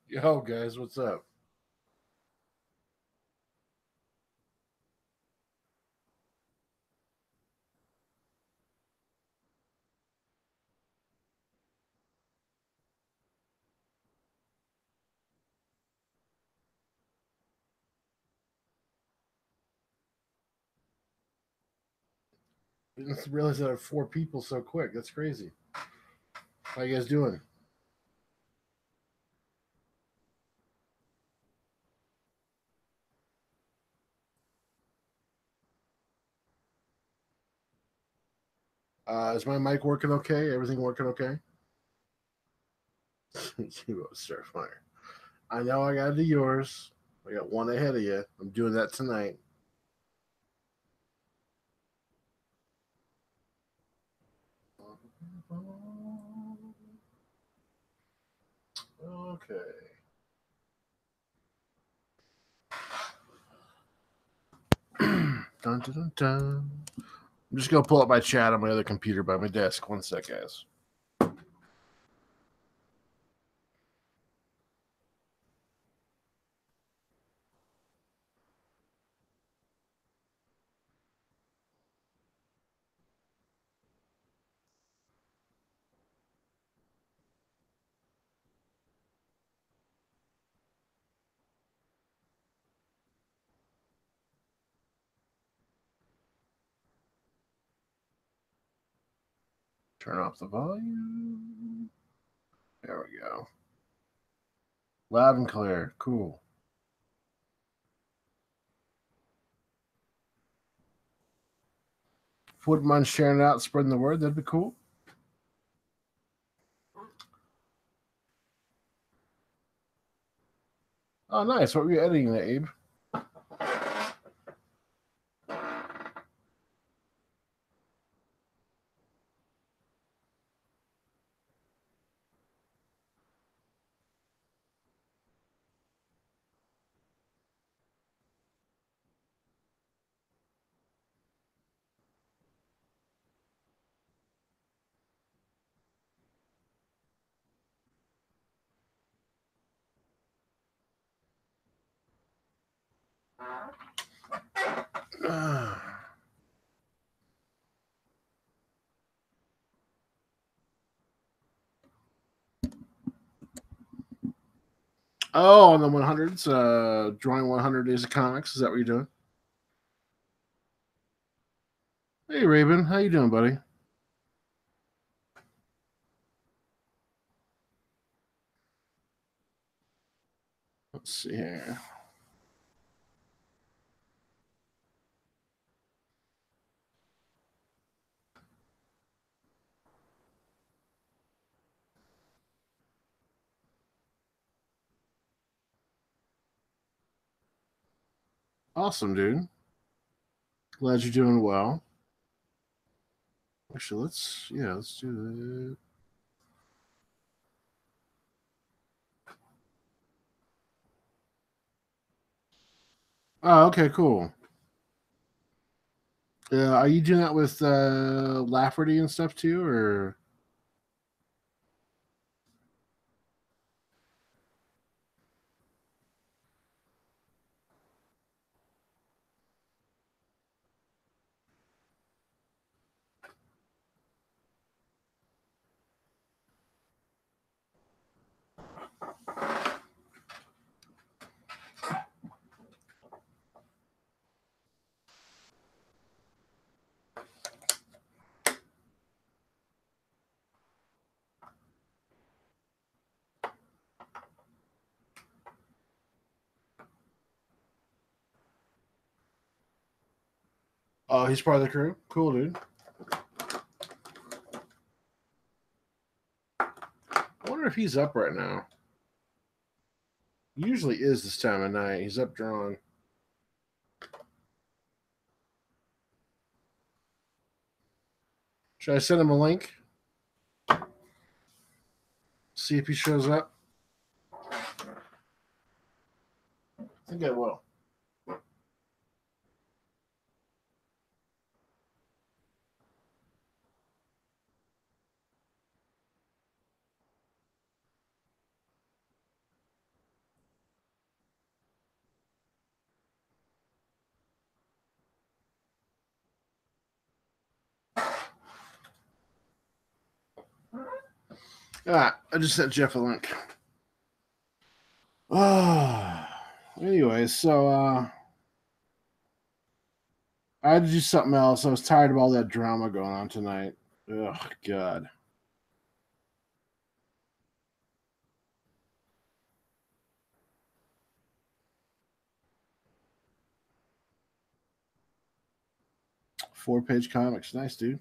Yo, guys, what's up? I didn't realize I had 4 people so quick. That's crazy. How you guys doing? Is my mic working okay? Everything working okay? You Starfire. I know I got to do yours. I got one ahead of you. I'm doing that tonight. Okay. Dun, dun, dun, dun. I'm just gonna pull up my chat on my other computer by my desk. One sec, guys. Turn off the volume. There we go. Loud and clear. Cool. Wouldn't mind sharing it out, spreading the word. That'd be cool. Oh, nice. What were you editing there, Abe? Oh, on the 100s, drawing 100 Days of Comics. Is that what you're doing? Hey, Raven. How you doing, buddy? Let's see here. Awesome, dude. Glad you're doing well. Actually, let's do that. Oh, okay, cool. Are you doing that with Lafferty and stuff too, or? Oh, he's part of the crew. Cool, dude. I wonder if he's up right now. Usually is this time of night. He's up drawing. Should I send him a link? See if he shows up? I think I will. I just sent Jeff a link. Anyway, so I had to do something else. I was tired of all that drama going on tonight. Oh, God. Four-page comics. Nice, dude.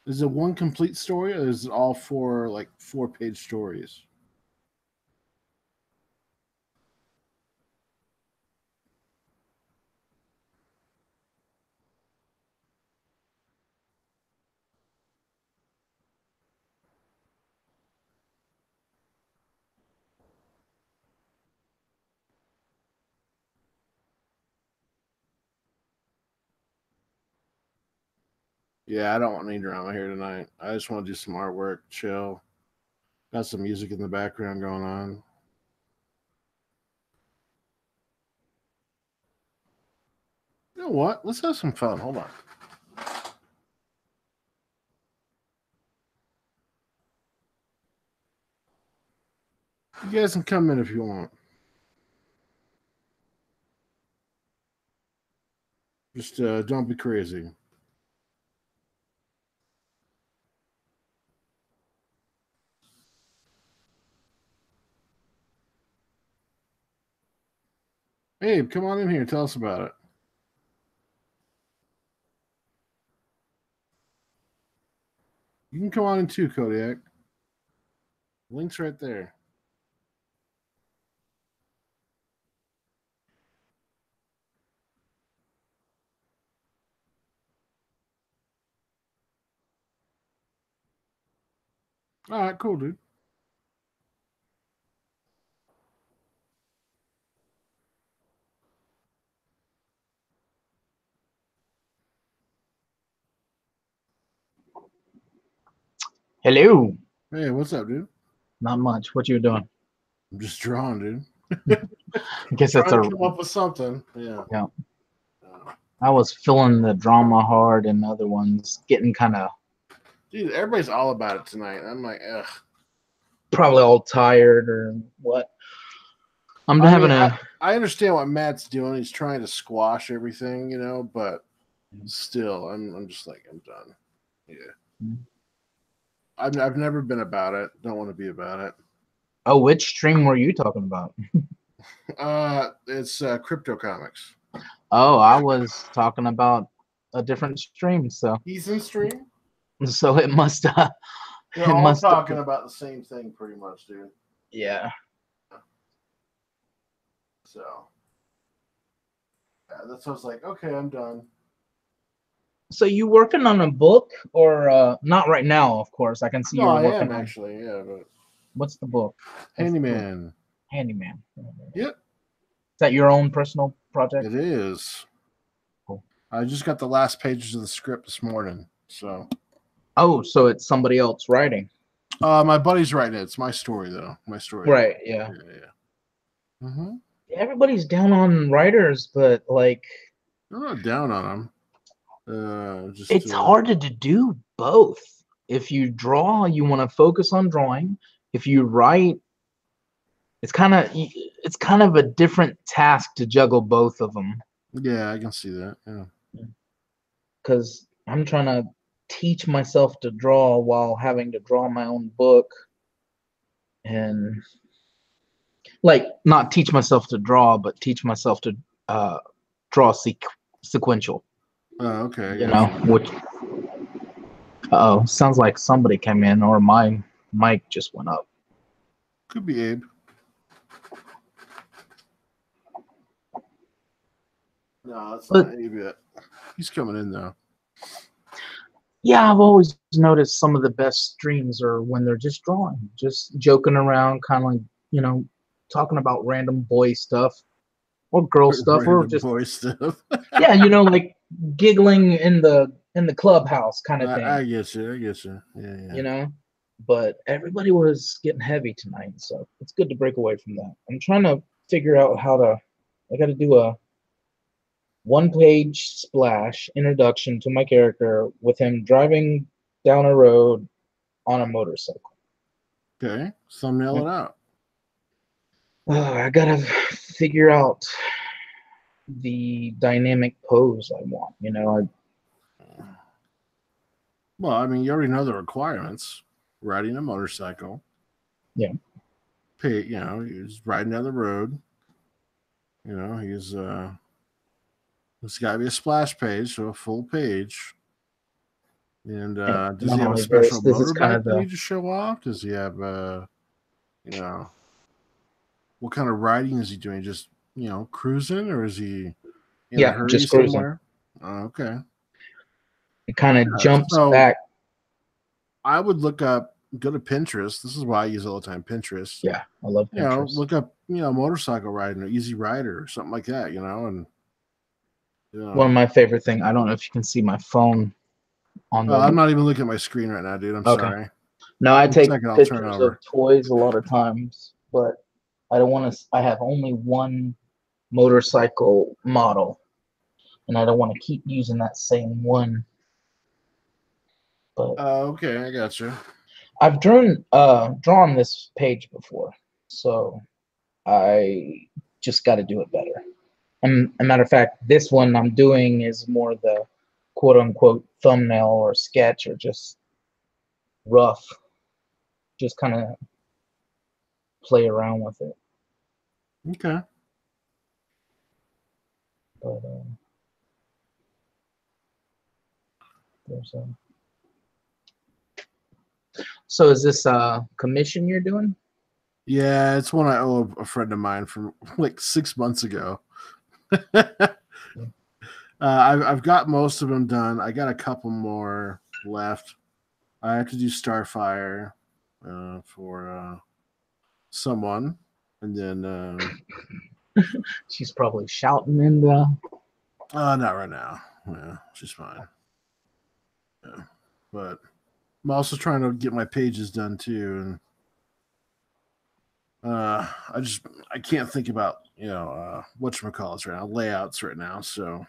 Is it one complete story, or is it all four, like, four-page stories? Yeah, I don't want any drama here tonight. I just want to do some artwork, chill. Got some music in the background going on. You know what? Let's have some fun. Hold on. You guys can come in if you want. Just don't be crazy. Abe, come on in here. Tell us about it. You can come on in too, Kodiak. Link's right there. All right, cool, dude. Hello. Hey, what's up, dude? Not much. What you doing? I'm just drawing, dude. I guess that's Trying to come up with something. Yeah. Yeah. I was feeling the drama hard, and other ones getting kind of Dude, everybody's all about it tonight. I'm like, ugh. probably all tired or what. I'm I having mean, I understand what Matt's doing. He's trying to squash everything, you know, but still, I'm just like, I'm done. Yeah. I've never been about it. Don't want to be about it. Oh, which stream were you talking about? It's Crypto Comics. Oh, I was talking about a different stream. So He's in stream. So it must. They're all talking about the same thing, pretty much, dude. Yeah. So yeah, that's what I was like. Okay, I'm done. So you working on a book or not right now? Of course, I can see No, you're I working am on. actually. Yeah, but What's the book? Handyman. Handyman. Yep. Is that your own personal project? It is. Cool. I just got the last pages of the script this morning. So. Oh, so it's somebody else writing. My buddy's writing it. It's my story, though. My story. Right. Yeah. Yeah. Mm-hmm. Everybody's down on writers, but like, I'm not down on them. it's hard to do both. If you draw, you want to focus on drawing. If you write, it's kind of a different task to juggle both of them. Yeah, I can see that. Yeah. Because I'm trying to teach myself to draw while having to draw my own book, and like not teach myself to draw, but teach myself to draw sequential. Oh, okay. You know, which sounds like somebody came in, or my mic just went up. Could be Abe. No, that's not Abe yet. He's coming in though. Yeah, I've always noticed some of the best streams are when they're just drawing, just joking around, kind of like, you know, talking about random boy stuff or girl stuff, or just boy stuff. yeah, you know, like giggling in the clubhouse kind of thing. I get you. Yeah. You know, but everybody was getting heavy tonight, so it's good to break away from that. I'm trying to figure out how to. I got to do a one-page splash introduction to my character with him driving down a road on a motorcycle. Okay, thumbnail it out. I gotta figure out the dynamic pose I want. You know, Well, I mean, you already know the requirements. Riding a motorcycle. Yeah. You know, he's riding down the road. You know, he's it's got to be a splash page, so a full page. And does he have a special motorbike that he just show off? Does he have you know, what kind of riding is he doing? Just, you know, cruising, or is he in a hurry just somewhere? Okay. It kind of jumps back. I would look up, go to Pinterest. This is why I use all the time, Pinterest. Yeah, I love Pinterest. You know, look up, you know, motorcycle riding or easy rider or something like that, you know, and one of my favorite things, I don't know if you can see my phone on the I'm not even looking at my screen right now, dude. I'm sorry. No, I take pictures of toys a lot of times, but I don't want to. I have only one motorcycle model, and I don't want to keep using that same one. But okay, I got you. I've drawn this page before, so I just got to do it better. And a matter of fact, this one I'm doing is more the quote unquote thumbnail or sketch or just rough. Just kind of play around with it. Okay. But there's a. So is this a commission you're doing? Yeah, it's one I owe a friend of mine from like 6 months ago. I've got most of them done. I got a couple more left. I have to do Starfire for someone, and then she's probably shouting in the. Not right now. Yeah, she's fine. Yeah, but I'm also trying to get my pages done too, and I can't think about, you know, whatchamacallits right now, layouts right now, so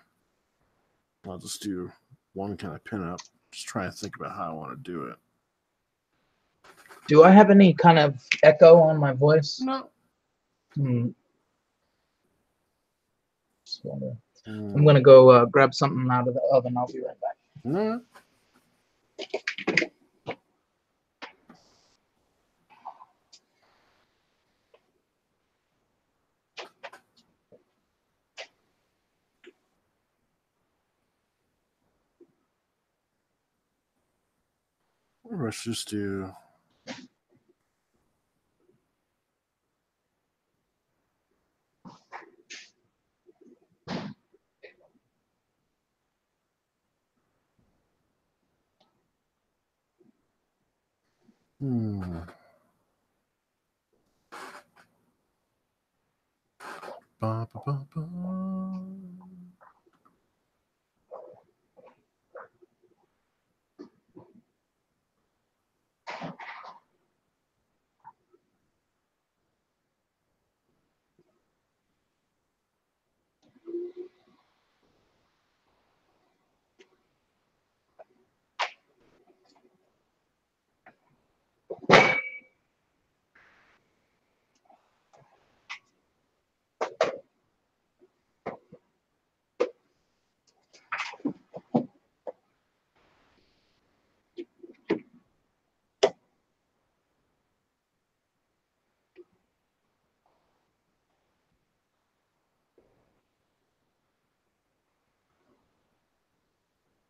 I'll just do one kind of pinup. Just trying to think about how I want to do it. Do I have any kind of echo on my voice? No. I'm gonna go grab something out of the oven. I'll be right back. No. Let's just do. Ba, ba, ba, ba.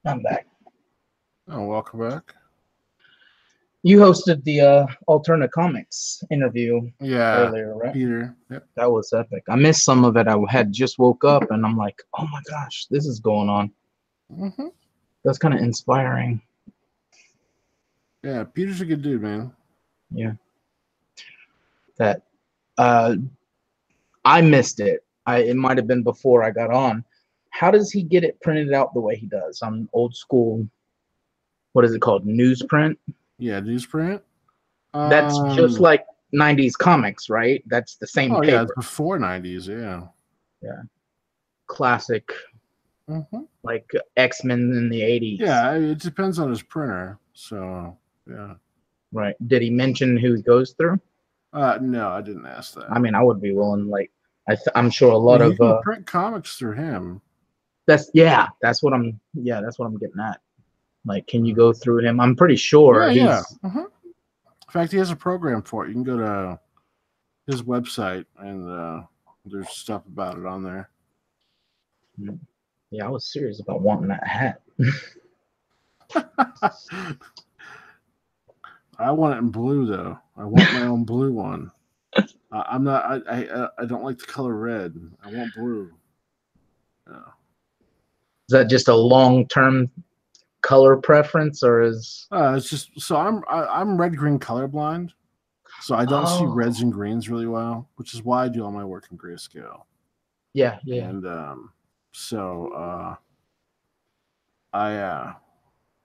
I'm back. Oh, welcome back. You hosted the Alternate Comics interview Yeah, earlier, right? Peter. Yep. That was epic. I missed some of it. I had just woke up and I'm like, oh my gosh, this is going on. Mm-hmm. That's kind of inspiring. Yeah, Peter's a good dude, man. Yeah. That I missed it. It might have been before I got on. How does he get it printed out the way he does on old school? What is it called? Newsprint. Yeah, newsprint. That's just like 90s comics, right? That's the same Oh paper. yeah, it's before 90s. Yeah. Yeah. Classic, Mm-hmm. like X-Men in the 80s. Yeah, it depends on his printer. So yeah. Right. Did he mention who he goes through? No, I didn't ask that. I mean, I would be willing. Like, I'm sure a lot You of can print comics through him. that's what I'm getting at. Like, can you go through him? I'm pretty sure he's. Yeah. Mm-hmm. In fact, he has a program for it. You can go to his website and there's stuff about it on there. Yeah, I was serious about wanting that hat. I want it in blue though. I want my own blue one. I'm not. I don't like the color red. I want blue. Yeah. Is that just a long-term color preference, or is? It's just so I'm red green colorblind, so I don't see reds and greens really well, which is why I do all my work in grayscale. Yeah, yeah. And so I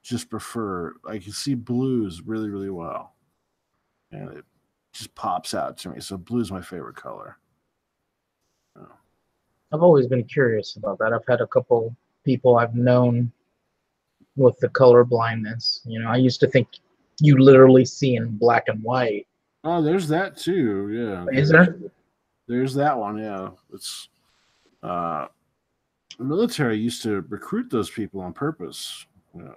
just prefer, I can see blues really, really well. And it just pops out to me. So blue is my favorite color. I've always been curious about that. I've had a couple people I've known with the color blindness. You know, I used to think you literally see in black and white. Oh, there's that too. Yeah. Is there? There's that one. Yeah. It's the military used to recruit those people on purpose. Yeah.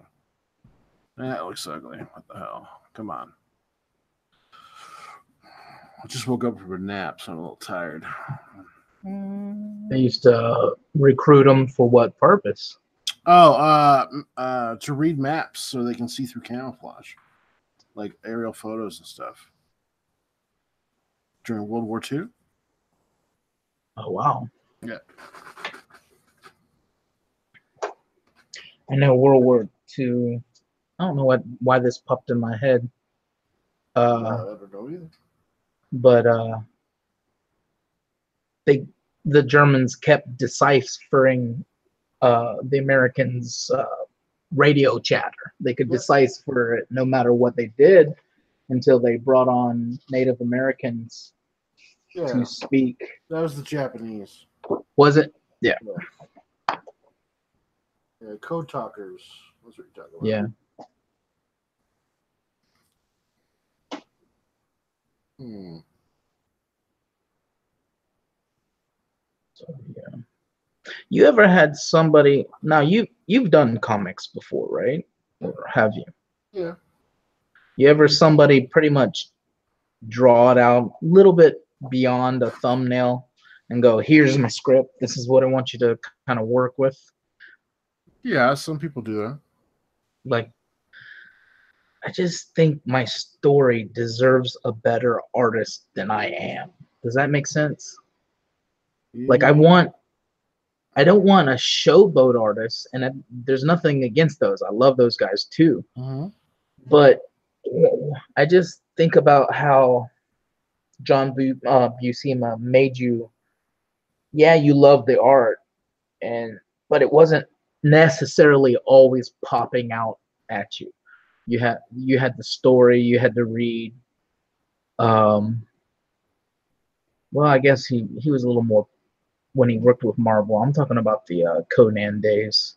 That looks ugly. What the hell? Come on. I just woke up from a nap, so I'm a little tired. They used to recruit them for what purpose? Oh, to read maps so they can see through camouflage, like aerial photos and stuff. During World War II. Oh wow. Yeah. I know World War II. I don't know why this popped in my head. I don't know either. But the Germans kept deciphering the Americans' radio chatter. They could decipher it no matter what they did until they brought on Native Americans to speak. That was the Japanese. Was it? Yeah. Yeah, code talkers. That's what you're talking about. Yeah. So, yeah. You ever had somebody? Now you've done comics before, right? Or have you? Yeah. You ever somebody pretty much draw it out a little bit beyond a thumbnail and go, "Here's my script. This is what I want you to kind of work with." Yeah, some people do that. Like, I just think my story deserves a better artist than I am. Does that make sense? Yeah. Like, I don't want a showboat artist, and there's nothing against those. I love those guys too. Mm-hmm. But I just think about how John Buscema made you. Yeah, you love the art, but it wasn't necessarily always popping out at you. You had the story you had to read. Well, I guess he was a little more when he worked with Marvel. I'm talking about the Conan days.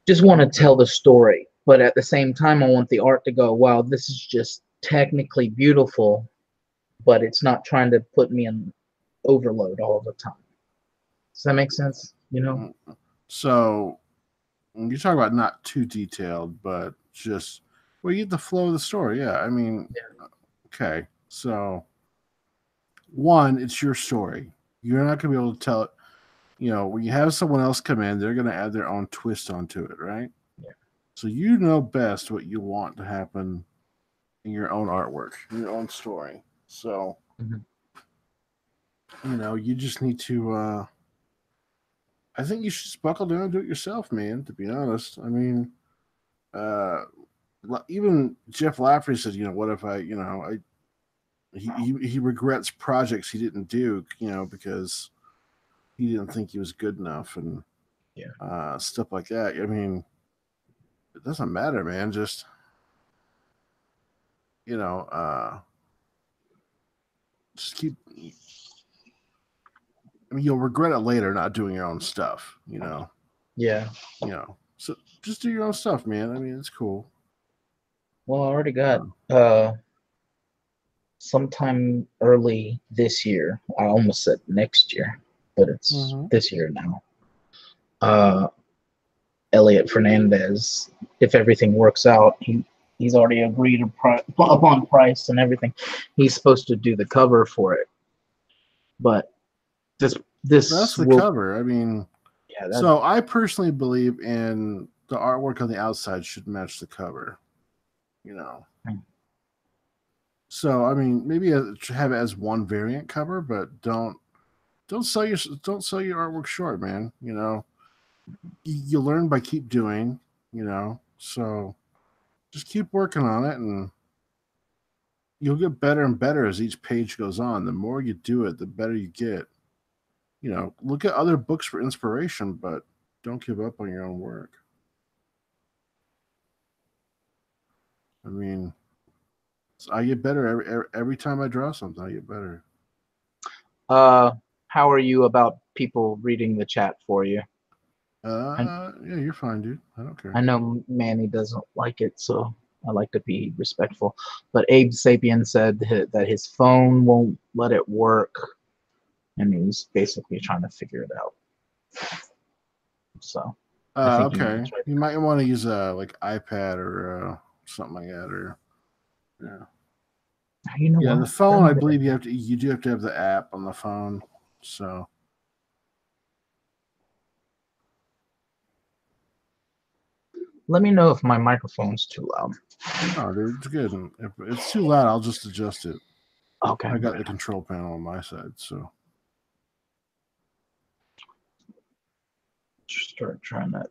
Just want to tell the story, but at the same time, I want the art to go, wow, this is just technically beautiful, but it's not trying to put me in overload all the time. Does that make sense? You know? So you talk about not too detailed, but just, well, you get the flow of the story. Yeah. I mean, yeah. Okay. So one, it's your story. You're not going to be able to tell it. You know, when you have someone else come in, they're going to add their own twist onto it, right? Yeah. So you know best what you want to happen your own artwork, your own story. So, you just need to. I think you should just buckle down and do it yourself, man. To be honest, I mean, uh, even Jeff Lafferty said, what if he regrets projects he didn't do, because he didn't think he was good enough and stuff like that. I mean, it doesn't matter, man. Just just keep. I mean, you'll regret it later not doing your own stuff. Yeah. So just do your own stuff, man. I mean, it's cool. Well, I already got sometime early this year. I almost said next year, but it's this year now. Elliot Fernandez, if everything works out, he's already agreed upon price and everything. He's supposed to do the cover for it, but this that's the cover. I mean, so I personally believe in the artwork on the outside should match the cover. So I mean, maybe have it as one variant cover, but don't sell your artwork short, man. You learn by keep doing. So just keep working on it, and you'll get better and better as each page goes on. The more you do it, the better you get. Look at other books for inspiration, but don't give up on your own work. I mean, I get better every time I draw something. I get better. How are you about people reading the chat for you? Yeah, you're fine, dude. I don't care. I know Manny doesn't like it, so I like to be respectful. But Abe Sapien said that his phone won't let it work, and he's basically trying to figure it out. So, okay, you might want to use a iPad or something like that, or yeah. The phone, I believe you do have to have the app on the phone. So. Let me know if my microphone's too loud. Oh, dude, it's good. If it's too loud, I'll just adjust it. Okay. I got the control panel on my side, so. Start trying that.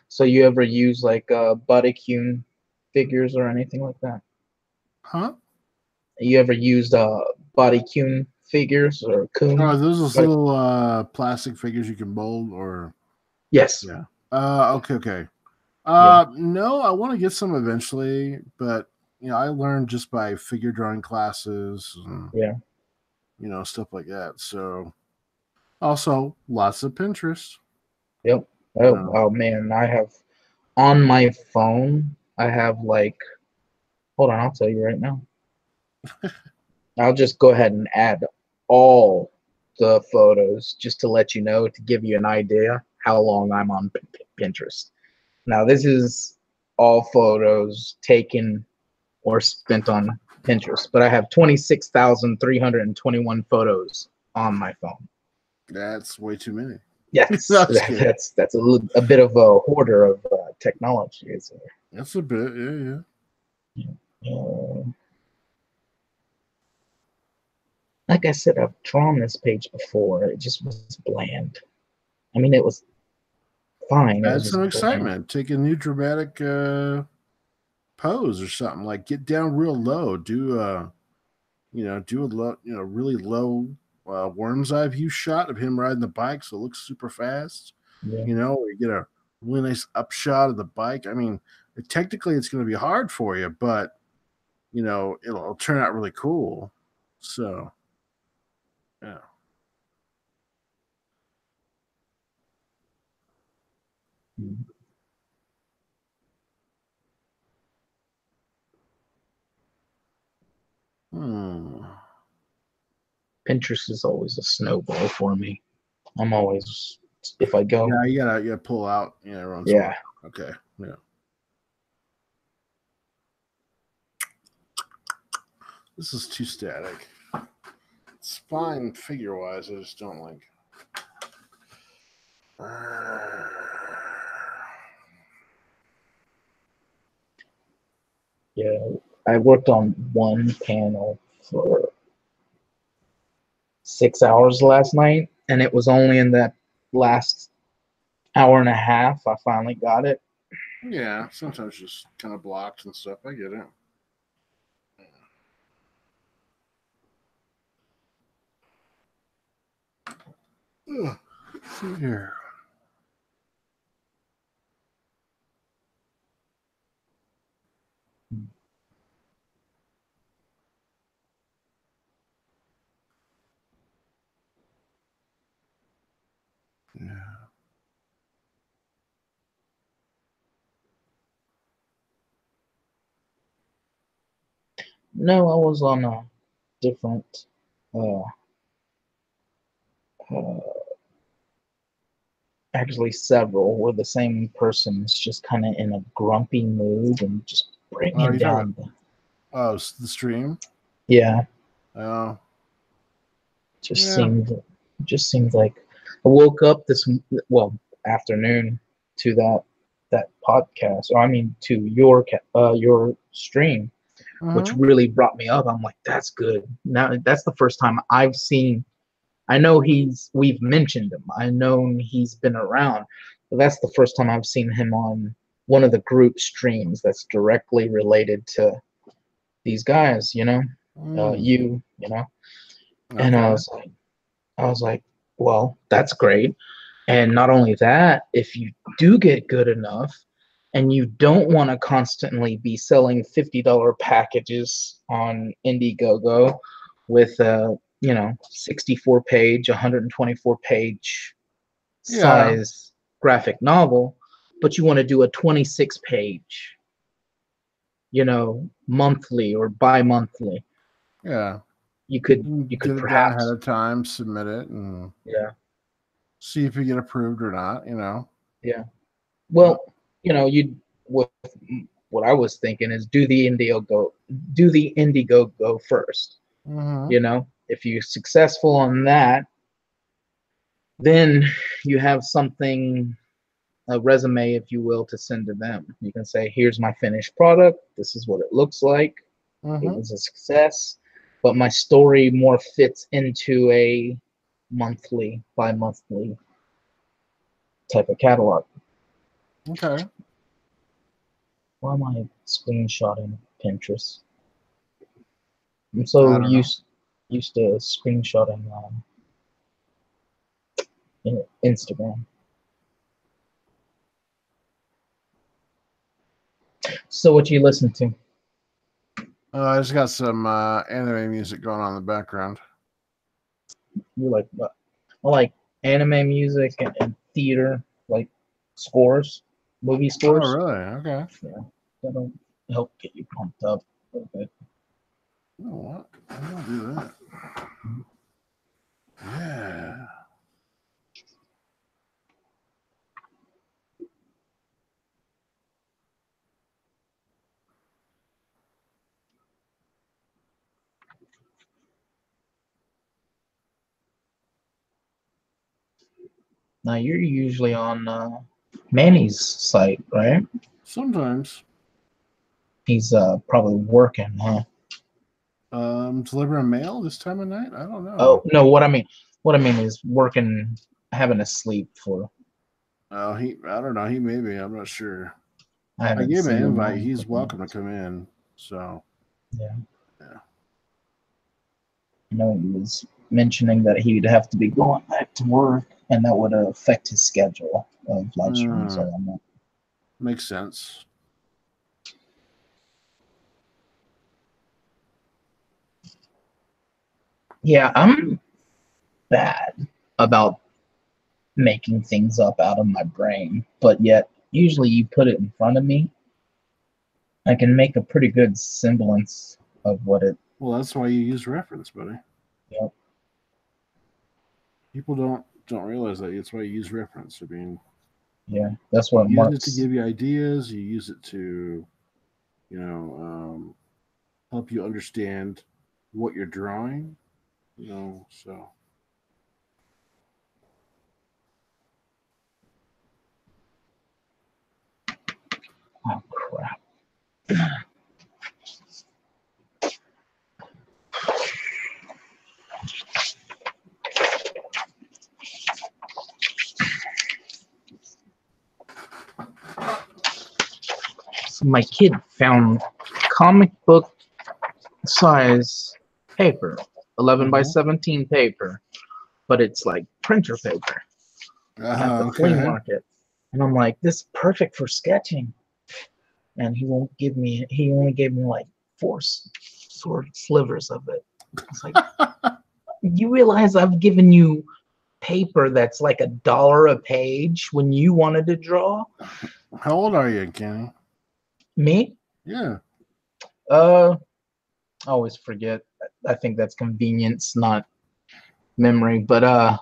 So you ever use Bodycune figures or anything like that? Huh? You ever used Bodycune figures or Coon? Oh, those little plastic figures you can mold, or? Yes. Yeah. Okay. No, I want to get some eventually, but I learned just by figure drawing classes and, stuff like that. So also lots of Pinterest. Yep. Oh man, I have on my phone, I have hold on, I'll tell you right now. I'll just go ahead and add all the photos just to let you know, to give you an idea how long I'm on Pinterest. Now, this is all photos taken or spent on Pinterest, but I have 26,321 photos on my phone. That's way too many. Yes, that's a bit of a hoarder of technology, isn't it? That's a bit, yeah. Like I said, I've drawn this page before. It just was bland. I mean, it was fine. Add some excitement. Take a new dramatic pose or something. Like get down real low. Do a really low worm's eye view shot of him riding the bike, so it looks super fast. Yeah. Or you get a really nice upshot of the bike. I mean, technically it's going to be hard for you, but it'll turn out really cool. So, yeah. Pinterest is always a snowball for me. I'm always, if I go. Yeah, you gotta pull out. Yeah. Okay. Yeah. This is too static. It's fine figure wise. I just don't like. Yeah, I worked on one panel for 6 hours last night, and it was only in that last hour and a half I finally got it. Yeah, sometimes just kind of blocked and stuff. I get it. Ugh. Let's see here. Yeah. No, I was on a different uh, uh actually several where the same person is just kind of in a grumpy mood and just Oh, bringing you talking down about? Oh, the stream. yeah, Oh, just yeah. seemed just seems like I woke up this well afternoon to that podcast, or I mean to your stream, which Mm-hmm. really brought me up. I'm like, that's good. Now that's the first time I've seen. I know we've mentioned him. I know he's been around, but that's the first time I've seen him on one of the group streams that's directly related to these guys. Mm. You know, and Okay. I was like, well, that's great. And not only that, if you do get good enough and you don't want to constantly be selling $50 packages on Indiegogo with a, 64 page, 124 page Yeah. size graphic novel, but you want to do a 26 page, monthly or bi-monthly, Yeah. you could you Get could it done ahead perhaps of time, submit it, and yeah, see if you get approved or not. yeah. Yeah. Well, you with what I was thinking is do the Indiegogo first. Mm-hmm. If you're successful on that, then you have something, a resume, if you will, to send to them. You can say, here's my finished product. This is what it looks like. It Mm-hmm. was a success, but my story more fits into a monthly, bi-monthly type of catalog. Okay. Why am I screenshotting Pinterest? I'm I so don't know. used to screenshotting Instagram. So what you listen to? I just got some anime music going on in the background. You like what? I like anime music and theater, like scores, movie Oh, scores. really? Okay. Yeah, that'll help get you pumped up a little bit. You know what? I'm gonna do that. Yeah. Now you're usually on Manny's site, right? Sometimes. He's probably working, huh? Delivering mail this time of night? I don't Oh know. no, what I mean is working, having to sleep for. Oh, I don't know. He may be. I'm not sure. I I haven't gave him an seen him invite. on a He's couple welcome to months. come in. So, Yeah, yeah. I know he was mentioning that he'd have to be going back to work, and that would affect his schedule of live streams. So I'm not. Makes sense. Yeah, I'm bad about making things up out of my brain, but yet usually you put it in front of me, I can make a pretty good semblance of what it. Well, that's why you use reference, buddy. You know, People don't realize that. It's why you use reference. I mean, yeah, that's you what use it to marks. give you ideas. You use it to, help you understand what you're drawing. So Oh crap! my kid found comic book size paper, 11 by 17 paper, but it's like printer paper at the flea market. And I'm like, this is perfect for sketching. And he only gave me like 4 slivers of it. It's like, you realize I've given you paper that's like $1 a page when you wanted to draw? How old are you, Kenny? Me? Yeah. I always forget. I think that's convenience, not memory. But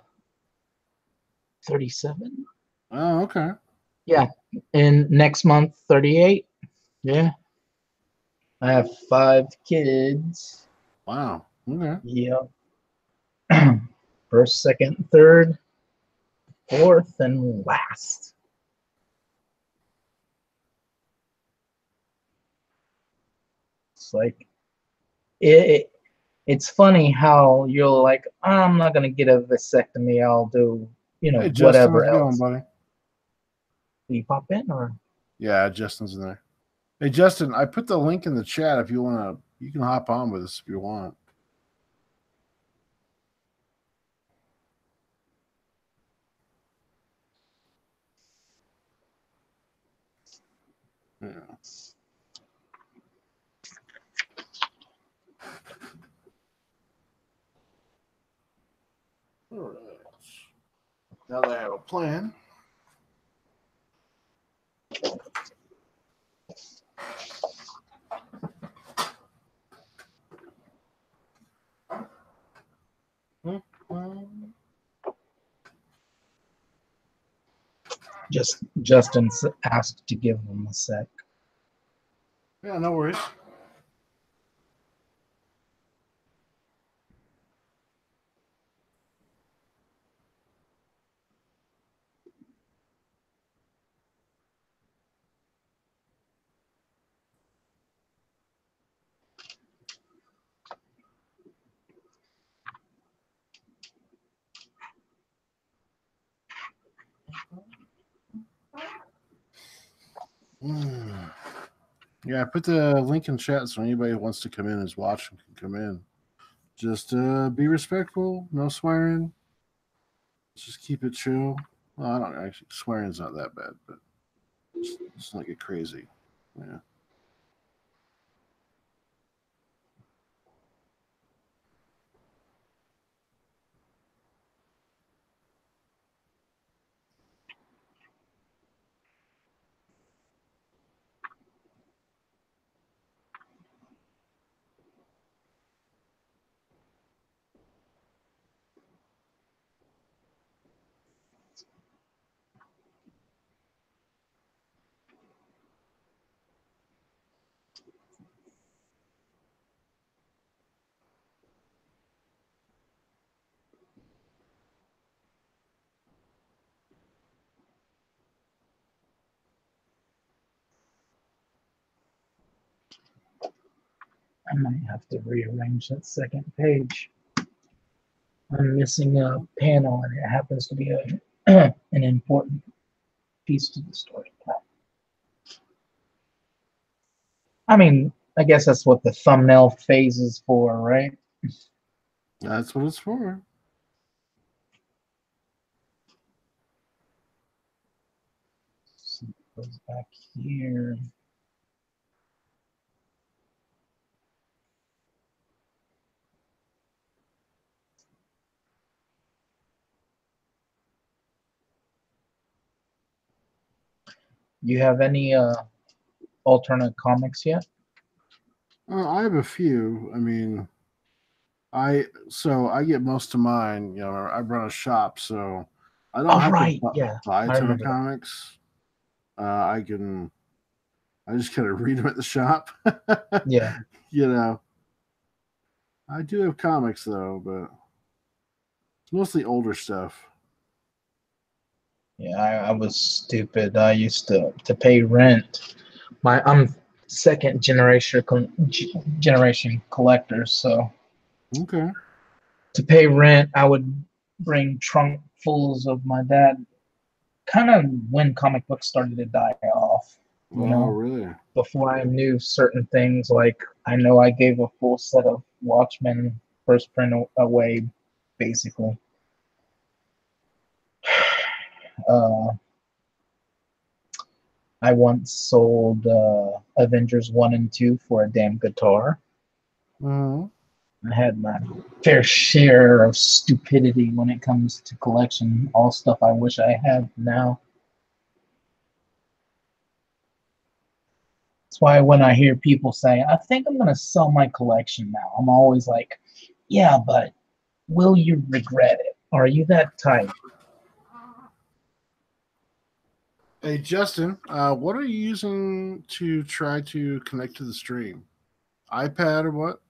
37. Oh, okay. Yeah. And next month, 38. Yeah. I have 5 kids. Wow. Okay. Yeah. First, second, third, fourth, and last. It's like it's funny how you're like, I'm not gonna get a vasectomy. I'll do, Hey, Justin, whatever how's it else. going, buddy? Do you pop in or? Yeah, Justin's in there. Hey, Justin, I put the link in the chat. If you want to, you can hop on with us if you want. Yeah. All right. Now that I have a plan. Justin asked to give him a sec. Yeah, no worries. Yeah, I put the link in chat so anybody who wants to come in is watching can come in. Just be respectful, no swearing. Just keep it chill. Well, I don't actually swearing's not that bad, but just not get crazy. Yeah. I might have to rearrange that second page. I'm missing a panel, and it happens to be an important piece to the story. I mean, I guess that's what the thumbnail phase is for, right? That's what it's for. So it goes back here. You have any alternate comics yet? I have a few. I mean, I get most of mine. I run a shop, so I don't have to buy a ton of comics. I just kind of read them at the shop. Yeah. I do have comics though, but it's mostly older stuff. Yeah, I was stupid. I used to pay rent. I'm second generation collector, so okay. To pay rent, I would bring trunkfuls of my dad. Kind of when comic books started to die off. You Oh, know, really? before I knew certain things, like I know I gave a full set of Watchmen first print away, basically. I once sold Avengers 1 and 2 for a damn guitar. Mm-hmm. I had my fair share of stupidity when it comes to collection, all stuff I wish I had now. That's why when I hear people say, I think I'm going to sell my collection now, I'm always like, yeah, but will you regret it? Are you that type? Hey, Justin, what are you using to try to connect to the stream? iPad or what?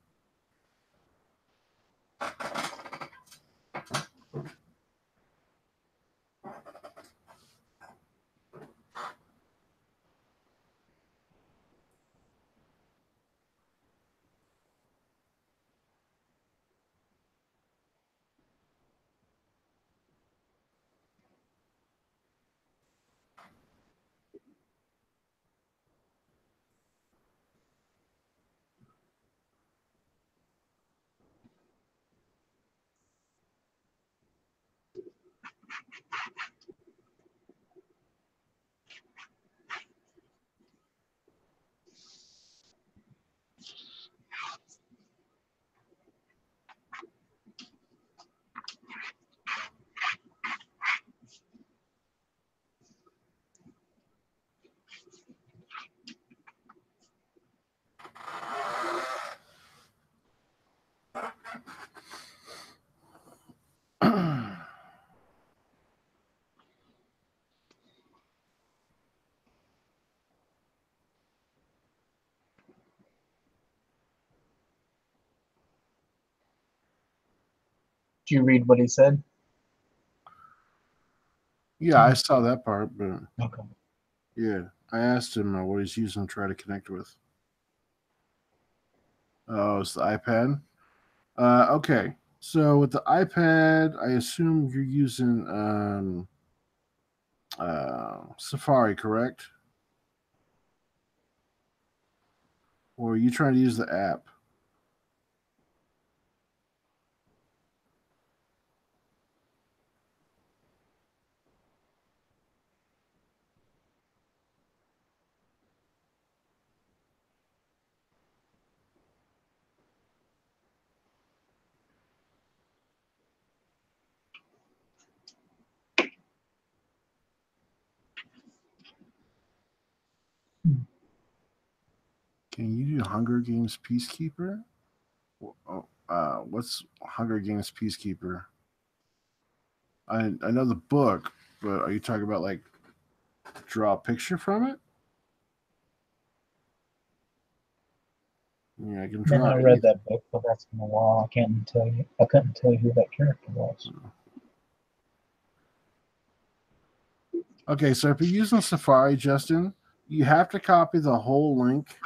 Did you read what he said? Yeah, I saw that part, but Okay. yeah, I asked him what he's using to try to connect with. Oh, it's the iPad. Okay, so with the iPad, I assume you're using Safari, correct? Or are you trying to use the app? Can you do Hunger Games Peacekeeper? What's Hunger Games Peacekeeper? I know the book, but are you talking about like draw a picture from it? Yeah, I can Man, draw I read anything. that book, but that's been a while. I can't tell you. I couldn't tell you who that character was. Okay, so if you're using Safari, Justin, you have to copy the whole link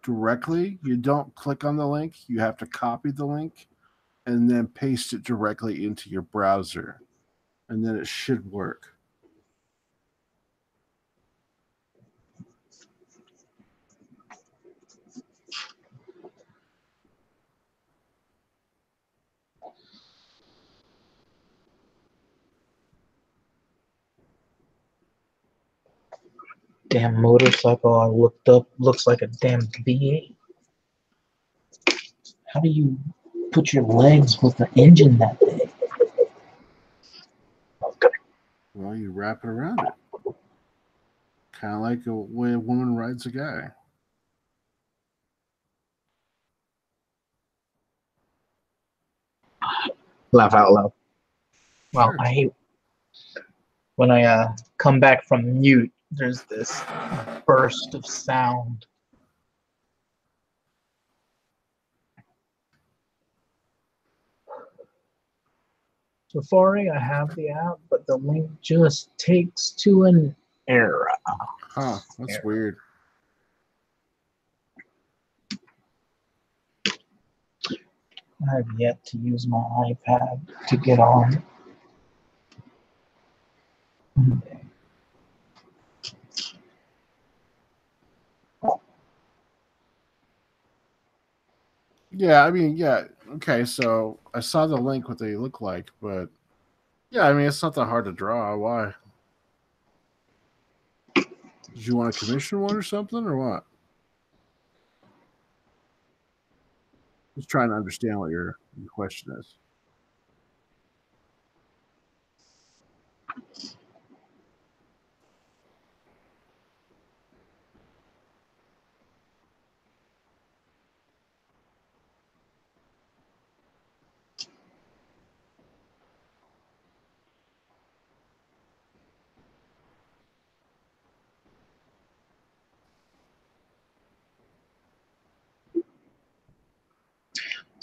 directly. You don't click on the link. You have to copy the link and then paste it directly into your browser, and then it should work. Damn motorcycle I looked up looks like a damn V8. How do you put your legs with the engine that big? Well, you wrap it around it, kind of like the way a woman rides a guy. Laugh out loud. Well, Sure. I hate when I come back from mute. There's this burst of sound. Safari, I have the app, but the link just takes to an error. Huh, that's weird. I have yet to use my iPad to get on. Yeah, I mean, yeah. Okay, so I saw the link what they look like, but yeah, I mean, it's not that hard to draw. Why? Did you want to commission one or something, or what? Just trying to understand what your question is.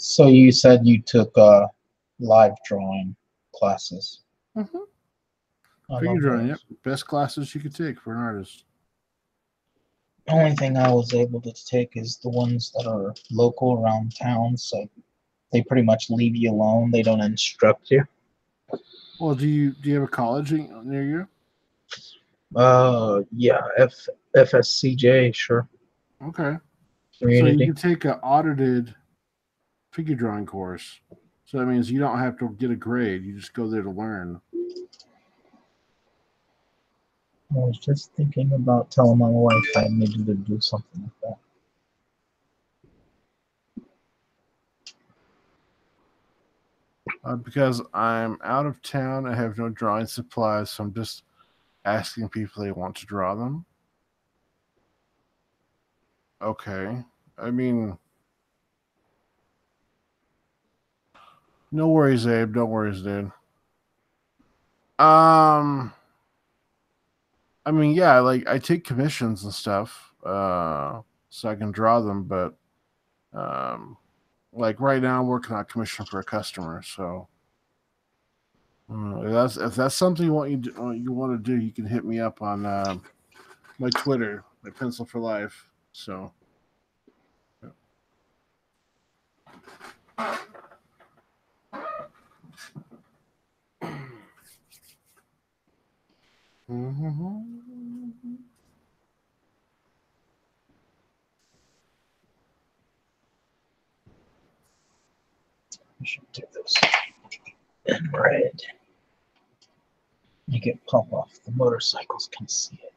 So you said you took live drawing classes. Mm-hmm. I Figure love drawing, yep. those. Best classes you could take for an artist. The only thing I was able to take is the ones that are local around town, so they pretty much leave you alone. They don't instruct you. Well, do you have a college near you? Yeah, FSCJ, sure. Okay. So you Community. can take an audited figure drawing course. So that means you don't have to get a grade. You just go there to learn. I was just thinking about telling my wife I needed to do something like that. Because I'm out of town, I have no drawing supplies, so I'm just asking people they want to draw them. Okay. I mean, no worries, Abe. No worries, dude. I mean, yeah, like I take commissions and stuff, so I can draw them, but like right now I'm working on a commission for a customer, so if that's something you want you want to do, you can hit me up on my Twitter, my Pencil for Life. So. Mm-hmm. I should do this in red. Make it pop off. The motorcycles can see it.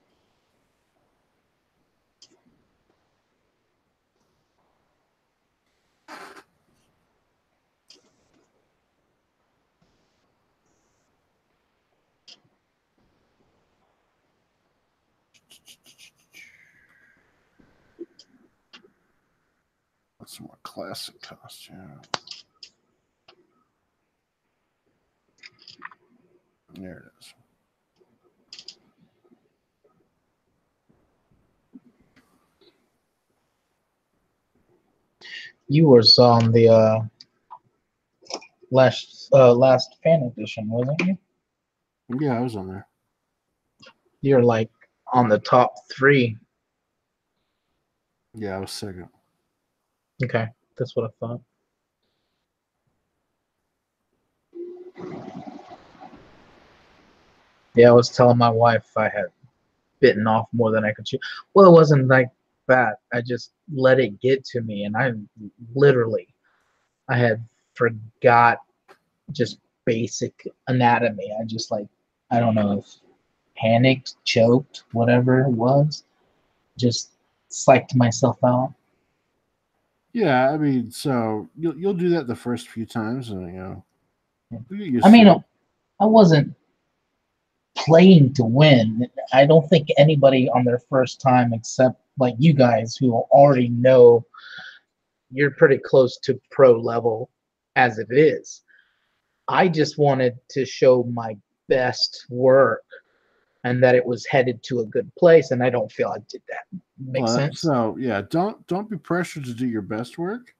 That's some more classic costume. There it is. You were on the last fan edition, wasn't you? Yeah, I was on there. You're like on the top 3. Yeah, I was second. Okay, that's what I thought. Yeah, I was telling my wife I had bitten off more than I could chew. Well, it wasn't like that. I just let it get to me, and I had forgot just basic anatomy. I just I don't know if panicked, choked, whatever it was, just psyched myself out. Yeah, I mean, so you'll do that the first few times, and you get used I mean, to it. I wasn't playing to win. I don't think anybody on their first time, except like you guys who already know you're pretty close to pro level as it is. I just wanted to show my best work and that it was headed to a good place, and I don't feel I did that. Makes Well, sense? so yeah, don't be pressured to do your best work.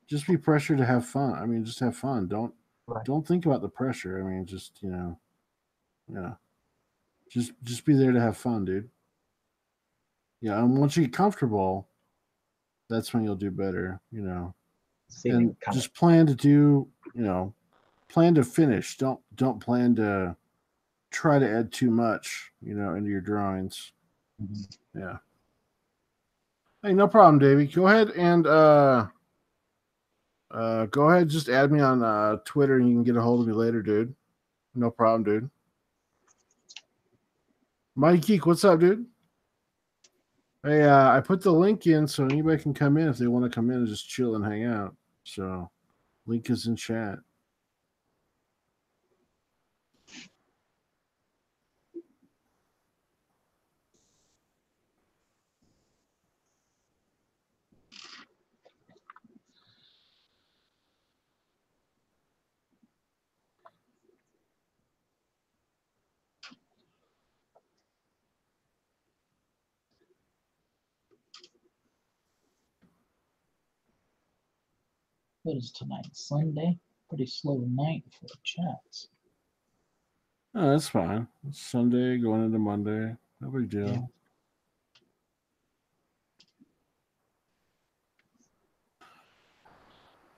Just be pressured to have fun. I mean, just have fun. Right. Don't think about the pressure. I mean, just yeah, just be there to have fun, dude. Yeah, and once you get comfortable, that's when you'll do better. See, And just plan to do. Plan to finish. Don't plan to try to add too much. Into your drawings. mm-hmm. Yeah. Hey, no problem, Davey. Go ahead and Go ahead, just add me on Twitter, and you can get a hold of me later, dude. No problem, dude. Mike Geek, what's up, dude? Hey, I put the link in so anybody can come in if they want to come in and just chill and hang out. So, link is in chat. What is tonight? Sunday? Pretty slow night for chats. Oh, that's fine. It's Sunday going into Monday. No big deal. Yeah.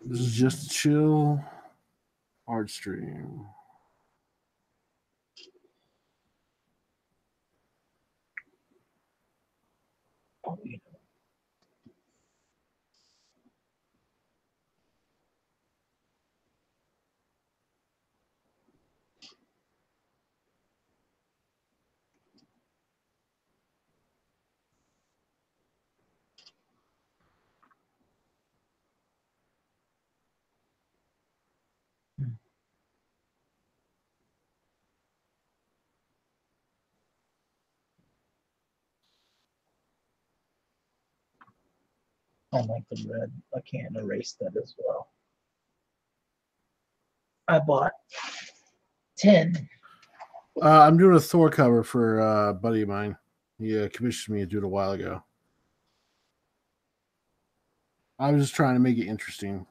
This is just a chill art stream. Oh, yeah. I like the red. I can't erase that as well. I bought 10. I'm doing a Thor cover for a buddy of mine. He commissioned me to do it a while ago. I was just trying to make it interesting.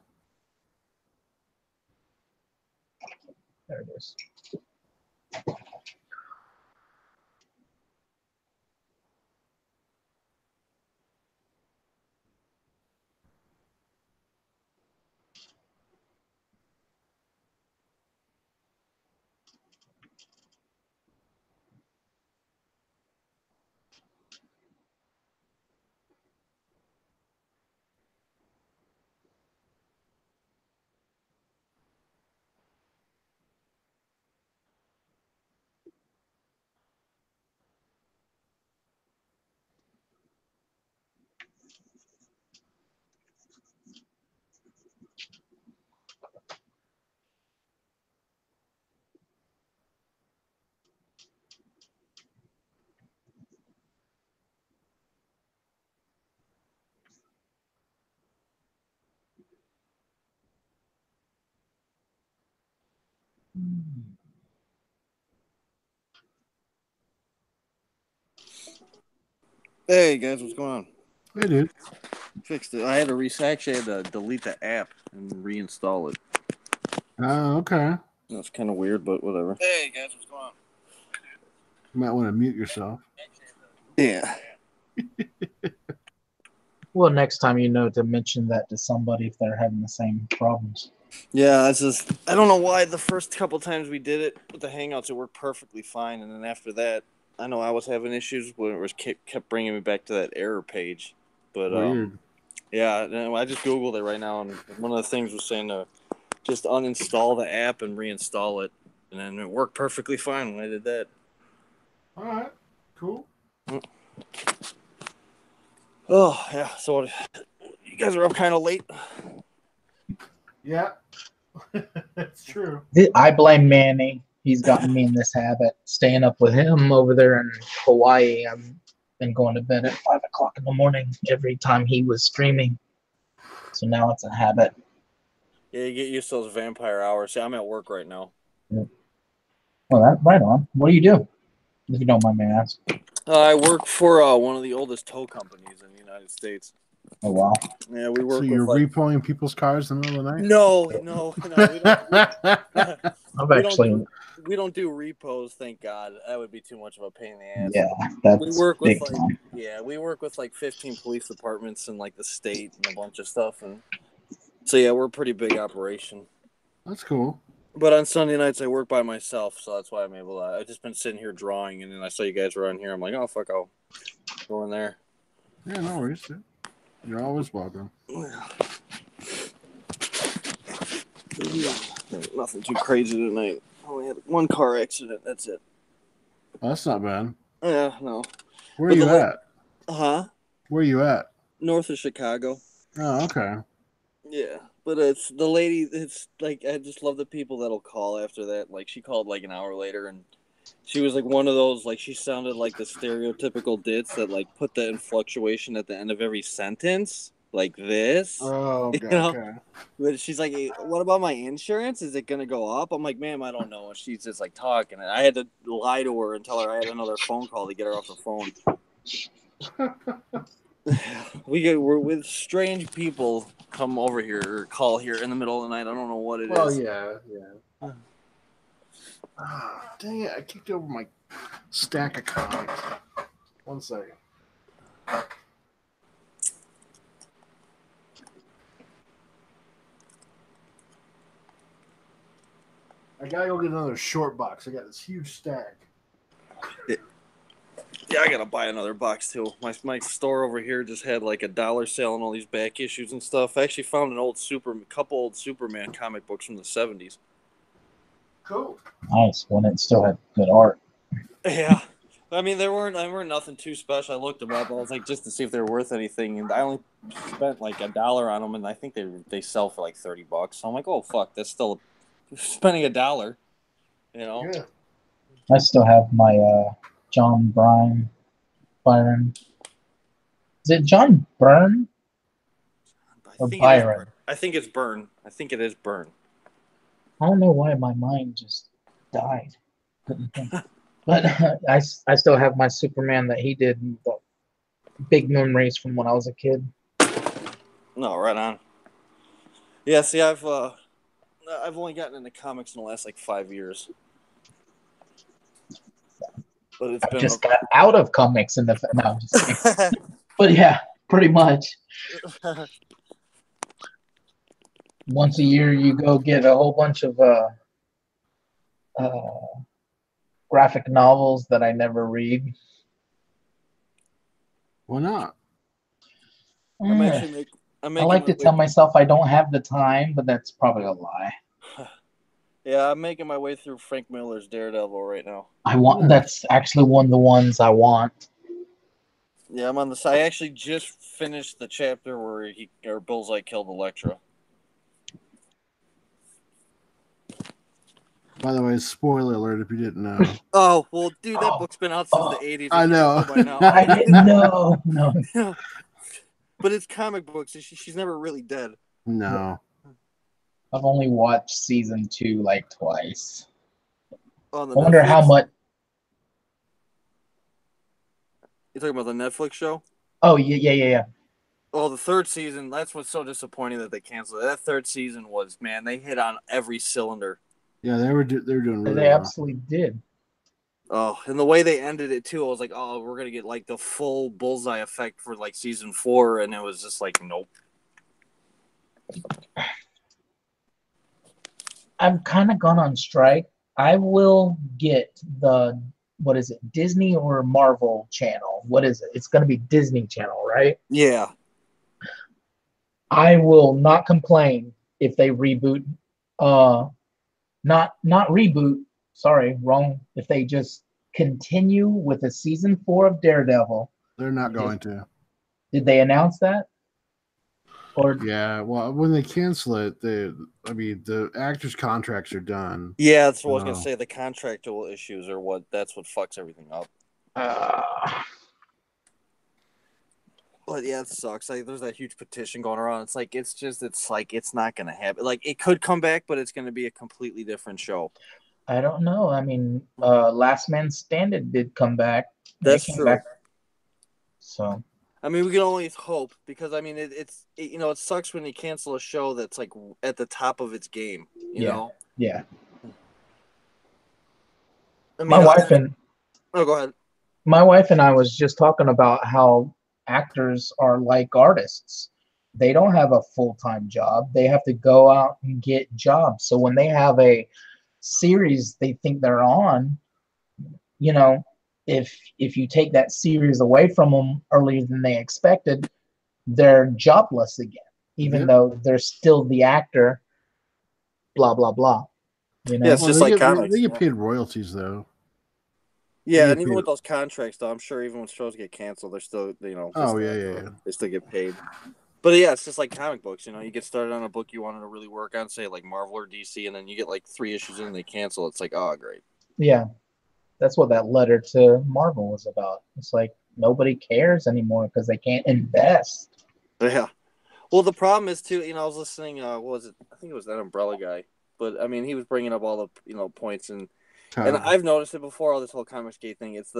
There it is. Hey guys, what's going on? Hey, dude. Fixed it. I had to delete the app and reinstall it. Oh, okay. That's kind of weird, but whatever. Hey guys, what's going on? You might want to mute yourself. Yeah. Well, next time you know to mention that to somebody if they're having the same problems. Yeah, it's just I don't know why the first couple times we did it with the Hangouts, it worked perfectly fine, and then after that, I know I was having issues when it was kept bringing me back to that error page. But Weird. yeah, I just googled it right now, and one of the things was saying to just uninstall the app and reinstall it, and then it worked perfectly fine when I did that. All right. Cool. Oh yeah, so you guys are up kind of late. Yeah. That's true. I blame Manny. He's gotten me in this habit. Staying up with him over there in Hawaii. I've been going to bed at 5 o'clock in the morning every time he was streaming. So now it's a habit. Yeah, you get used to those vampire hours. See, I'm at work right now. Well, that right on. What do you do? If you don't mind me asking. I work for one of the oldest tow companies in the United States. Oh wow. Yeah, we work So you're with repoing people's cars in the middle of the night? No, we don't do repos, thank God. That would be too much of a pain in the ass. Yeah, that's we work big with time. we work with like 15 police departments in like the state and a bunch of stuff, and so yeah, we're a pretty big operation. That's cool. But on Sunday nights I work by myself, so that's why I'm able to. I've just been sitting here drawing, and then I saw you guys were on here. I'm like, oh fuck, I'll go in there. Yeah, no worries, dude. You're always welcome. Yeah, nothing too crazy tonight. Only had one car accident. That's it. Oh, that's not bad. Yeah, no. Where are you at? Where are you at? North of Chicago. Oh, okay. Yeah, but it's the lady. It's like I just love the people that'll call after that. Like she called like an hour later, and she was like one of those. Like she sounded like the stereotypical dits that like put the inflectuation at the end of every sentence, like this. Oh, okay. You know? But she's like, hey, "What about my insurance? Is it gonna go up?" I'm like, "Ma'am, I don't know." And she's just like talking, and I had to lie to her and tell her I had another phone call to get her off the phone. We're with strange people come over here or call here in the middle of the night. I don't know what it is. Oh yeah. Dang it! I kicked over my stack of comics. 1 second. I gotta go get another short box. I got this huge stack. Yeah, I gotta buy another box too. My store over here just had like $1 sale on all these back issues and stuff. I actually found couple old Superman comic books from the '70s. Cool. Nice, when it still had good art. Yeah, I mean they weren't nothing too special. I looked them up. I was like just to see if they were worth anything, and I only spent like $1 on them, and I think they sell for like $30. So I'm like, oh fuck, that's still spending $1. You know. Yeah. I still have my John Byron. Is it John Byrne or Byron? I think it's Byrne. I think it is Byrne. I don't know why my mind just died. Couldn't think. But I still have my Superman that he did. Big memories from when I was a kid. No, right on. Yeah, see, I've only gotten into comics in the last like 5 years. But it's been just got out of comics in the no, I'm just kidding. But yeah, pretty much. Once a year, you go get a whole bunch of graphic novels that I never read. Why not? I like to tell myself I don't have the time, but that's probably a lie. Yeah, I'm making my way through Frank Miller's Daredevil right now. That's actually one of the ones I want. Yeah, I'm on the side. I actually just finished the chapter where Bullseye killed Elektra. By the way, spoiler alert if you didn't know. Oh, well, dude, that book's been out since the 80s. I know. By now. I didn't know. No. But it's comic books. She's never really dead. No. I've only watched season 2 like twice. I wonder how much. You talking about the Netflix show? Oh yeah. Well, the third season. That's what's so disappointing that they canceled it. That third season was, man, they hit on every cylinder. Yeah, they were doing really well. They absolutely did. Oh, and the way they ended it too, I was like, oh, we're gonna get like the full Bullseye effect for like season 4, and it was just like, nope. I've kind of gone on strike. I will get the, what is it, Disney or Marvel channel? What is it? It's going to be Disney Channel, right? Yeah. I will not complain if they reboot. Not reboot. Sorry, wrong. If they just continue with a season 4 of Daredevil. They're not going to. Did they announce that? Or yeah, well, when they cancel it, the actors' contracts are done. Yeah, that's what I was gonna say. The contractual issues are that's what fucks everything up. But yeah, it sucks. Like, there's that huge petition going around. It's like it's not gonna happen. Like, it could come back, but it's gonna be a completely different show. I don't know. I mean, Last Man Standing did come back. That's true. So. I mean, we can only hope, because I mean, it sucks when you cancel a show that's like at the top of its game. You know? Yeah. I mean, my wife and go ahead. My wife and I was just talking about how actors are like artists. They don't have a full-time job. They have to go out and get jobs. So when they have a series they think they're on, if you take that series away from them earlier than they expected, they're jobless again, even though they're still the actor. blah blah blah. You know? Yeah, it's Well, just like comics. they get paid royalties though. Yeah, They and get even paid- with those contracts, though, I'm sure even when shows get canceled, they're still, Oh yeah. they still get paid. But yeah, it's just like comic books. You get started on a book you wanted to really work on, say like Marvel or DC, and then you get like 3 issues in and they cancel. It's like, oh, great. Yeah, that's what that letter to Marvel was about. It's like nobody cares anymore because they can't invest. Yeah. Well, the problem is too. I was listening. What was it? I think it was that Umbrella guy. But I mean, he was bringing up all the points, and I've noticed it before. All this whole Comicsgate thing. It's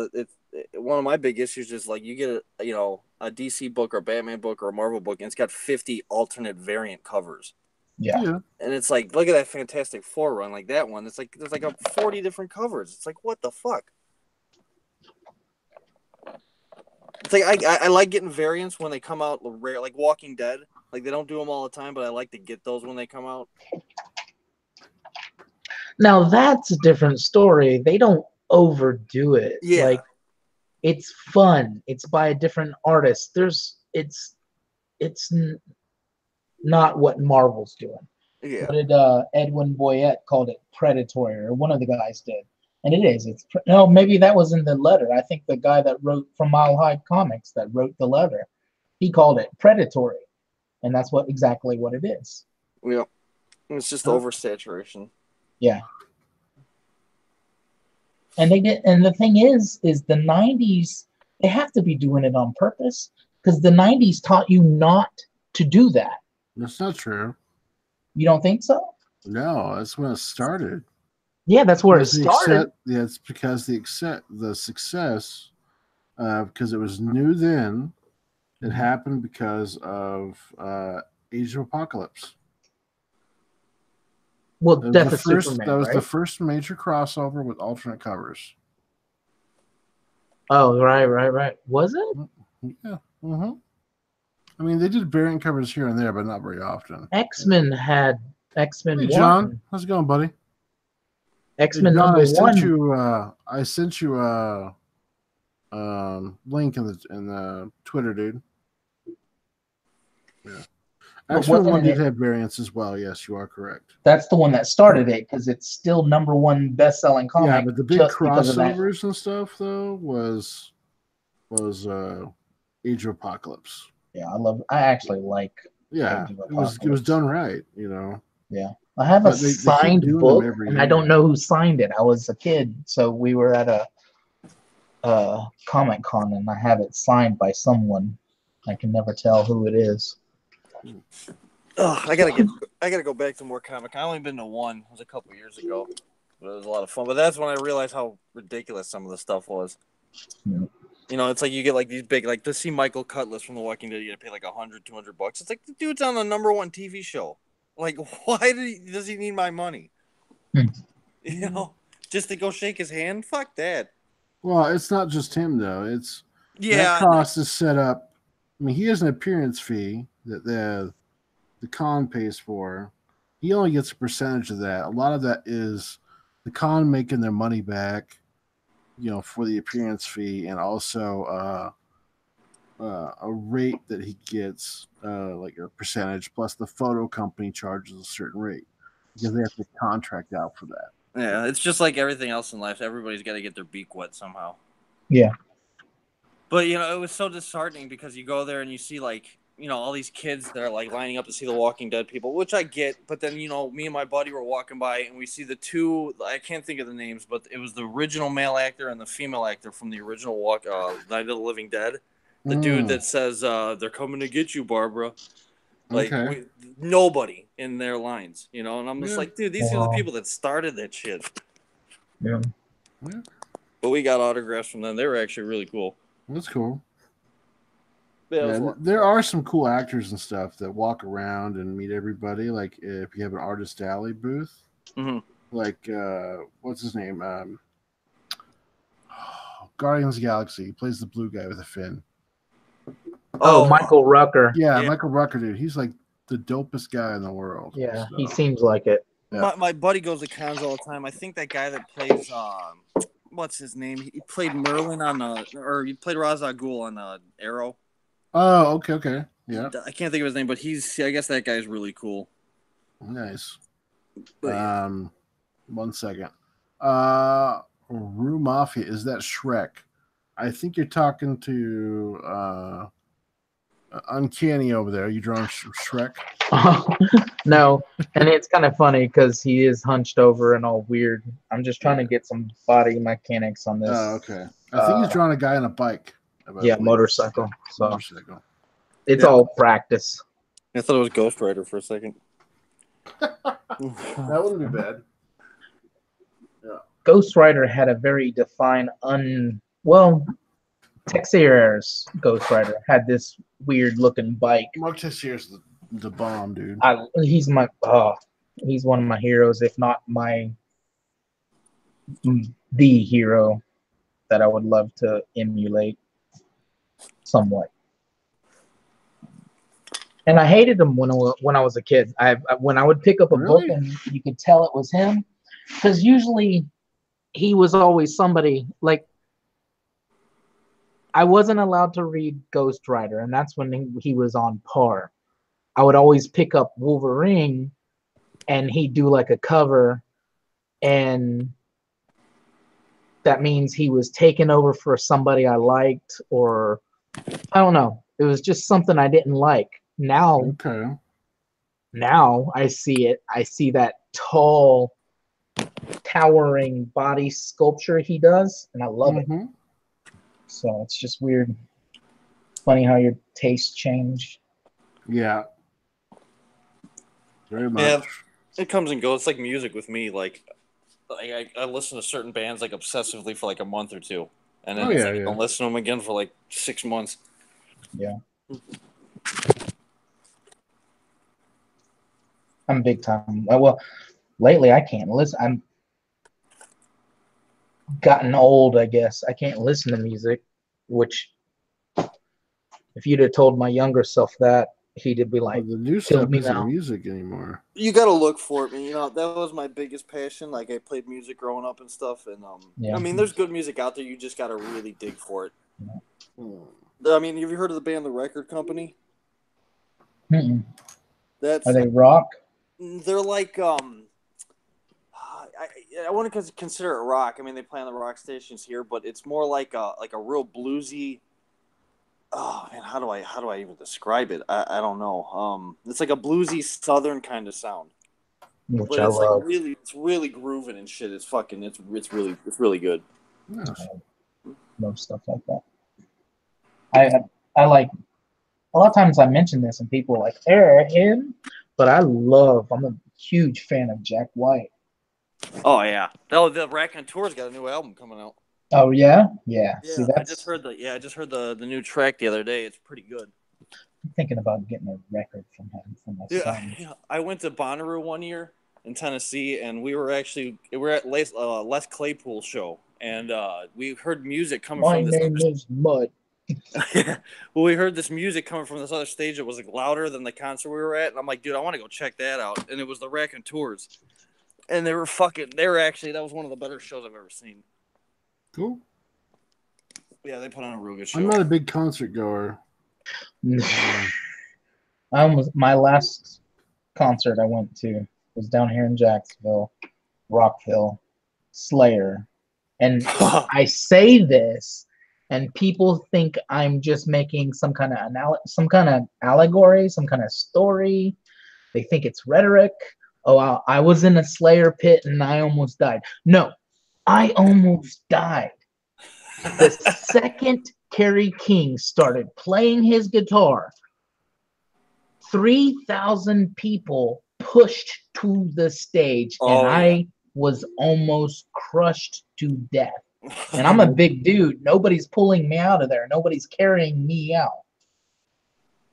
one of my big issues is like you get a DC book or a Batman book or a Marvel book, and it's got 50 alternate variant covers. Yeah. And it's like, look at that Fantastic Four run, like that one. It's like there's like 40 different covers. It's like, what the fuck? It's like I like getting variants when they come out rare, like Walking Dead. Like they don't do them all the time, but I like to get those when they come out. Now that's a different story. They don't overdo it. Yeah. Like it's fun. It's by a different artist. It's not what Marvel's doing. Yeah. What did Edwin Boyette called it? Predatory, or one of the guys did. And it is. No, maybe that was in the letter. I think the guy that wrote from Mile High Comics that wrote the letter, he called it predatory, and that's exactly what it is. Yeah, it's just oversaturation. Yeah. And they did, and the thing is the '90s. They have to be doing it on purpose because the '90s taught you not to do that. That's not true. You don't think so? No, that's when it started. Yeah, that's where it started. It's because the success, because it was new then. It happened because of Age of Apocalypse. Well, Death of Superman. That was the first major crossover with alternate covers. Oh, right. Was it? Yeah. Mm-hmm. I mean, they did variant covers here and there, but not very often. X-Men had X-Men. Hey, John, how's it going, buddy? X-Men John, number one. I sent you link in the Twitter, dude. Yeah. X-Men 1 did have variants as well. Yes, you are correct. That's the one that started it because it's still number 1 best-selling comic. Yeah, but the big crossovers and stuff though was Age of Apocalypse. Yeah, I actually like. Yeah, it was done right, Yeah, I have a signed book, and I don't know who signed it. I was a kid, so we were at a Comic Con, and I have it signed by someone. I can never tell who it is. Oh, I gotta go back to more comic. I only been to one. It was a couple years ago, but it was a lot of fun. But that's when I realized how ridiculous some of the stuff was. Yeah. It's like you get like these big, like to see Michael Cutlass from The Walking Dead, you gotta pay like $100, $200. It's like the dude's on the number 1 TV show. Like, why does he need my money? Just to go shake his hand? Fuck that. Well, it's not just him though. It's that cost is set up. I mean, he has an appearance fee that the con pays for. He only gets a percentage of that. A lot of that is the con making their money back, for the appearance fee, and also a rate that he gets, like a percentage, plus the photo company charges a certain rate because they have to contract out for that. Yeah, it's just like everything else in life. Everybody's got to get their beak wet somehow. Yeah. But, it was so disheartening because you go there and you see, like, all these kids that are, like, lining up to see the Walking Dead people, which I get. But then, me and my buddy were walking by and we see the two, I can't think of the names, but it was the original male actor and the female actor from the original Night of the Living Dead. The dude that says, they're coming to get you, Barbara. Like, nobody in their lines, and I'm just like, dude, these are the people that started that shit. Yeah. But we got autographs from them. They were actually really cool. That's cool. Yeah, there are some cool actors and stuff that walk around and meet everybody. Like if you have an Artist Alley booth, like what's his name? Guardians of the Galaxy. He plays the blue guy with a fin. Oh, Michael Rucker. Yeah, Michael Rucker, dude. He's like the dopest guy in the world. Yeah, he seems like it. Yeah. My buddy goes to cons all the time. I think that guy that plays what's his name? He played Merlin or he played Ra's al Ghul on Arrow. Oh, okay, yeah. I can't think of his name, but I guess that guy's really cool. Nice. But yeah. 1 second. Rue Mafia, is that Shrek? I think you're talking to Uncanny over there. Are you drawing Shrek? No, and it's kind of funny because he is hunched over and all weird. I'm just trying to get some body mechanics on this. Oh, okay. I think he's drawing a guy on a bike. Motorcycle. So motorcycle. it's all practice. I thought it was Ghost Rider for a second. That wouldn't be bad. Yeah. Ghost Rider had a very defined Texier's Ghost Rider had this weird looking bike. Mark Teixeira's the bomb, dude. He's one of my heroes, if not the hero that I would love to emulate somewhat. And I hated him when I was a kid. When I would pick up a book and you could tell it was him, because usually he was always somebody like. I wasn't allowed to read Ghost Rider, and that's when he was on par. I would always pick up Wolverine, and he'd do like a cover, and that means he was taken over for somebody I liked, or I don't know. It was just something I didn't like. Now I see it. I see that tall, towering body sculpture he does, and I love it. So it's just weird. Funny how your tastes change. Yeah. Very much. Yeah, it comes and goes. It's like music with me. Like I listen to certain bands like obsessively for like a month or two, and then I don't listen to them again for like 6 months. Yeah. I'm big time. Well, lately I can't listen. I'm gotten old, I guess. I can't listen to music, which if you'd have told my younger self that, he'd be like, the new stuff isn't music anymore. You got to look for it, man. You know, that was my biggest passion. Like, I played music growing up and stuff, and I mean, there's good music out there. You just got to really dig for it. I mean, have you heard of the band The Record Company? Mm-mm. Are they rock? They're like I wouldn't consider it rock. I mean, they play on the rock stations here, but it's more like a real bluesy. Oh man, how do I even describe it? I don't know. It's like a bluesy southern kind of sound. Which but I it's love. like it's really grooving and shit. It's really good. Love stuff like that. I like a lot of times I mention this and people are like, him, but I'm a huge fan of Jack White. Oh yeah. Oh, the Raconteurs got a new album coming out. Oh yeah? Yeah. See, I just heard the new track the other day. It's pretty good. I'm thinking about getting a record from him for my son. Yeah, I went to Bonnaroo one year in Tennessee, and we were at Les Claypool's show, and we heard music coming from this. My name is Mud. Well, we heard this music coming from this other stage that was like louder than the concert we were at, and I'm like, dude, I want to go check that out. And it was the Raconteurs, and that was one of the better shows I've ever seen. Cool. Yeah, they put on a real good show. I'm not a big concert goer. My last concert I went to was down here in Jacksonville, Rockville, Slayer. And I say this, and people think I'm just making some kind of allegory, some kind of story. They think it's rhetoric. Oh, I was in a Slayer pit and I almost died. No, I almost died. The second Kerry King started playing his guitar, 3,000 people pushed to the stage, and I was almost crushed to death. And I'm a big dude. Nobody's pulling me out of there. Nobody's carrying me out.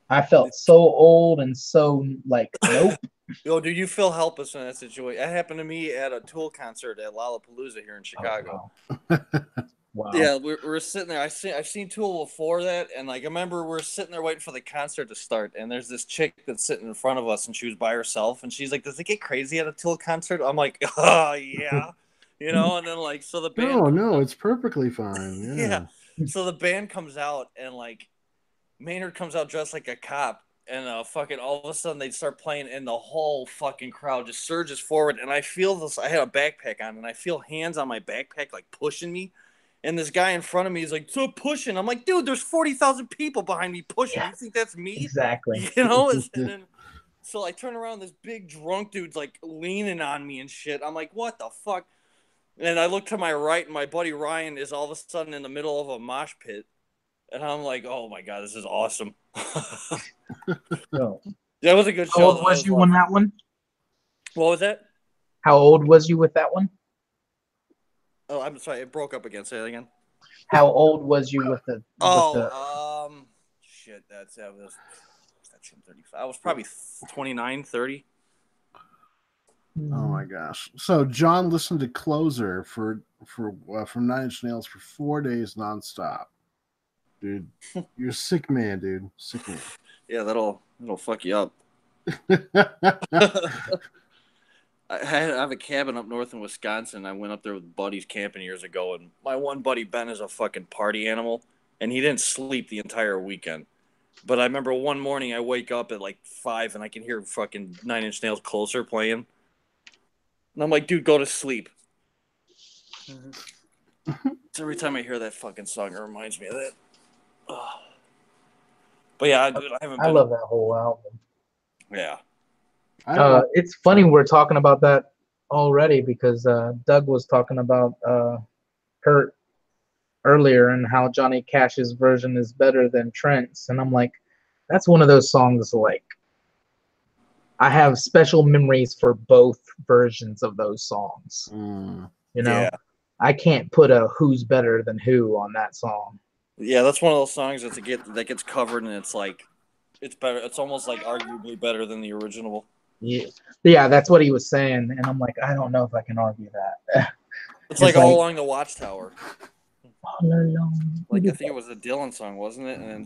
I felt so old and so like, nope. Yo, dude, you feel helpless in that situation. That happened to me at a Tool concert at Lollapalooza here in Chicago. Oh, wow. Wow. Yeah, we're sitting there. I've seen Tool before that, and like I remember we're sitting there waiting for the concert to start, and there's this chick that's sitting in front of us, and she was by herself, and she's like, "Does it get crazy at a Tool concert?" I'm like, "Oh yeah," you know. And then like, so the band. No, it's perfectly fine. Yeah. So the band comes out, and like Maynard comes out dressed like a cop, and fucking all of a sudden they'd start playing, and the whole fucking crowd just surges forward, and I feel this. I had a backpack on, and I feel hands on my backpack like pushing me, and this guy in front of me is like, "So pushing." I'm like, "Dude, there's 40,000 people behind me pushing. Yeah. You think that's me?" Exactly. You know? And then, so I turn around, this big drunk dude's like leaning on me and shit. I'm like, "What the fuck?" And I look to my right, and my buddy Ryan is all of a sudden in the middle of a mosh pit. And I'm like, "Oh my God, this is awesome." So, That was a good show. how old was you on that one? What was that? How old was you with that one? Oh, I'm sorry. It broke up again. Say that again. How old was you with the? Shit. That was 35. I was probably 29, 30. Oh my gosh! So John listened to Closer from Nine Inch Nails for 4 days nonstop. Dude, you're a sick man, dude. Sick man. Yeah, that'll fuck you up. I have a cabin up north in Wisconsin. I went up there with buddies camping years ago, and my one buddy Ben is a fucking party animal, and he didn't sleep the entire weekend. But I remember one morning I wake up at like 5 and I can hear fucking Nine Inch Nails Closer playing, and I'm like, "Dude, go to sleep." So every time I hear that fucking song, it reminds me of that. Ugh. But yeah, dude, I haven't. I love that whole album. Yeah. It's funny we're talking about that already because Doug was talking about Hurt earlier and how Johnny Cash's version is better than Trent's, and I'm like, that's one of those songs like I have special memories for both versions of those songs. You know, Yeah. I can't put a who's better than who on that song. Yeah, that's one of those songs that gets covered, and it's like it's better. It's almost like arguably better than the original. Yeah, that's what he was saying, and I'm like, I don't know if I can argue that. It's like All Along the Watchtower. All along. Like I think it was a Dylan song, wasn't it? And then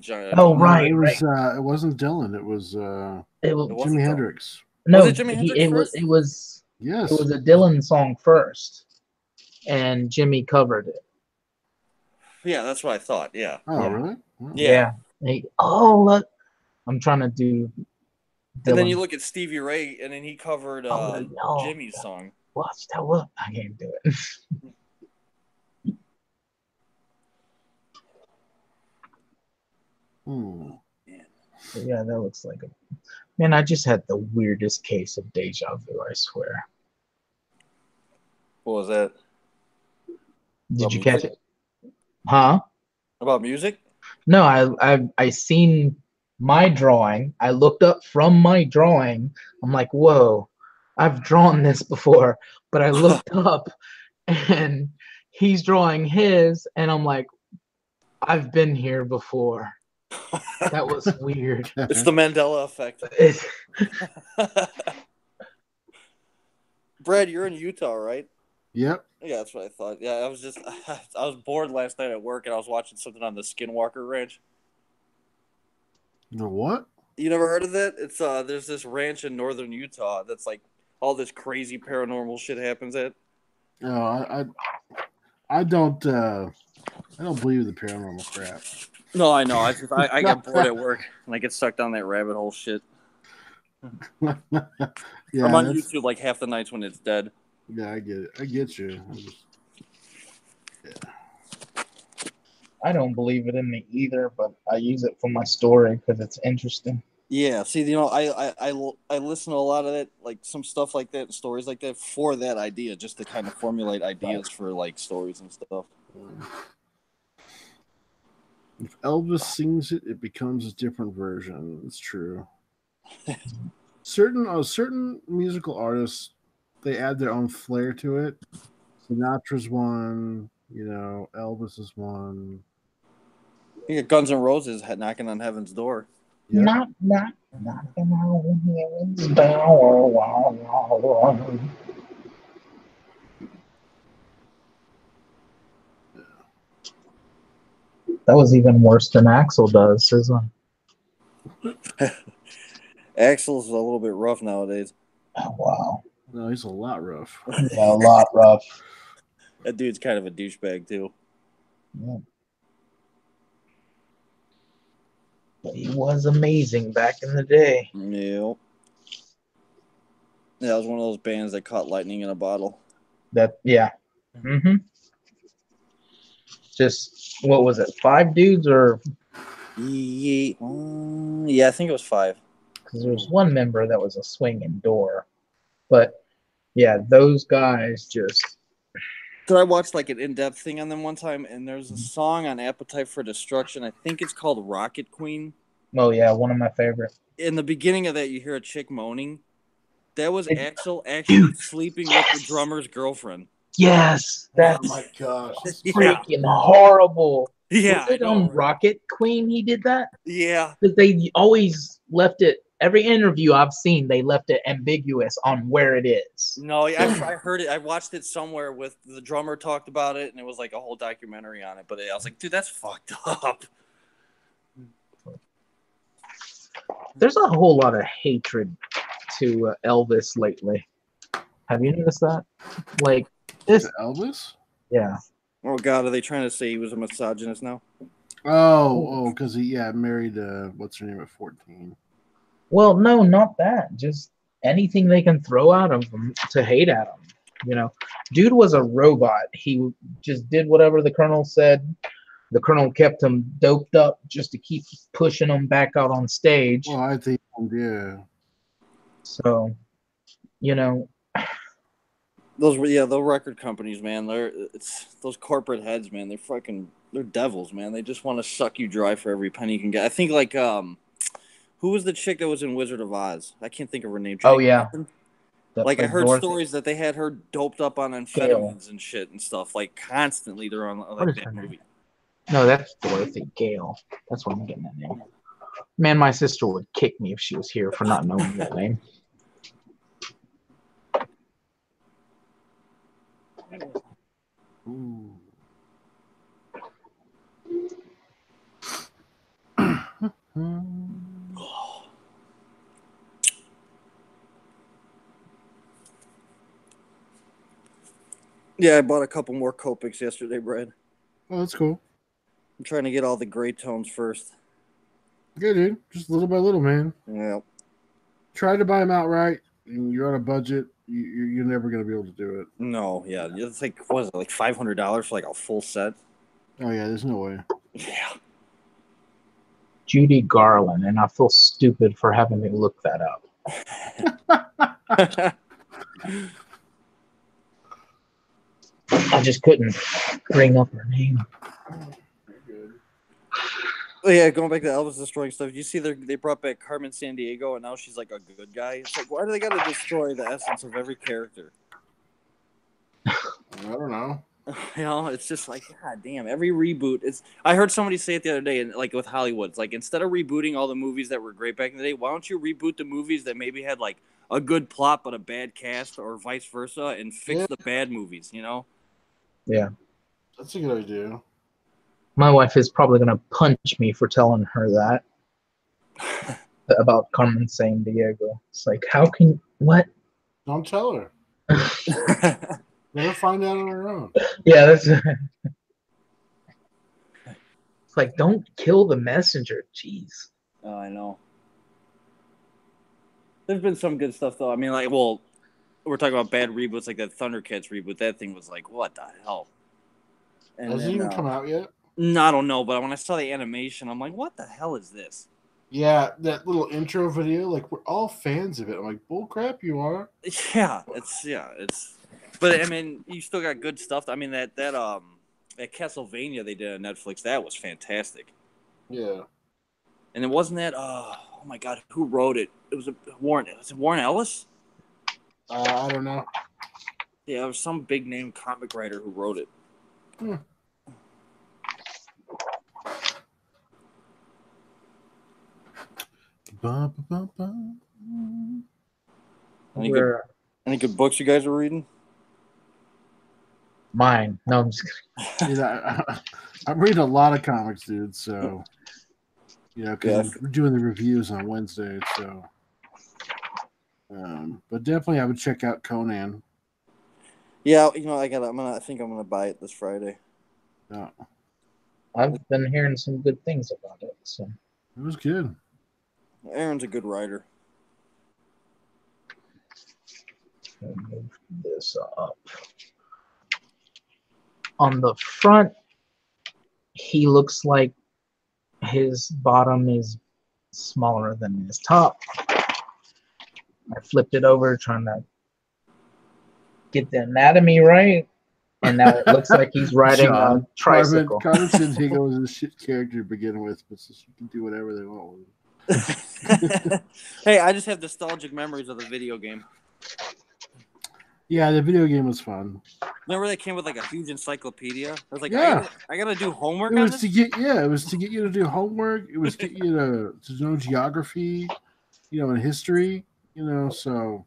right, it was. It wasn't Dylan. It was Jimi Hendrix. No, was it Jimi Hendrix first? It was. Yes. It was a Dylan song first, and Jimmy covered it. Yeah, that's what I thought. Yeah. Oh, Yeah. really? Yeah. Look, I'm trying to do. Dylan. And then you look at Stevie Ray, and then he covered Jimmy's song. Watchtower. I can't do it. Yeah, that looks like a. Man, I just had the weirdest case of deja vu. I swear. What was that? Did you catch it? Huh? About music? No, I seen my drawing. I looked up from my drawing. I'm like, whoa, I've drawn this before. But I looked up and he's drawing his, and I'm like, I've been here before. That was weird. It's the Mandela effect. Brad, you're in Utah, right? Yep. Yeah, that's what I thought. Yeah, I was bored last night at work, and I was watching something on the Skinwalker Ranch. You know what? You never heard of that? It's there's this ranch in northern Utah that's like all this crazy paranormal shit happens at. No, I don't believe the paranormal crap. No, I know. I get bored at work and I get stuck down that rabbit hole shit. Yeah, I'm on YouTube like half the nights when it's dead. Yeah, I get it. I get you. I don't believe it in me either, but I use it for my story because it's interesting. Yeah, see, you know, I listen to a lot of that, like some stuff like that, stories like that, for that idea, just to kind of formulate ideas for like stories and stuff. If Elvis sings it, it becomes a different version. It's true. Certain musical artists, they add their own flair to it. Sinatra's one, you know, Elvis is one. You got Guns N' Roses knocking on heaven's door. Yep. Knocking on heaven's door. That was even worse than Axel does, isn't it? Axel's a little bit rough nowadays. Oh, wow. No, he's a lot rough. Yeah, a lot rough. That dude's kind of a douchebag too. Yeah. He was amazing back in the day. Yep. Yeah, it was one of those bands that caught lightning in a bottle. Yeah. Mm-hmm. Just, what was it, 5 dudes? Or Yeah, I think it was 5. because there was one member that was a swinging door. But yeah, those guys just. Did I watch like an in-depth thing on them one time? And there's a song on Appetite for Destruction. I think it's called Rocket Queen. Oh yeah, one of my favorite. In the beginning of that, you hear a chick moaning. That was Axl actually Dude, sleeping yes. with the drummer's girlfriend. Yes, that's Oh my gosh. freaking horrible. Yeah, Was it on Rocket Queen he did that? Yeah. Because they always left it, every interview I've seen, they left it ambiguous on where it is. No, I heard it. I watched it somewhere with the drummer talked about it, and it was like a whole documentary on it. But I was like, dude, that's fucked up. There's a whole lot of hatred to Elvis lately. Have you noticed that? Like this Elvis? Yeah. Oh God, are they trying to say he was a misogynist now? Oh, because he married what's her name at 14. Well, no, not that. Just anything they can throw out of him to hate at him. You know, dude was a robot. He just did whatever the colonel said. The colonel kept him doped up just to keep pushing him back out on stage. Well, I think, yeah. So, you know, the record companies, man. It's those corporate heads, man. They're devils, man. They just want to suck you dry for every penny you can get. I think like who was the chick that was in Wizard of Oz? I can't think of her name. Oh yeah. Like I heard stories that they had her doped up on amphetamines and shit and stuff. Like constantly, they're on like that movie. No, that's Dorothy Gale. That's what I'm getting that name. Man, my sister would kick me if she was here for not knowing that name. Ooh. Yeah, I bought a couple more Copics yesterday, Brad. Oh, that's cool. I'm trying to get all the gray tones first. Yeah, dude. Just little by little, man. Yeah. Try to buy them outright. You're on a budget. You're never going to be able to do it. No, yeah. It's like, what is it, like $500 for like a full set? Oh, yeah, there's no way. Yeah. Judy Garland, and I feel stupid for having to look that up. I just couldn't bring up her name. Oh, yeah, going back to Elvis destroying stuff. You see, they brought back Carmen Sandiego, and now she's like a good guy. It's like, why do they got to destroy the essence of every character? I don't know. You know, it's just like, God damn, every reboot. I heard somebody say it the other day, and like with Hollywood, it's like instead of rebooting all the movies that were great back in the day, why don't you reboot the movies that maybe had like a good plot but a bad cast, or vice versa, and fix the bad movies? You know? Yeah, that's a good idea. My wife is probably gonna punch me for telling her that about Carmen Sandiego. It's like, how can what? Don't tell her. Let her find out on her own. Yeah, that's. It's like, don't kill the messenger. Jeez. Oh, I know. There's been some good stuff though. I mean, like, well, we're talking about bad reboots, like that Thundercats reboot. That thing was like, what the hell? And has it even come out yet? No, I don't know. But when I saw the animation, I'm like, what the hell is this? Yeah, that little intro video, like we're all fans of it. I'm like, bull crap, you are. Yeah, it's. But I mean, you still got good stuff. I mean, that Castlevania they did on Netflix, that was fantastic. Yeah. And it wasn't that. Oh my God, who wrote it? It was Warren. Was it Warren Ellis? I don't know. Yeah, it was some big name comic writer who wrote it. Any good books you guys are reading? Mine. No, I'm just kidding. I'm reading a lot of comics, dude. So, because we're doing the reviews on Wednesday. So, but definitely I would check out Conan. Yeah, I think I'm gonna buy it this Friday. Yeah. I've been hearing some good things about it. So. It was good. Aaron's a good writer. Move this up. On the front, he looks like his bottom is smaller than his top. I flipped it over trying to get the anatomy right, and now it looks like he's riding a tricycle. Carmen said Higo was a shit character to begin with, but so she can do whatever they want with him. Hey, I just have nostalgic memories of the video game. Yeah, the video game was fun. Remember they came with like a huge encyclopedia? I was like, Yeah. I gotta do homework. It was to get you to do homework. It was to get you to know geography, and history, So.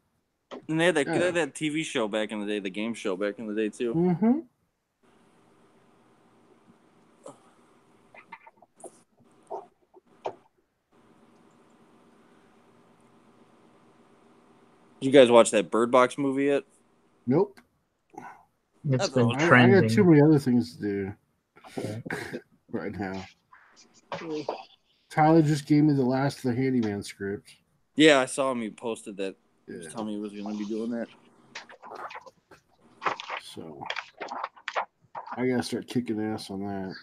And they had that TV show back in the day, the game show back in the day too. Mm-hmm. You guys watch that Bird Box movie yet? Nope. It's been I trending. got too many other things to do right now. Tyler just gave me the last of the Handyman script. Yeah, I saw him. He posted that. Yeah. He was telling me he was going to be doing that. So I gotta start kicking ass on that.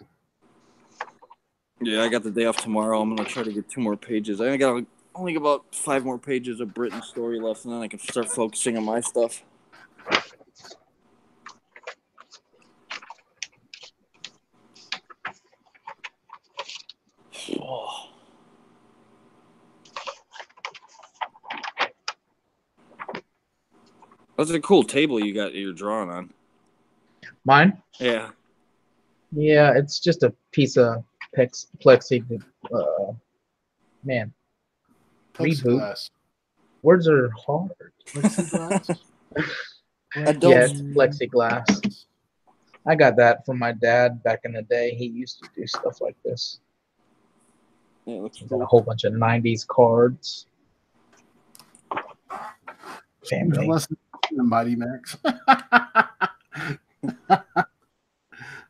Yeah, I got the day off tomorrow. I'm going to try to get 2 more pages. I got only about 5 more pages of Britain's story left, and then I can start focusing on my stuff. Oh. That's a cool table you're drawing on. Mine? Yeah. Yeah, it's just a piece of plexi. Man, Plexiglass. words are hard. Plexiglass. Yeah, it's plexiglass. I got that from my dad back in the day. He used to do stuff like this. Yeah, that's He got cool. a whole bunch of 90s cards. Family. Less than Mighty Max. That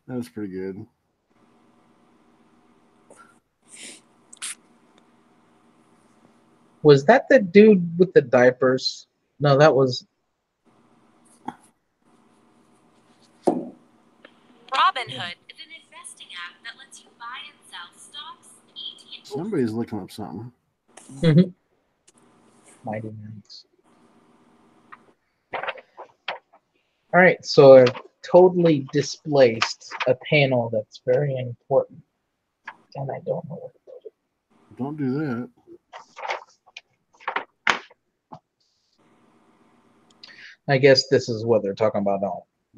was pretty good. Was that the dude with the diapers? No, that was Robinhood is an investing app that lets you buy and sell stocks, ETFs. Somebody's looking up something. Mighty Max. All right, so I've totally displaced a panel that's very important, and I don't know what to put it. Don't do that. I guess this is what they're talking about.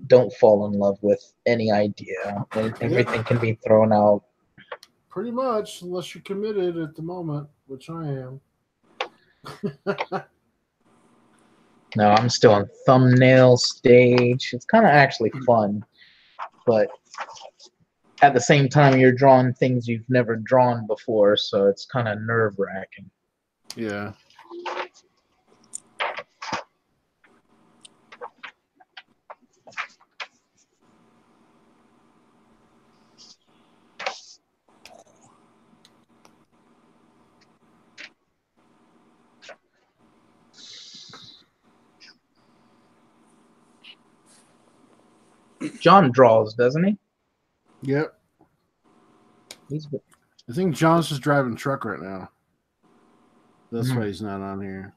Don't fall in love with any idea. Everything can be thrown out. Pretty much, unless you're committed at the moment, which I am. No, I'm still on thumbnail stage. It's kind of actually fun, but at the same time, you're drawing things you've never drawn before, so it's kind of nerve-wracking. Yeah. John draws, doesn't he? Yep. I think John's just driving truck right now. That's why he's not on here.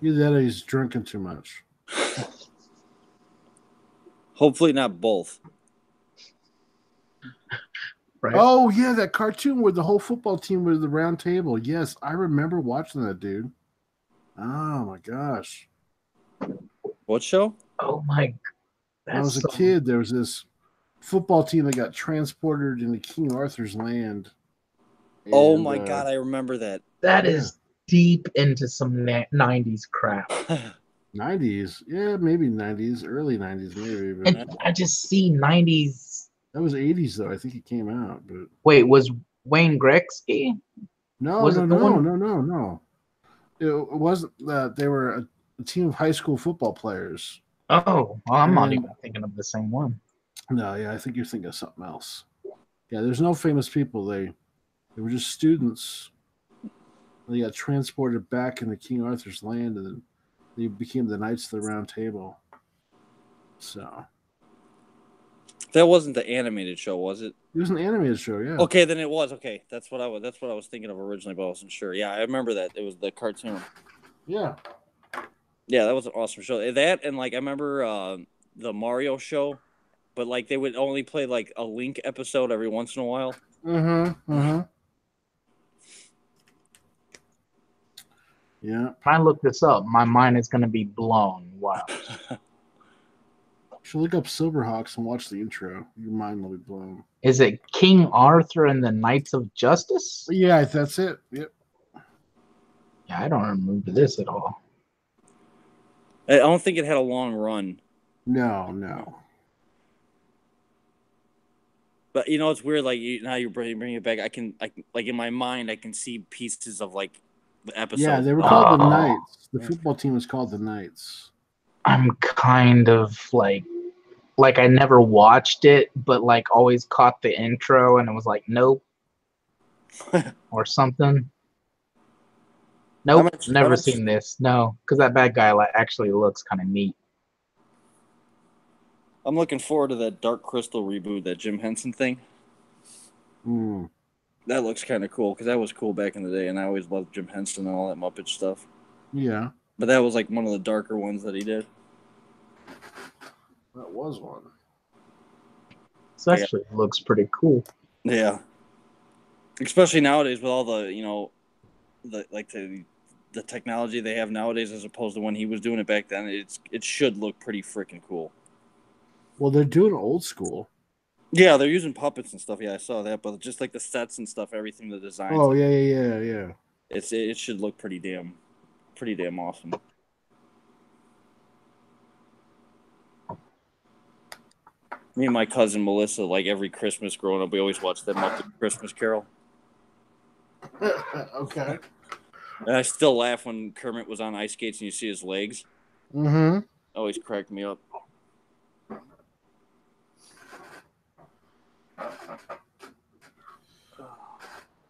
Either that or he's drinking too much. Hopefully not both. Right. Oh, yeah, that cartoon where the whole football team was the round table. Yes, I remember watching that, dude. Oh, my gosh. What show? Oh, my. When I was a kid, there was this football team that got transported into King Arthur's land. Oh, my God, I remember that. That is deep into some 90s crap. 90s? Yeah, maybe 90s. Early 90s, maybe. But And I just see 90s. that was 80s, though. I think it came out. But Wait, was Wayne Gretzky? No. It wasn't that. They were a team of high school football players. Oh, well, I'm not even thinking of the same one. No, yeah, I think you're thinking of something else. Yeah, there's no famous people. They were just students. They got transported back into King Arthur's land, and then they became the Knights of the Round Table. So That wasn't the animated show, was it? it was an animated show, yeah. Okay, then it was. Okay, that's what I was thinking of originally, but I wasn't sure. Yeah, I remember that. It was the cartoon. Yeah. Yeah, that was an awesome show. That and like I remember the Mario show, but like they would only play like a Link episode every once in a while. Yeah. If I look this up, my mind is gonna be blown. Wow. You should look up Silverhawks and watch the intro. Your mind will be blown. Is it King Arthur and the Knights of Justice? Yeah, that's it. Yep. Yeah, I don't remember this at all. I don't think it had a long run. No. But you know, it's weird. Like now you bring it back. I can like in my mind, I can see pieces of like the episode. Yeah, they were called the Knights. The football team was called the Knights. I'm kind of like I never watched it, but like always caught the intro and it was like, nope, or something. Nope, never seen this. No, because that bad guy like actually looks kind of neat. I'm looking forward to that Dark Crystal reboot, that Jim Henson thing. That looks kind of cool because that was cool back in the day, and I always loved Jim Henson and all that Muppet stuff. Yeah, but that was like one of the darker ones that he did. That was one. This actually looks pretty cool. Yeah, especially nowadays with all the the technology they have nowadays as opposed to when he was doing it back then. It should look pretty freaking cool. Well, they're doing old school. Yeah, they're using puppets and stuff. Yeah, I saw that, but just like the sets and stuff, everything, the designs. Oh yeah. It should look pretty damn awesome. Me and my cousin Melissa, like every Christmas growing up, we always watched that Muppet Christmas Carol. Okay. And I still laugh when Kermit was on ice skates and you see his legs. Always cracked me up.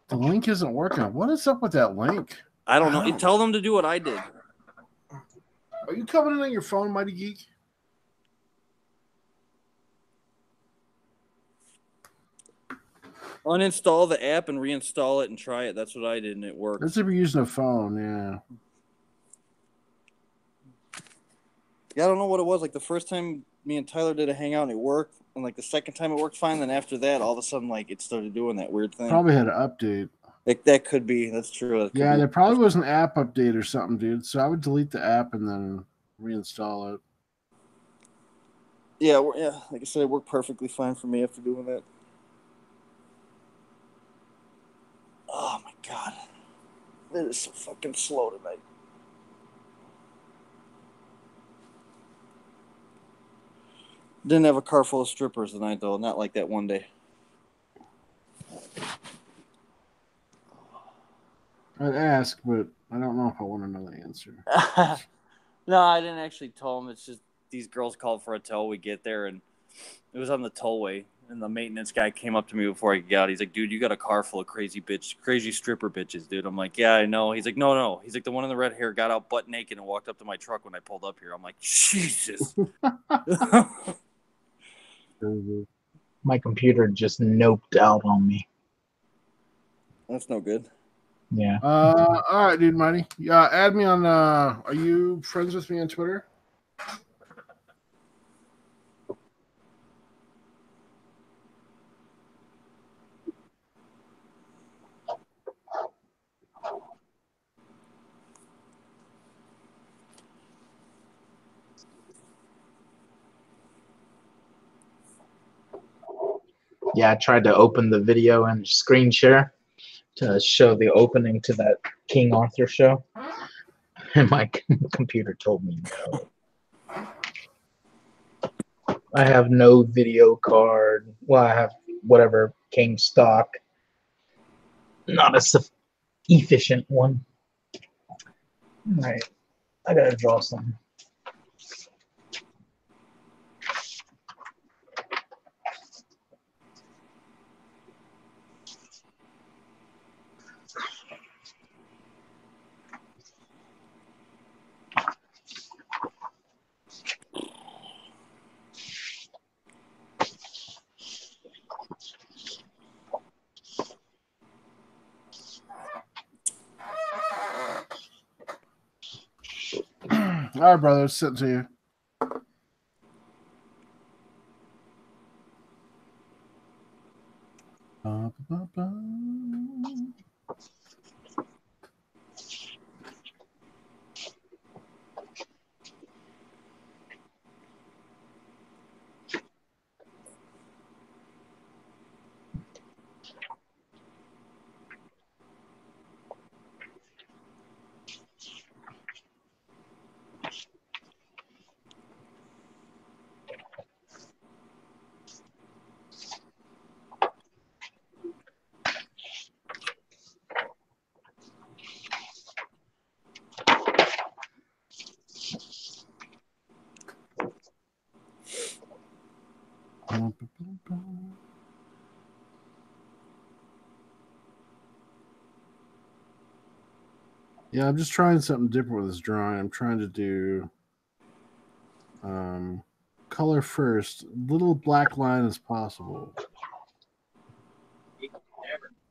The link isn't working. What is up with that link? I don't know. Tell them to do what I did. Are you coming in on your phone, Mighty Geek? Uninstall the app and reinstall it and try it. That's what I did, and it worked. That's if you're using a phone, yeah. Yeah, I don't know what it was. Like the first time me and Tyler did a hangout, it worked, and like the second time it worked fine. Then after that, all of a sudden, like it started doing that weird thing. Probably had an update. That could be. That's true. Yeah, there probably was an app update or something, dude. So I would delete the app and then reinstall it. Yeah. Like I said, it worked perfectly fine for me after doing that. Oh my god, it is so fucking slow tonight. Didn't have a car full of strippers tonight though. Not like that one day. I'd ask, but I don't know if I want to know the answer. No, I didn't actually tell them. It's just these girls called for a tow. We get there, and it was on the tollway. And the maintenance guy came up to me before I got out. He's like, dude, you got a car full of crazy stripper bitches, dude. I'm like, yeah, I know. He's like, no. He's like, the one in the red hair got out butt naked and walked up to my truck when I pulled up here. I'm like, Jesus. My computer just noped out on me. That's no good. Yeah. All right, dude, Mighty. Yeah, add me on. Are you friends with me on Twitter? Yeah, I tried to open the video and screen share to show the opening to that King Arthur show. And my computer told me no. I have no video card. Well, I have whatever came stock. Not a efficient one. All right. I gotta draw something. right, brother. It's sent to you. Yeah, I'm just trying something different with this drawing. I'm trying to do color first, little black line as possible.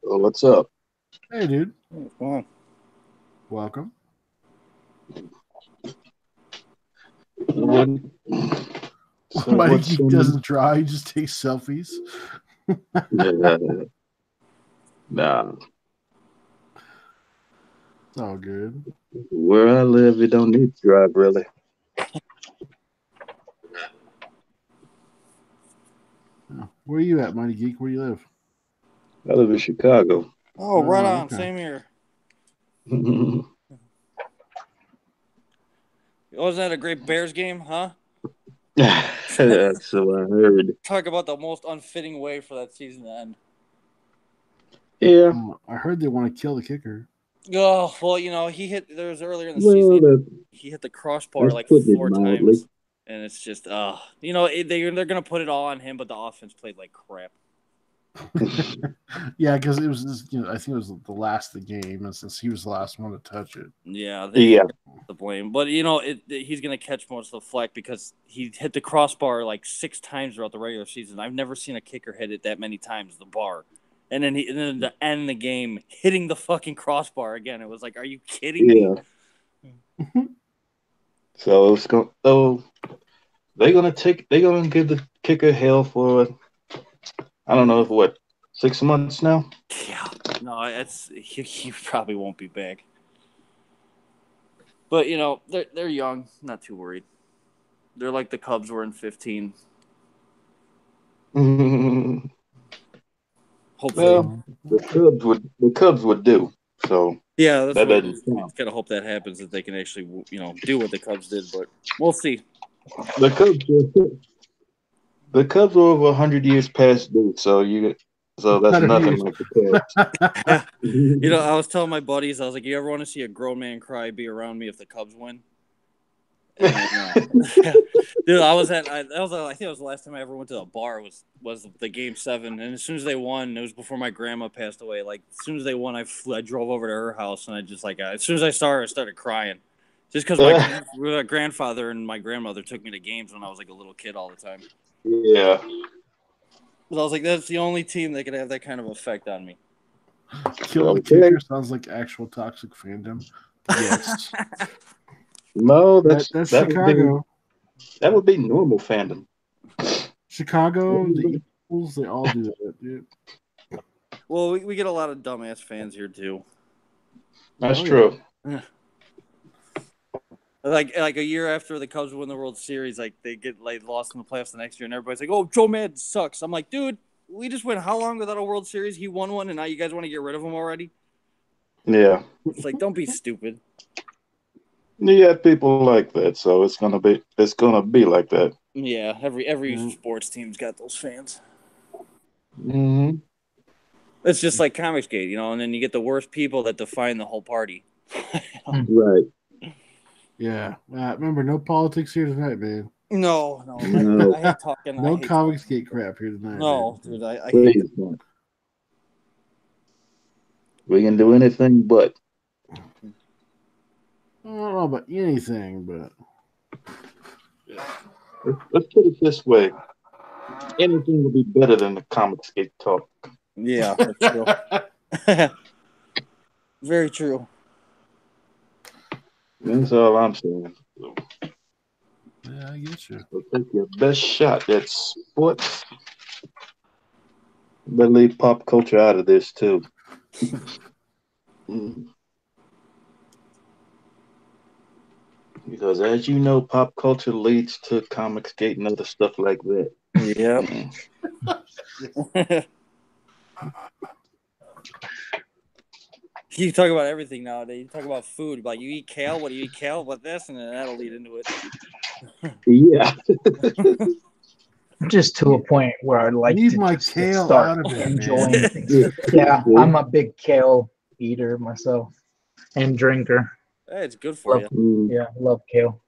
Oh, what's up? Hey, dude. Come on. Welcome. So Mike what's doesn't draw; he just takes selfies. Nah, It's all good. where I live, you don't need to drive really. Oh, where are you at, Mighty Geek? Where do you live? I live in Chicago. Oh, right on. Okay. Same here. Yeah, Wasn't that a great Bears game, huh? so I heard. Talk about the most unfitting way for that season to end. Yeah, I heard they want to kill the kicker. Oh, well, you know, he hit, there was earlier in the well, season, he hit the crossbar that's like putting it 4 mildly. times. And it's just, you know, they're going to put it all on him, but the offense played like crap. Yeah, because it was just, I think it was the last of the game, and since he was the last one to touch it. Yeah, Yeah, the blame. But, you know, he's going to catch most of the flack because he hit the crossbar like 6 times throughout the regular season. I've never seen a kicker hit it that many times, the bar. And then to end the game, hitting the fucking crossbar again. It was like, are you kidding me? So it's going. So they're gonna give the kicker hell for I don't know what 6 months now. Yeah, no, he probably won't be back. But you know, they're young, not too worried. They're like the Cubs were in 15. Hopefully, Well, the Cubs would do. So yeah, that's that what doesn't we count. gotta hope that happens, that they can actually, you know, do what the Cubs did. But we'll see. The Cubs were over 100 years past due. So that's 100 nothing years. like the Cubs. You know, I was telling my buddies, I was like, "You ever want to see a grown man cry? Be around me if the Cubs win." And then, dude, I think it was the last time I ever went to a bar was the Game 7, and as soon as they won, it was before my grandma passed away. Like as soon as they won, I drove over to her house, and I just like as soon as I saw her, I started crying, just because my grandfather and my grandmother took me to games when I was like a little kid all the time. Yeah. But I was like, that's the only team that could have that kind of effect on me. Kill the kicker sounds like actual toxic fandom. Yes. No, that's Chicago. That would be normal fandom. Chicago, the Eagles, they all do that, dude. Well, we get a lot of dumbass fans here too. That's true. Yeah. Like a year after the Cubs win the World Series, like they get like lost in the playoffs the next year, and everybody's like, "Oh, Joe Madden sucks." I'm like, dude, we just went how long without a World Series? He won one, and now you guys want to get rid of him already? Yeah. It's like, don't be stupid. You got people like that, so it's gonna be like that. Yeah, every sports team's got those fans. Mm-hmm. It's just like Comicsgate, you know, and then you get the worst people that define the whole party. Right. Yeah. Remember, no politics here tonight, man. No. I hate talking. No Comicsgate crap here tonight. No, man. dude, I hate it. We can do anything but. I don't know about anything, but Let's put it this way: anything would be better than the Comicsgate talk. Yeah, that's true. Very true. That's all I'm saying. Yeah, I get you. So take your best shot at sports. But leave pop culture out of this too. Because as you know, pop culture leads to comics gate and other stuff like that. Yep. You talk about everything nowadays. You talk about food. Like, you eat kale. What do you eat kale? What this? And then that'll lead into it. Yeah. I'm just to a point where I like Leave to my just kale start out of it, enjoying man. things. Yeah, I'm a big kale eater myself and drinker. Hey, it's good for you. Yeah, I love kale.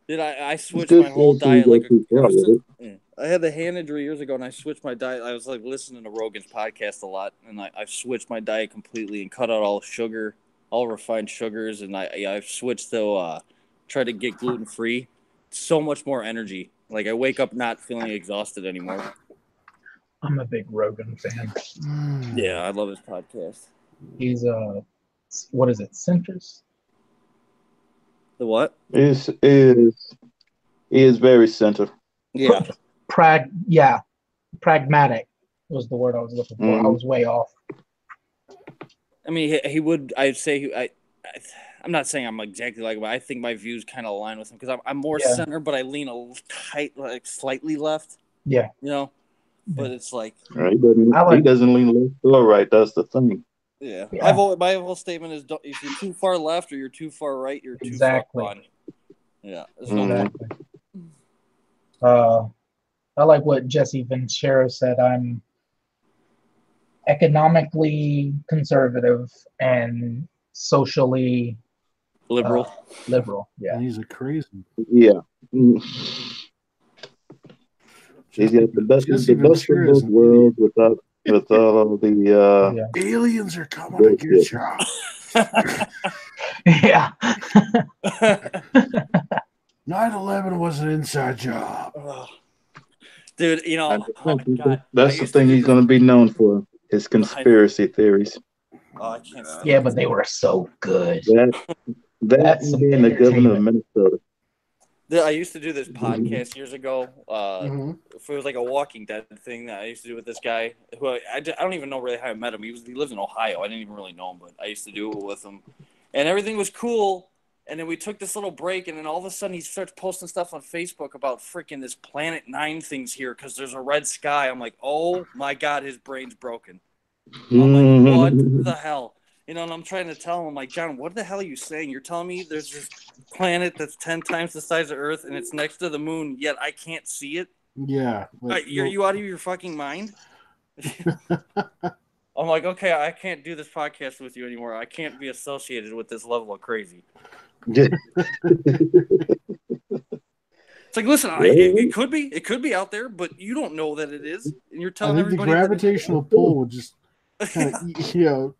Dude, I It's switched good my whole for you diet. Like, too far with it. I had the hand injury years ago, and I switched my diet. I was like listening to Rogan's podcast a lot, and I switched my diet completely and cut out all sugar, all refined sugars, and I've switched to try to get gluten free. So much more energy. Like, I wake up not feeling exhausted anymore. I'm a big Rogan fan. Yeah, I love his podcast. He's what is it, centrist? The what? Is very center. Yeah. Pragmatic was the word I was looking for. I was way off. I mean, he would. I'd say I'm not saying I'm exactly like him, but I think my views kind of align with him because I'm more center, but I lean a little tight, like slightly left. Yeah. You know, but it's like Right. He doesn't lean left or right. That's the thing. Yeah. My whole statement is: if you're too far left or you're too far right, you're too far gone. Yeah. Exactly. I like what Jesse Ventura said. I'm economically conservative and socially liberal. Yeah. And he's a crazy. Yeah. He's got the best of both worlds with all the aliens are coming to get you. Yeah. 9/11 was an inside job. Dude, you know, that's the thing he's going to be known for, his conspiracy theories. Oh, I can't stand Yeah, but they were so good. That's being the governor of Minnesota. I used to do this podcast years ago. It was like a Walking Dead thing that I used to do with this guy who I don't even know really how I met him. He lives in Ohio. I didn't even really know him, but I used to do it with him. And everything was cool. And then we took this little break, and then all of a sudden he starts posting stuff on Facebook about freaking this Planet 9 things here because there's a red sky. I'm like, oh my God, his brain's broken. I'm like, what the hell? You know, and I'm trying to tell him, I'm like, John, what the hell are you saying? You're telling me there's this planet that's 10 times the size of Earth and it's next to the moon, yet I can't see it? Yeah. You out of your fucking mind? I'm like, okay, I can't do this podcast with you anymore. I can't be associated with this level of crazy. It's like, listen, it could be out there, but you don't know that it is, and you're telling everybody. The gravitational pull would just kind of,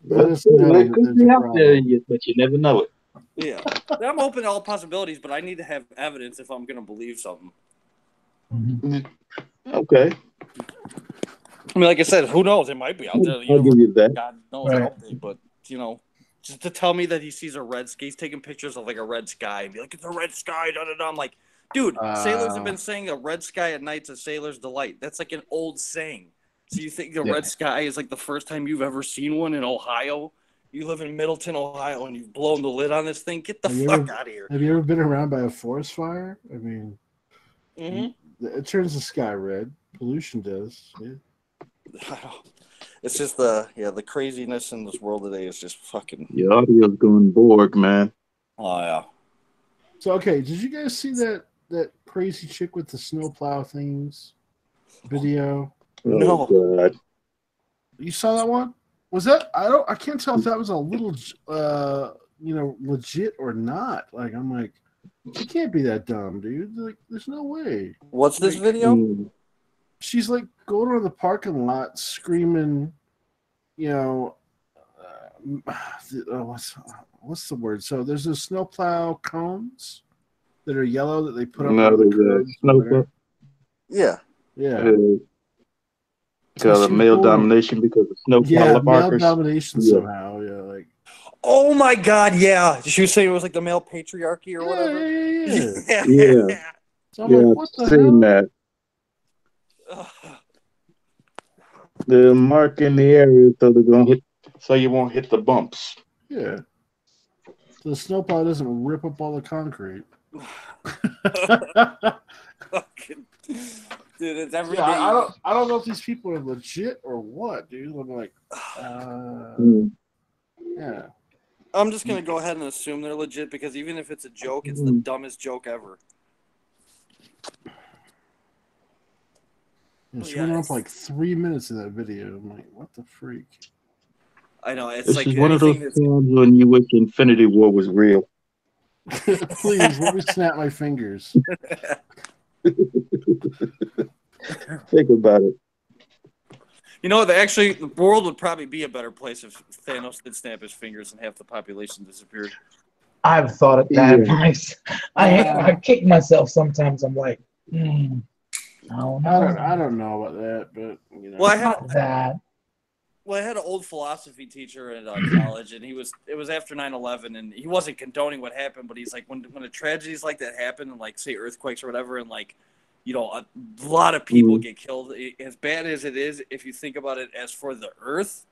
let us know it could be out there, but you never know it. Yeah, I'm open to all possibilities, but I need to have evidence if I'm going to believe something. Okay. I mean, like I said, who knows? It might be out there. I'll give you that. God knows out there, but just to tell me that he sees a red sky, he's taking pictures of like a red sky and be like, it's a red sky, da da da. I'm like, dude, sailors have been saying a red sky at night's a sailor's delight. That's like an old saying. So you think the red sky is like the first time you've ever seen one in Ohio? You live in Middleton, Ohio, and you've blown the lid on this thing? Get the fuck out of here. Have you ever been around by a forest fire? I mean, it turns the sky red. Pollution does. Yeah. It's just the craziness in this world today is just fucking. Your audio's going Borg, man. Oh yeah. So okay, did you guys see that crazy chick with the snowplow things video? No. God. You saw that one? Was that I can't tell if that was a little legit or not. Like, I'm like, you can't be that dumb, dude. Like, there's no way. What's this video? She's like going around the parking lot screaming, what's the word? So there's those snowplow cones that are yellow that they put up. No, there's snowplow. Yeah. Yeah. Because of male domination because of snowplow. Yeah, male domination somehow. Yeah, like. Oh my God! Yeah, she was saying it was like the male patriarchy or whatever. Yeah. Yeah. So I'm like, what the Seen hell? that. The mark in the area so they're gonna hit, so you won't hit the bumps. Yeah. So the snowplow doesn't rip up all the concrete. Fucking- Dude, it's every Yeah, day. I don't know if these people are legit or what, dude. I'm like, yeah. I'm just gonna go ahead and assume they're legit because even if it's a joke, it's the dumbest joke ever. And she went on for like 3 minutes in that video. I'm like, what the freak? I know it's This like is one of those anything times that's. when you wish Infinity War was real. Please let me snap my fingers. Think about it. You know, the world would probably be a better place if Thanos did snap his fingers and half the population disappeared. I've thought of that. Yeah. I kick myself sometimes. I'm like, I don't know. I don't know about that, but you know. Well, I Not that. had an old philosophy teacher at college, and it was after 9/11, and he wasn't condoning what happened, but he's like, when a tragedies like that happen, and like say earthquakes or whatever, and like, you know, a lot of people get killed. As bad as it is, if you think about it as for the Earth,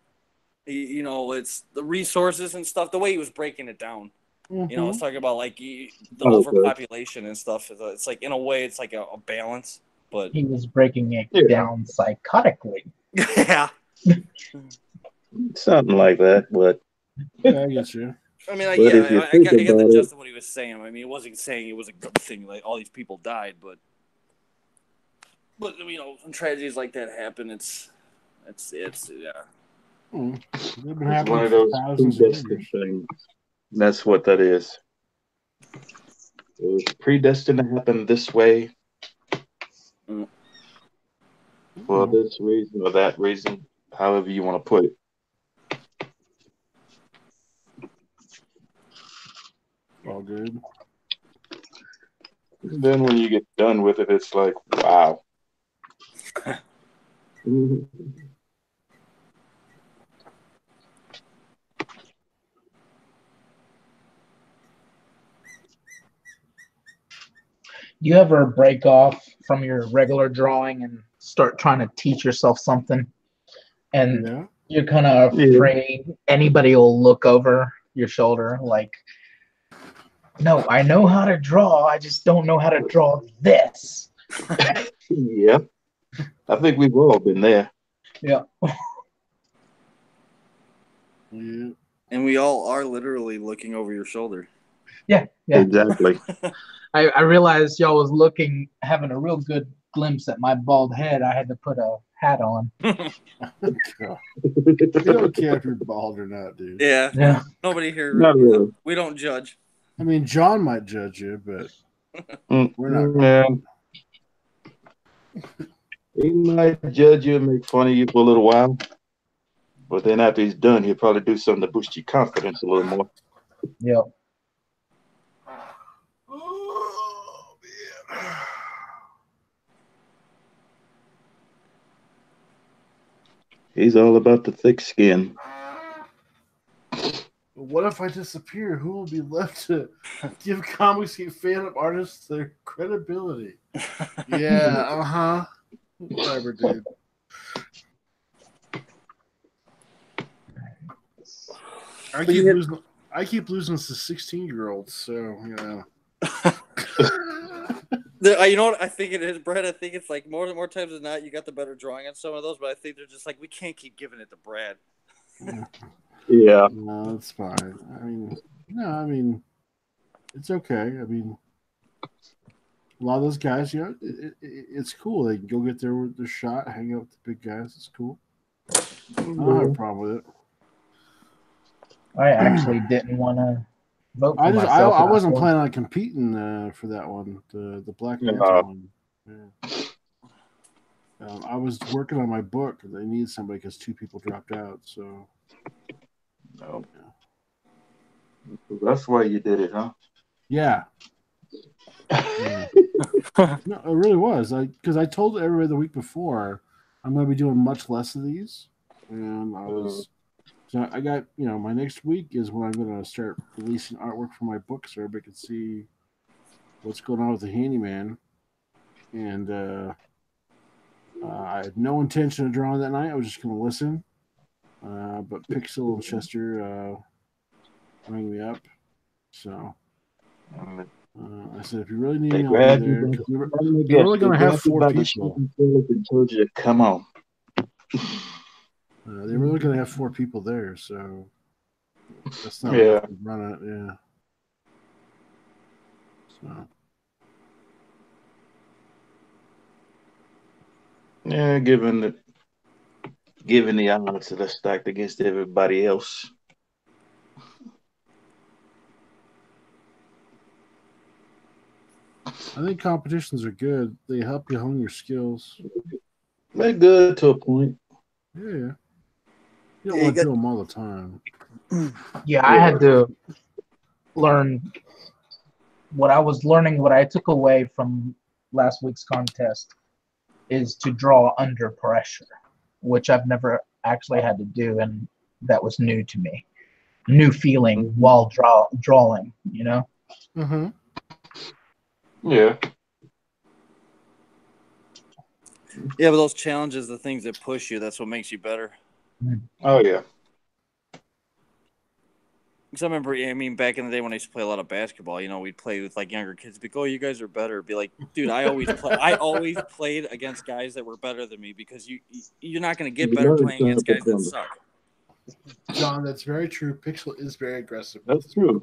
you know, it's the resources and stuff. The way he was breaking it down, you know, it's talking about like the overpopulation and stuff. It's like in a way, it's like a balance, but He was breaking it down psychotically. yeah. Something like that, but Yeah, I get you. I mean, I But if you get think the about gist of what he was saying. I mean, it wasn't saying it was a good thing, like all these people died, but you know, when tragedies like that happen, it's yeah. They've been it's happening one of for those thousands of predestined years. things. That's what that is. It was predestined to happen this way for this reason or that reason, however you want to put it. All good. Then when you get done with it, it's like, wow. Do you ever break off from your regular drawing and start trying to teach yourself something? And Yeah. you're kind of afraid anybody will look over your shoulder like, no, I know how to draw. I just don't know how to draw this. Yeah. I think we've all been there. Yeah. Yeah. And we all are literally looking over your shoulder. Yeah. Exactly. I realized y'all was having a real good glimpse at my bald head. I had to put a hat on. God. We don't care if you're bald or not, dude. Yeah. Nobody here. Not really. We don't judge. I mean, John might judge you, but we're not. Yeah. He might judge you and make fun of you for a little while. But then after he's done, he'll probably do something to boost your confidence a little more. Yep. Oh, man. He's all about the thick skin. What if I disappear? Who will be left to give Comicsgate fandom artists their credibility? Yeah, whatever, dude. I keep losing to 16-year-olds, so you know. You know what I think it is, Brad? I think it's like more times than not, you got the better drawing on some of those, but I think they're just like, we can't keep giving it to Brad. Yeah. No, that's fine. I mean, it's okay. I mean, a lot of those guys, you know, it's cool. They can go get their shot, hang out with the big guys. It's cool. I don't have a problem with it. I actually didn't want to vote for myself. I wasn't planning on competing for that one, the Black Manta one. Yeah. I was working on my book. They needed somebody because 2 people dropped out. So, no. That's why you did it, huh? Yeah. Yeah. No, it really was. Because I told everybody the week before I'm going to be doing much less of these, and I was So I got, my next week is when I'm going to start releasing artwork for my book so everybody can see what's going on with the handyman. And I had no intention of drawing that night. I was just going to listen. But Pixel and Chester rang me up. So I said, if you really need me, I'll be there. We're really going to have 4 people. Told you to come on. They're really going to have 4 people there, so that's not Yeah. enough to run it. Yeah. So. Yeah, given the odds that are stacked against everybody else. I think competitions are good. They help you hone your skills. They're good to a point. Yeah. You don't want to do them all the time. Yeah, I had to learn what I was learning. What I took away from last week's contest is to draw under pressure, which I've never actually had to do, and that was new to me. New feeling while drawing, Mm-hmm. Yeah. Yeah, but those challenges, the things that push you, that's what makes you better. Oh yeah. Because I remember, back in the day when I used to play a lot of basketball, we'd play with like younger kids. Be like, oh, you guys are better. Be like, dude, I always played against guys that were better than me because you're not going to get better playing against guys that suck. John, that's very true. Pixel is very aggressive. That's true.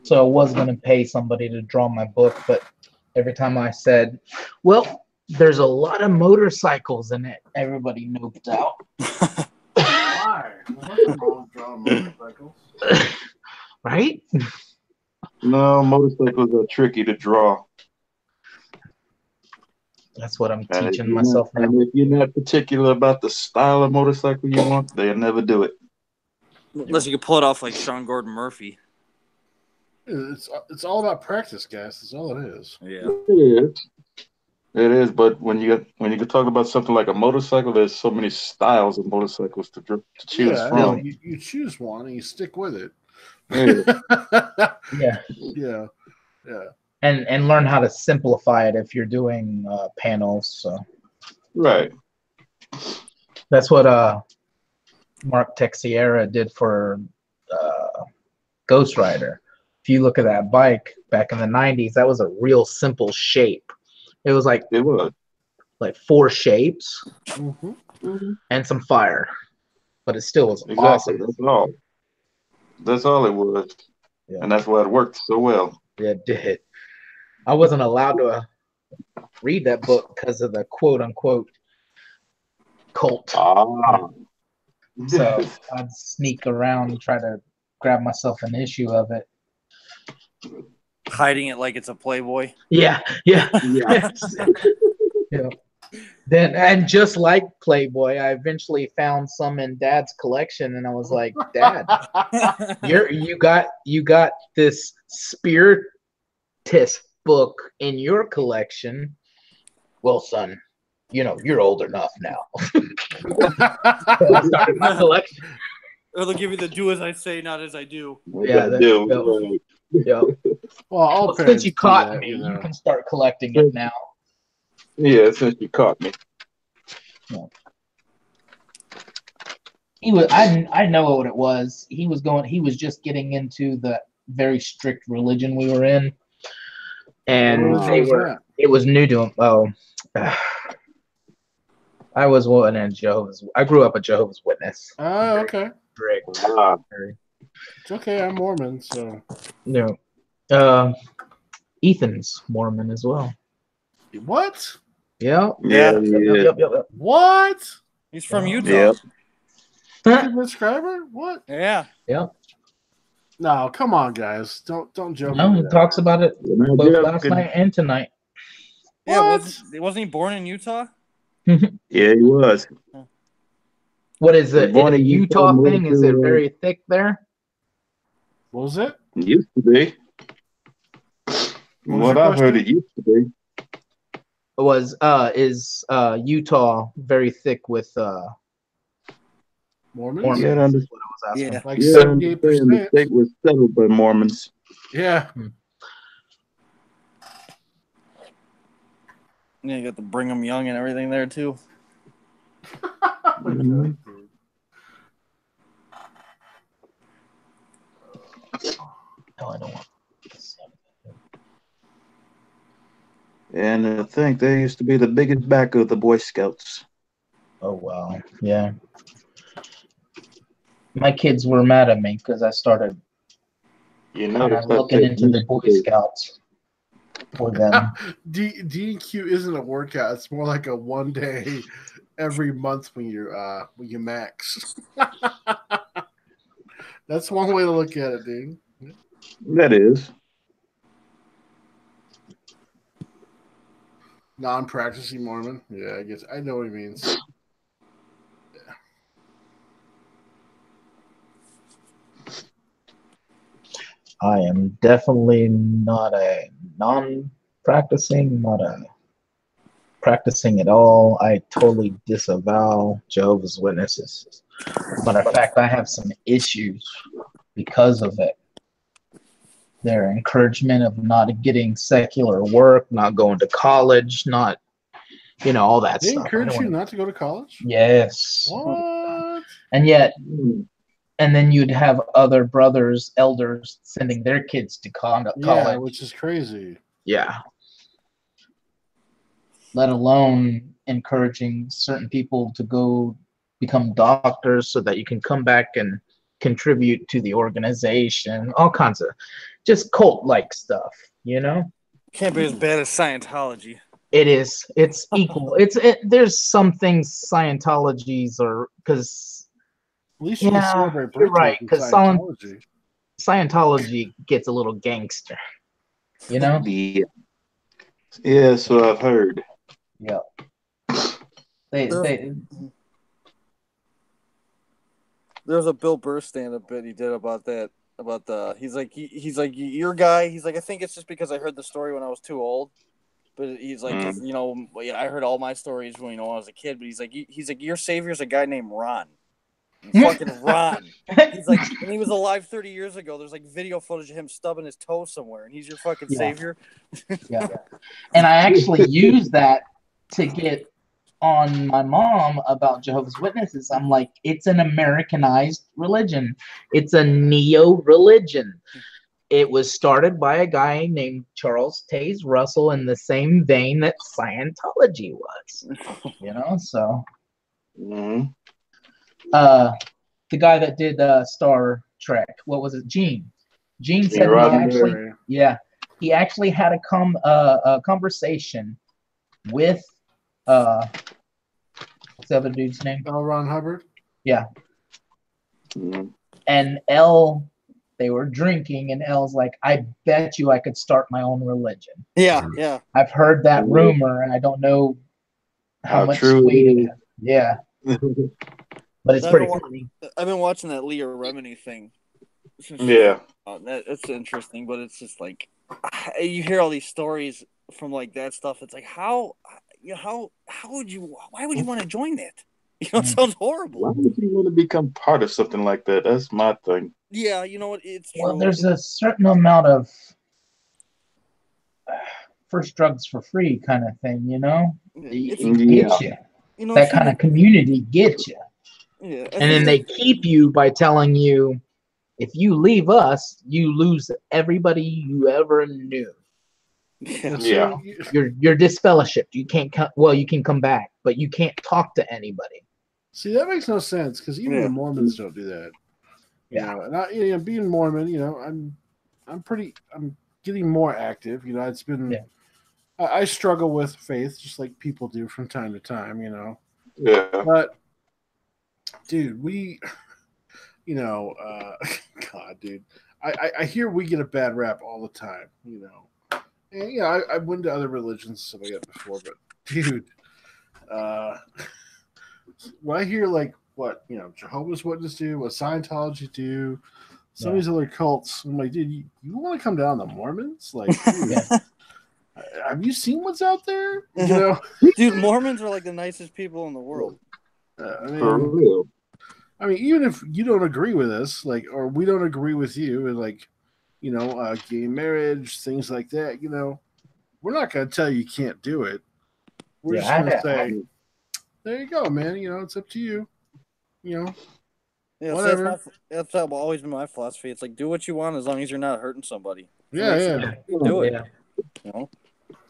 So I was going to pay somebody to draw my book, but every time I said, well, there's a lot of motorcycles in it, everybody noped out. Why? Nothing wrong with drawing motorcycles. Right? No, motorcycles are tricky to draw. That's what I'm And teaching myself now. And if you're not particular about the style of motorcycle you want, they'll never do it. Unless you can pull it off like Sean Gordon Murphy. It's all about practice, guys. That's all it is. Yeah. It is, but when you talk about something like a motorcycle, there's so many styles of motorcycles to choose from. You choose one and you stick with it. Yeah. Yeah. Yeah. And learn how to simplify it if you're doing panels. So Right. that's what Mark Texiera did for Ghost Rider. If you look at that bike back in the 90s, that was a real simple shape. It was like 4 shapes and some fire, but it still was awesome. That's all it was, and that's why it worked so well. Yeah, it did. I wasn't allowed to read that book because of the quote unquote cult. So I'd sneak around and try to grab myself an issue of it. Hiding it like it's a Playboy. Yeah. Then, and just like Playboy, I eventually found some in Dad's collection, and I was like, Dad, you got this spiritist book in your collection. Well, son, you're old enough now. So I started my collection. Or they'll give you the do as I say, not as I do. Yeah, yeah. Well, since you caught me, you can start collecting it now. Yeah, since you caught me. Yeah. He was. I know what it was. He was just getting into the very strict religion we were in, and it was new to him. Oh, I was one in Jehovah's. I grew up a Jehovah's Witness. Oh, okay. Strict. It's okay. I'm Mormon, so. No. Ethan's Mormon as well. What? Yeah. Yep. What? He's from Utah. Yep. Subscriber? What? Yeah. Yeah. No, come on, guys. Don't joke. No, he talks about it both last night and tonight. Yeah, wasn't he born in Utah? Yeah, he was. What is it? Born A in Utah moved thing? Is it to, very thick there? What was it? used to be. What was What your I've heard, question? it used to be. Is Utah very thick with Mormons? Mormons? Yeah, I Is understand. what I was asking. Yeah. Like Yeah, I understand. The 78%. state was settled by Mormons. Yeah. Yeah, you got the Brigham Young and everything there too. Mhm. No, I don't want. And I think they used to be the biggest backer of the Boy Scouts. Oh wow, yeah. My kids were mad at me because I started You kind notice of that looking they into the used Boy to be. Scouts for them. D&Q isn't a workout. It's more like a one day every month when you max. That's one way to look at it, dude. That is. Non-practicing Mormon. Yeah, I guess I know what he means. I am definitely not a non-practicing, not a practicing at all. I totally disavow Jehovah's Witnesses. Matter of fact, I have some issues because of it. Their encouragement of not getting secular work, not going to college, not, all that They stuff. encourage you not to go to college? Yes. What? And yet, Hmm. and then you'd have other brothers, elders sending their kids to college. Yeah, which is crazy. Yeah. Let alone encouraging certain people to go become doctors so that you can come back and contribute to the organization, all kinds of just cult-like stuff, Can't be as bad as Scientology. It is. It's equal. There's some things Scientologies are because At least you can celebrate you're birthdays right, in because Scientology. Scientology gets a little gangster, Yeah. Yeah, so I've heard. Yeah. They There's a Bill Burr stand-up bit he did about that. About the he's like your guy. He's like, I think it's just because I heard the story when I was too old. But he's like, 'cause, I heard all my stories when I was a kid. But he's like, your savior's a guy named Ron. Fucking Ron. He's like, and he was alive 30 years ago. There's like video footage of him stubbing his toe somewhere, and he's your fucking savior. Yeah. And I actually use that to get on my mom about Jehovah's Witnesses. I'm like, it's an Americanized religion. It's a neo-religion. It was started by a guy named Charles Taze Russell in the same vein that Scientology was. So Mm-hmm. the guy that did Star Trek, what was it? Gene said he actually had a conversation with what's the other dude's name? L. Ron Hubbard? Yeah. Mm-hmm. And L, they were drinking, and L's like, I bet you I could start my own religion. Yeah. I've heard that rumor, and I don't know how much true weight it it is. has. Yeah. But it's pretty funny. I've been watching that Leah Remini thing. Yeah. It's interesting, but it's just like you hear all these stories from like that stuff. It's like why would you want to join that? It sounds horrible. Why would you want to become part of something like that? That's my thing. Yeah, you know what? It's true. Well, there's a certain amount of first drugs for free kind of thing, It gets you. That kind of community gets you. Yeah, and then they keep you by telling you, if you leave us, you lose everybody you ever knew. Yeah. You're disfellowshipped. You can't come. Well, you can come back, but you can't talk to anybody. See, that makes no sense because even the Mormons don't do that. And I, being Mormon, I'm getting more active. It's been, I struggle with faith just like people do from time to time. Yeah. But, dude, God, dude, I hear we get a bad rap all the time. And I've been to other religions and stuff like that before, but dude, when I hear like what Jehovah's Witnesses do, what Scientology do, some of Yeah. these other cults. I'm like, dude, you want to come down to Mormons? Like, dude, Yeah. have you seen what's out there? You know, Dude, Mormons are like the nicest people in the world. I For mean, real. even if you don't agree with us, like, or we don't agree with you, and like, gay marriage, things like that, we're not going to tell you can't do it. We're just going to say, there you go, man. It's up to you. Yeah, so Whatever. that's always been my philosophy. It's like, do what you want as long as you're not hurting somebody. Yeah. Do it. Yeah. You know?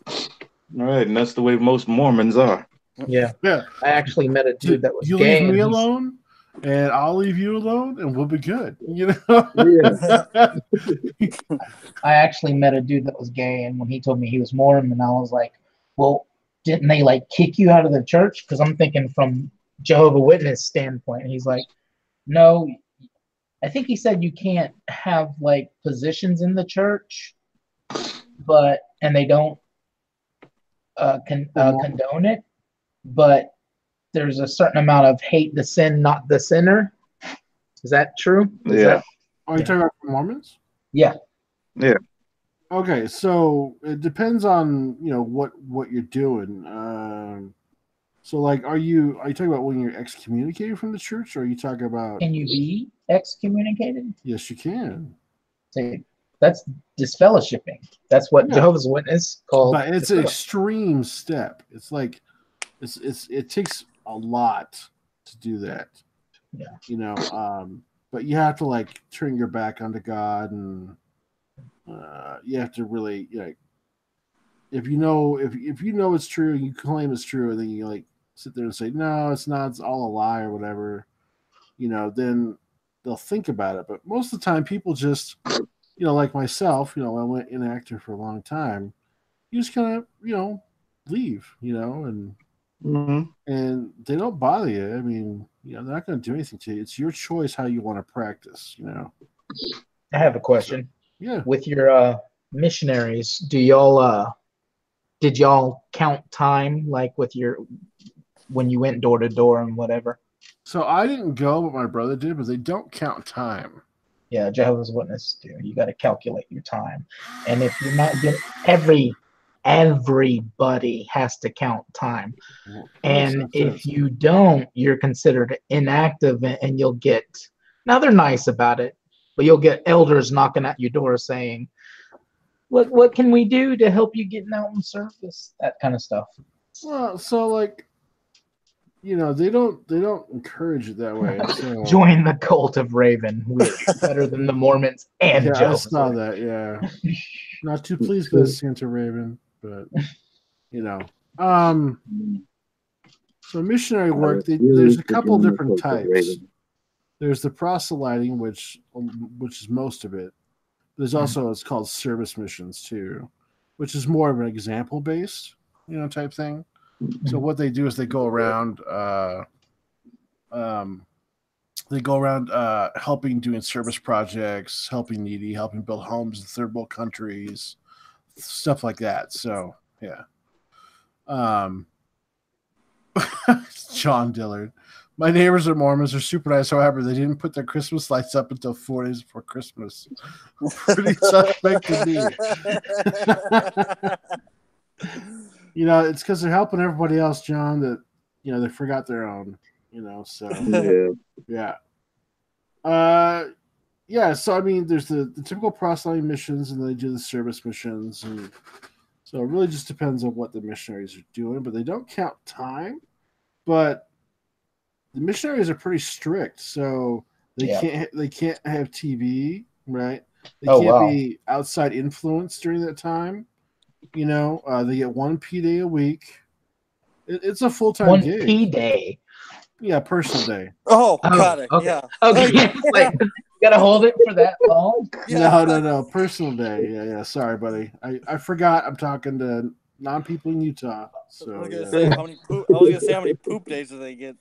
All right, and that's the way most Mormons are. Yeah. Yeah. I actually met a dude that was You gay. leave me and he's- alone, and I'll leave you alone, and we'll be good. Yeah. I actually met a dude that was gay, and when he told me he was Mormon, I was like, well, didn't they like kick you out of the church? Because I'm thinking from Jehovah Witness standpoint. And he's like, no, I think he said you can't have like positions in the church, and they don't condone it, but there's a certain amount of hate the sin, not the sinner. Is that true? Yeah. Are you talking about Mormons? Yeah. Yeah. Okay, so it depends on what you're doing. So like, are you talking about when you're excommunicated from the church, or are you talking about? Can you be excommunicated? Yes, you can. That's disfellowshipping. That's what Yeah. Jehovah's Witness called. But it's an extreme step. It's like it takes a lot to do that. Yeah. But you have to like turn your back onto God, and you have to really if you know it's true, you claim it's true, and then you like sit there and say no, it's not, it's all a lie or whatever. Then they'll think about it. But most of the time, people just like myself, I went inactive for a long time. You just kind of leave, and and they don't bother you. I mean, they're not going to do anything to you. It's your choice how you want to practice. I have a question. Yeah. With your missionaries, did y'all count time, like with when you went door to door and whatever? So I didn't go, but my brother did. But they don't count time. Yeah, Jehovah's Witnesses do. You got to calculate your time, and if you're not getting everybody has to count time, and if you don't, you're considered inactive, and you'll get. Now they're nice about it, but you'll get elders knocking at your door saying, "What can we do to help you getting out in service?" That kind of stuff. Well, so like, they don't encourage it that way. So. Join the cult of Raven. We're better than the Mormons and Jehovah's. I saw that. Yeah, not too pleased with Santa Raven, but So missionary work, there's a couple different types. There's the proselyting, which is most of it. There's also it's called service missions too, which is more of an example based, type thing. So what they do is they go around, helping doing service projects, helping needy, helping build homes in third world countries, stuff like that. So yeah. John Dillard. My neighbors are Mormons. They're super nice. However, they didn't put their Christmas lights up until 4 days before Christmas. Pretty suspect to me. It's because they're helping everybody else, John, that, they forgot their own, so. Yeah. So, I mean, there's the typical proselyting missions, and then they do the service missions. And so it really just depends on what the missionaries are doing, but they don't count time. But the missionaries are pretty strict, so they can't have TV, right? They can't be outside influence during that time. They get 1 P day a week. It's a full-time gig. 1 P day. Yeah, personal day. Oh, got it. Okay. Yeah. Okay. Like, you gotta hold it for that long? Yeah. No. Personal day. Yeah. Sorry, buddy. I forgot. I'm talking to non-people in Utah. So I was gonna say how many poop days do they get?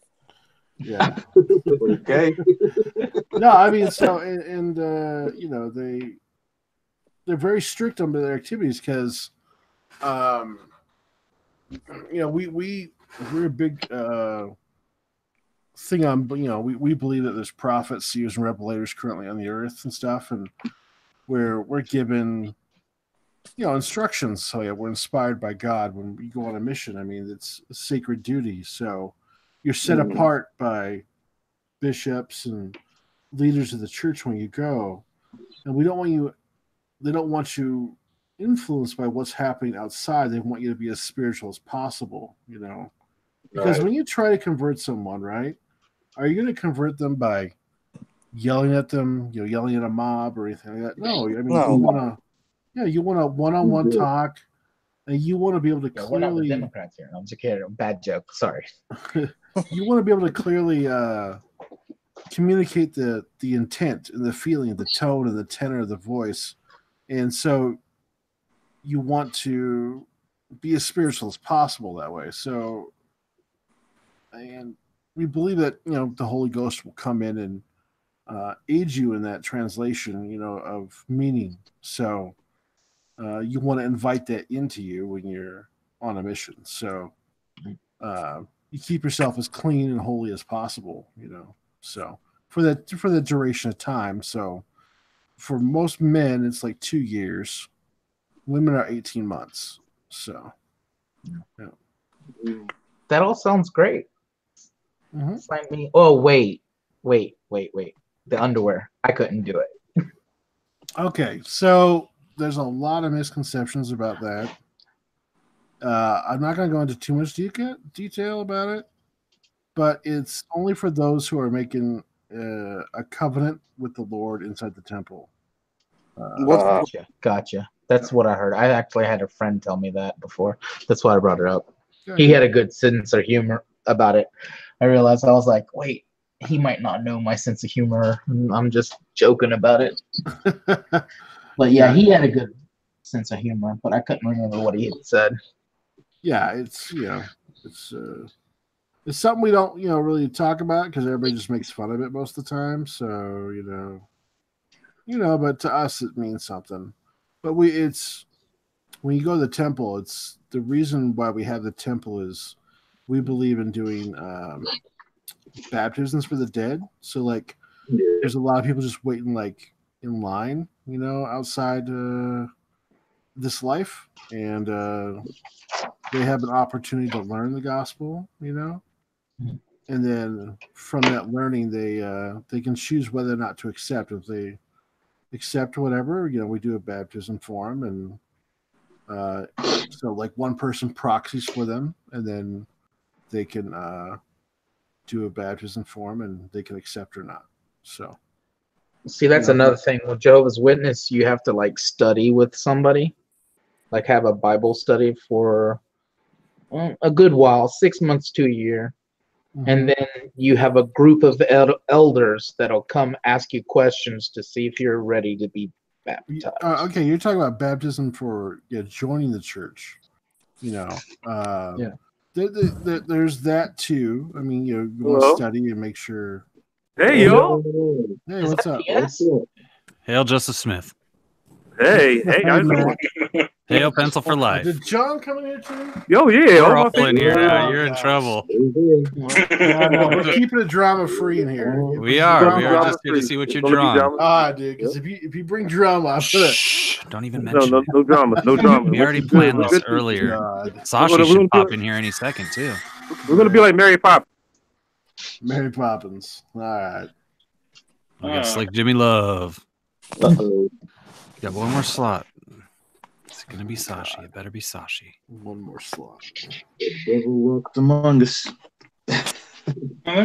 Yeah. Okay. No, I mean, so and they're very strict on their activities because, we're a big thing on, we believe that there's prophets, seers, and revelators currently on the earth and stuff, and we're given, instructions. So yeah, we're inspired by God when we go on a mission. I mean, it's a sacred duty. So you're set apart by bishops and leaders of the church when you go, and they don't want you influenced by what's happening outside. They want you to be as spiritual as possible, because when you try to convert someone, right, are you going to convert them by yelling at them, yelling at a mob or anything like that? No, I mean, you want a one-on-one talk, and you want to be able to We're not the clearly. Democrats here. I'm just kidding. Bad joke. Sorry. You want to be able to clearly communicate the intent and the feeling, the tone and the tenor of the voice, and so you want to be as spiritual as possible that way. So, and we believe that the Holy Ghost will come in and aid you in that translation, of meaning. So you want to invite that into you when you're on a mission. So you keep yourself as clean and holy as possible, So for the duration of time. So for most men, it's like 2 years. Women are 18 months. So that all sounds great. Mm-hmm. Sign me. Oh, wait. The underwear. I couldn't do it. Okay, so there's a lot of misconceptions about that. I'm not going to go into too much detail about it, but it's only for those who are making a covenant with the Lord inside the temple. Gotcha. That's what I heard. I actually had a friend tell me that before. That's why I brought it up. He had a good sense of humor about it. I realized, I was like, wait, he might not know my sense of humor. I'm just joking about it. But yeah, he had a good sense of humor, but I couldn't remember what he had said. Yeah, it's something we don't really talk about because everybody just makes fun of it most of the time. So but to us it means something. But it's when you go to the temple, it's the reason why we have the temple is we believe in doing baptisms for the dead. So like there's a lot of people just waiting like in line, outside this life, and they have an opportunity to learn the gospel, and then from that learning they can choose whether or not to accept. If they accept whatever, we do a baptism for them, and so like one person proxies for them, and then they can do a baptism for them, and they can accept or not. So see, that's another thing with Jehovah's Witness. You have to like study with somebody, like have a Bible study for a good while, 6 months to a year. And then you have a group of elders that'll come ask you questions to see if you're ready to be baptized. Okay, you're talking about baptism for joining the church. There's that too. I mean, you want to study and make sure. Hey, yo. Hey, what's up? Hail Joseph Smith. Hey, guys. Hail Pencil for Life. Did John come in here too? Yo, yeah. We're all in here now. You're in trouble. We're keeping it drama free in here. We are. We are just here to see what you're drawing. Dude, because if you bring drama, I'm Shh, don't even mention it. No drama. No drama. We already planned this earlier. Sashi should pop in here any second too. We're gonna be like Mary Poppins. Mary Poppins. All right. We got Slick Jimmy Love. Uh-oh. Got one more slot. It's gonna be Sashi. It better be Sashi. One more slot. The devil walks among us. There's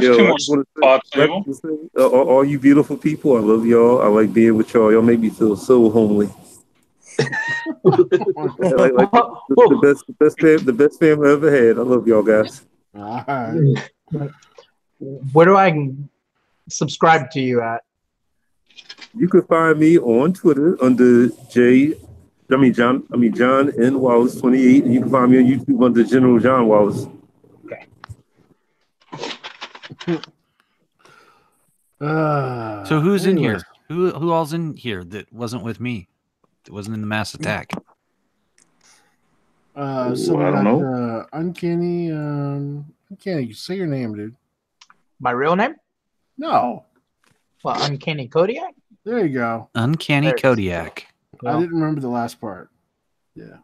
two more spots, all you beautiful people, I love y'all. I like being with y'all. Y'all make me feel so homely. the best family I ever had. I love y'all guys. All right. Where do I subscribe to you at? You can find me on Twitter under John N. Wallace 28, and you can find me on YouTube under General John Wallace. Okay. So who's in here? Who all's in here that wasn't with me? That wasn't in the mass attack? So I don't know. Uncanny, say your name, dude. My real name? No. Well, Uncanny Kodiak? There you go. Uncanny Kodiak. I didn't remember the last part. Yeah.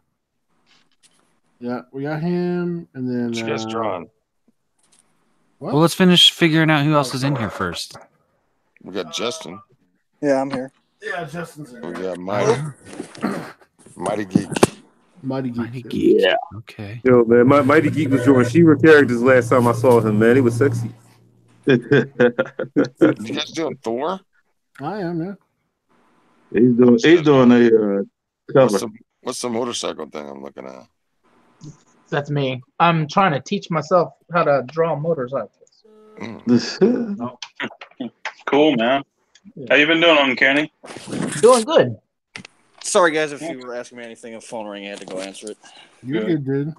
Yeah, we got him, and then... Just drawn. Well, let's finish figuring out who else is in here first. We got Justin. Yeah, I'm here. Yeah, Justin's in We here. got Mighty Geek. Mighty Geek. Mighty Geek. Yeah. Okay. Yo, man, Mighty Geek was drawing She-Ra characters last time I saw him, man. He was sexy. You guys doing Thor? I am, yeah. He's doing a cover. What's the motorcycle thing I'm looking at? That's me. I'm trying to teach myself how to draw motorcycles. Cool, man. How you been doing, Uncanny? Doing good. Sorry, guys, if you were asking me anything, a phone rang. I had to go answer it. You're good, dude.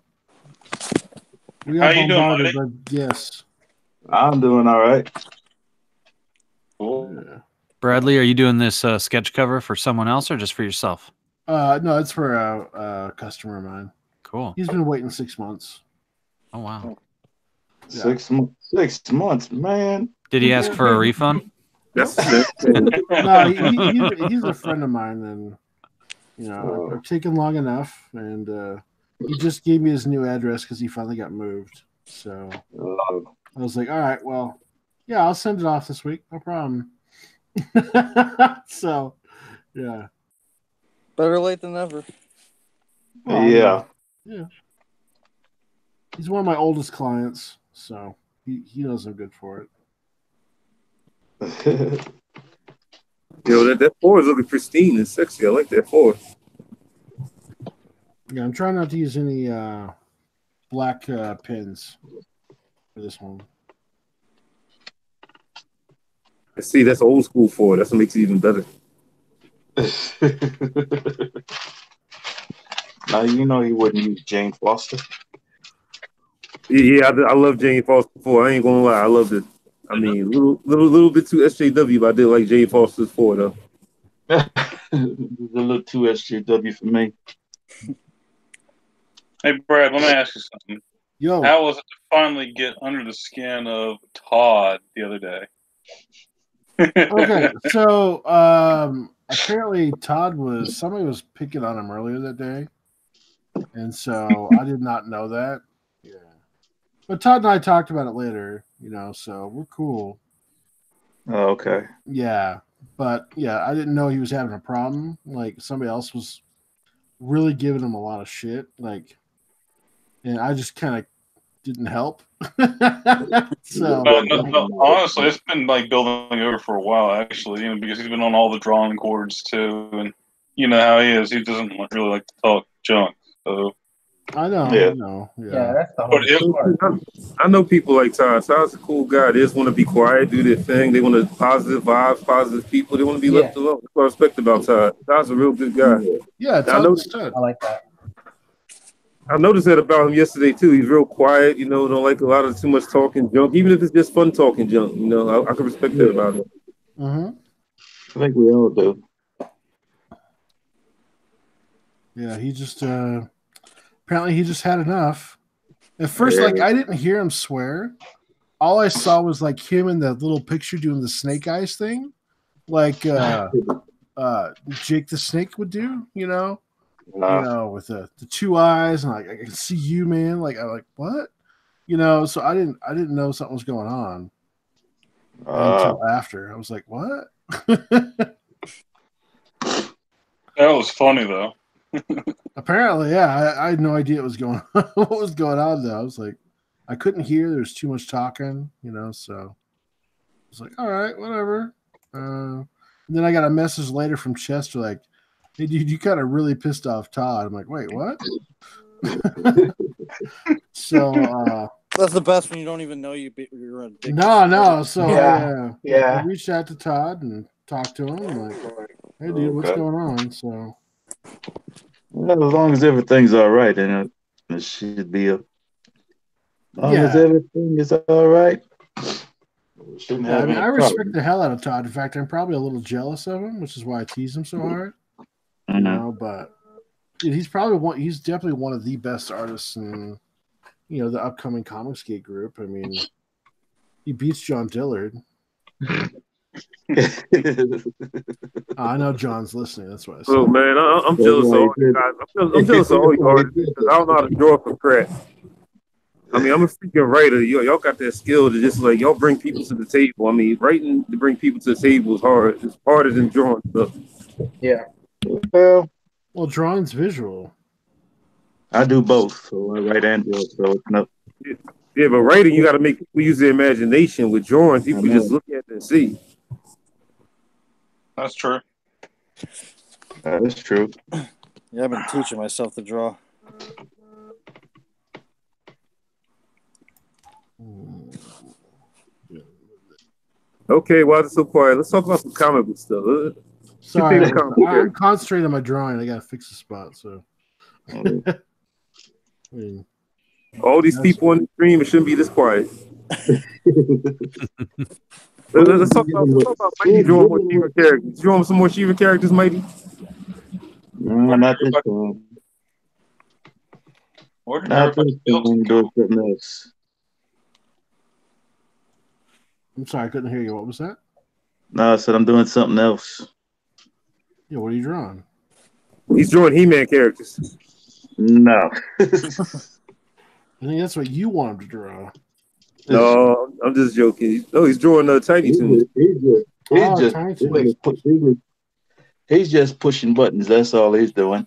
We How got you doing, bombarded, buddy? but yes. I'm doing all right. Cool. Yeah. Bradley, are you doing this sketch cover for someone else or just for yourself? No, it's for a customer of mine. Cool. He's been waiting 6 months. Oh, wow. Yeah. 6 months. 6 months, man. Did he ask for a refund? That's No, he's a friend of mine, and you know, I've taken long enough, and he just gave me his new address because he finally got moved. So I was like, all right, well, yeah, I'll send it off this week, no problem. So, yeah, Better late than never. Well, Yeah. yeah. He's one of my oldest clients, so he knows I'm good for it. Yo, that 4 is looking pristine and sexy. I like that 4. Yeah, I'm trying not to use any black pins for this one. I see, that's old school 4. That's what makes it even better. Now you know he wouldn't use Jane Foster. Yeah, I love Jane Foster 4. I ain't gonna lie, I loved it. I mean, little bit too SJW, but I did like Jane Foster's 4 though. A little too SJW for me. Hey, Brad, let me ask you something. Yo, How was it to finally get under the skin of Todd the other day? okay, so apparently somebody was picking on him earlier that day, and so I did not know that. Yeah, but Todd and I talked about it later, you know, so we're cool. Oh, okay. Yeah, but yeah, I didn't know he was having a problem. Like somebody else was really giving him a lot of shit, like, and I just kind of didn't help. So No, honestly, it's been like building over for a while, actually, you know, because he's been on all the drawing boards too, and you know how he is. He doesn't really like to talk junk. So I know, Yeah. I know, Yeah, that's the But if- hard part. I know people like Todd. Todd's a cool guy. They just want to be quiet, do their thing. They want to positive vibes, positive people. They want to be left alone. That's what I respect about Todd. Todd's a real good guy. yeah, I know- Todd's good. I like that. I noticed that about him yesterday too. He's real quiet, you know, don't like a lot of too much talking junk, even if it's just fun talking junk, you know. I can respect that about him. Mm-hmm. I think we all do. Yeah, he just apparently he just had enough. At first, like I didn't hear him swear. All I saw was like him in the little picture doing the snake eyes thing, like Jake the Snake would do, you know, with the 2 eyes, and like I can see you, man. Like I'm like, what? You know, so I didn't know something was going on until after. I was like, what? that was funny though. Apparently, yeah. I had no idea what was going on. What was going on though? I was like, I couldn't hear. There was too much talking, you know. So I was like, all right, whatever. And then I got a message later from Chester, like, "Hey, dude, you kind of really pissed off Todd." I'm like, wait, what? So That's the best when you don't even know you're a dick. no. So Yeah. I reached out to Todd and talked to him. I'm like, hey, dude, what's Okay. going on? So Well, as long as everything's all right, then it should be as long as Yeah. everything is all right. we shouldn't yeah, have I mean, any I respect problem. the hell out of Todd. In fact, I'm probably a little jealous of him, which is why I tease him so hard. You Mhm. know, but dude, he's definitely one of the best artists in, you know, the upcoming Comicsgate group. I mean, He beats John Dillard. I know John's listening. That's why I said. Oh man, I'm jealous of all you guys. I'm jealous of all you artists because I don't know how to draw for crap. I mean, I'm a freaking writer. Y'all got that skill to just like y'all bring people to the table. I mean, writing to bring people to the table is hard. It's harder than drawing stuff. Yeah. Well, drawing's visual. I do both, so I write and draw. So no. Yeah, but writing you got to make people use their imagination. With drawing, people just look at it and see. That's true. That's true. Yeah, I've been teaching myself to draw. Okay, why is it so quiet? Let's talk about some comic book stuff. Sorry, I'm concentrating on my drawing. I got to fix the spot. So, I mean, all these people on the stream, it shouldn't be this quiet. Let's talk about Mighty drawing more Shiva characters. Drawing some more Shiva characters, Mighty? No, not this time. Not this time. Do something else. I'm sorry, I couldn't hear you. What was that? No, I said I'm doing something else. Yeah, what are you drawing? He's drawing He-Man characters. No. I think that's what you want him to draw. No, I'm just joking. No, he's drawing Tiny Toons. He's just pushing buttons. That's all he's doing.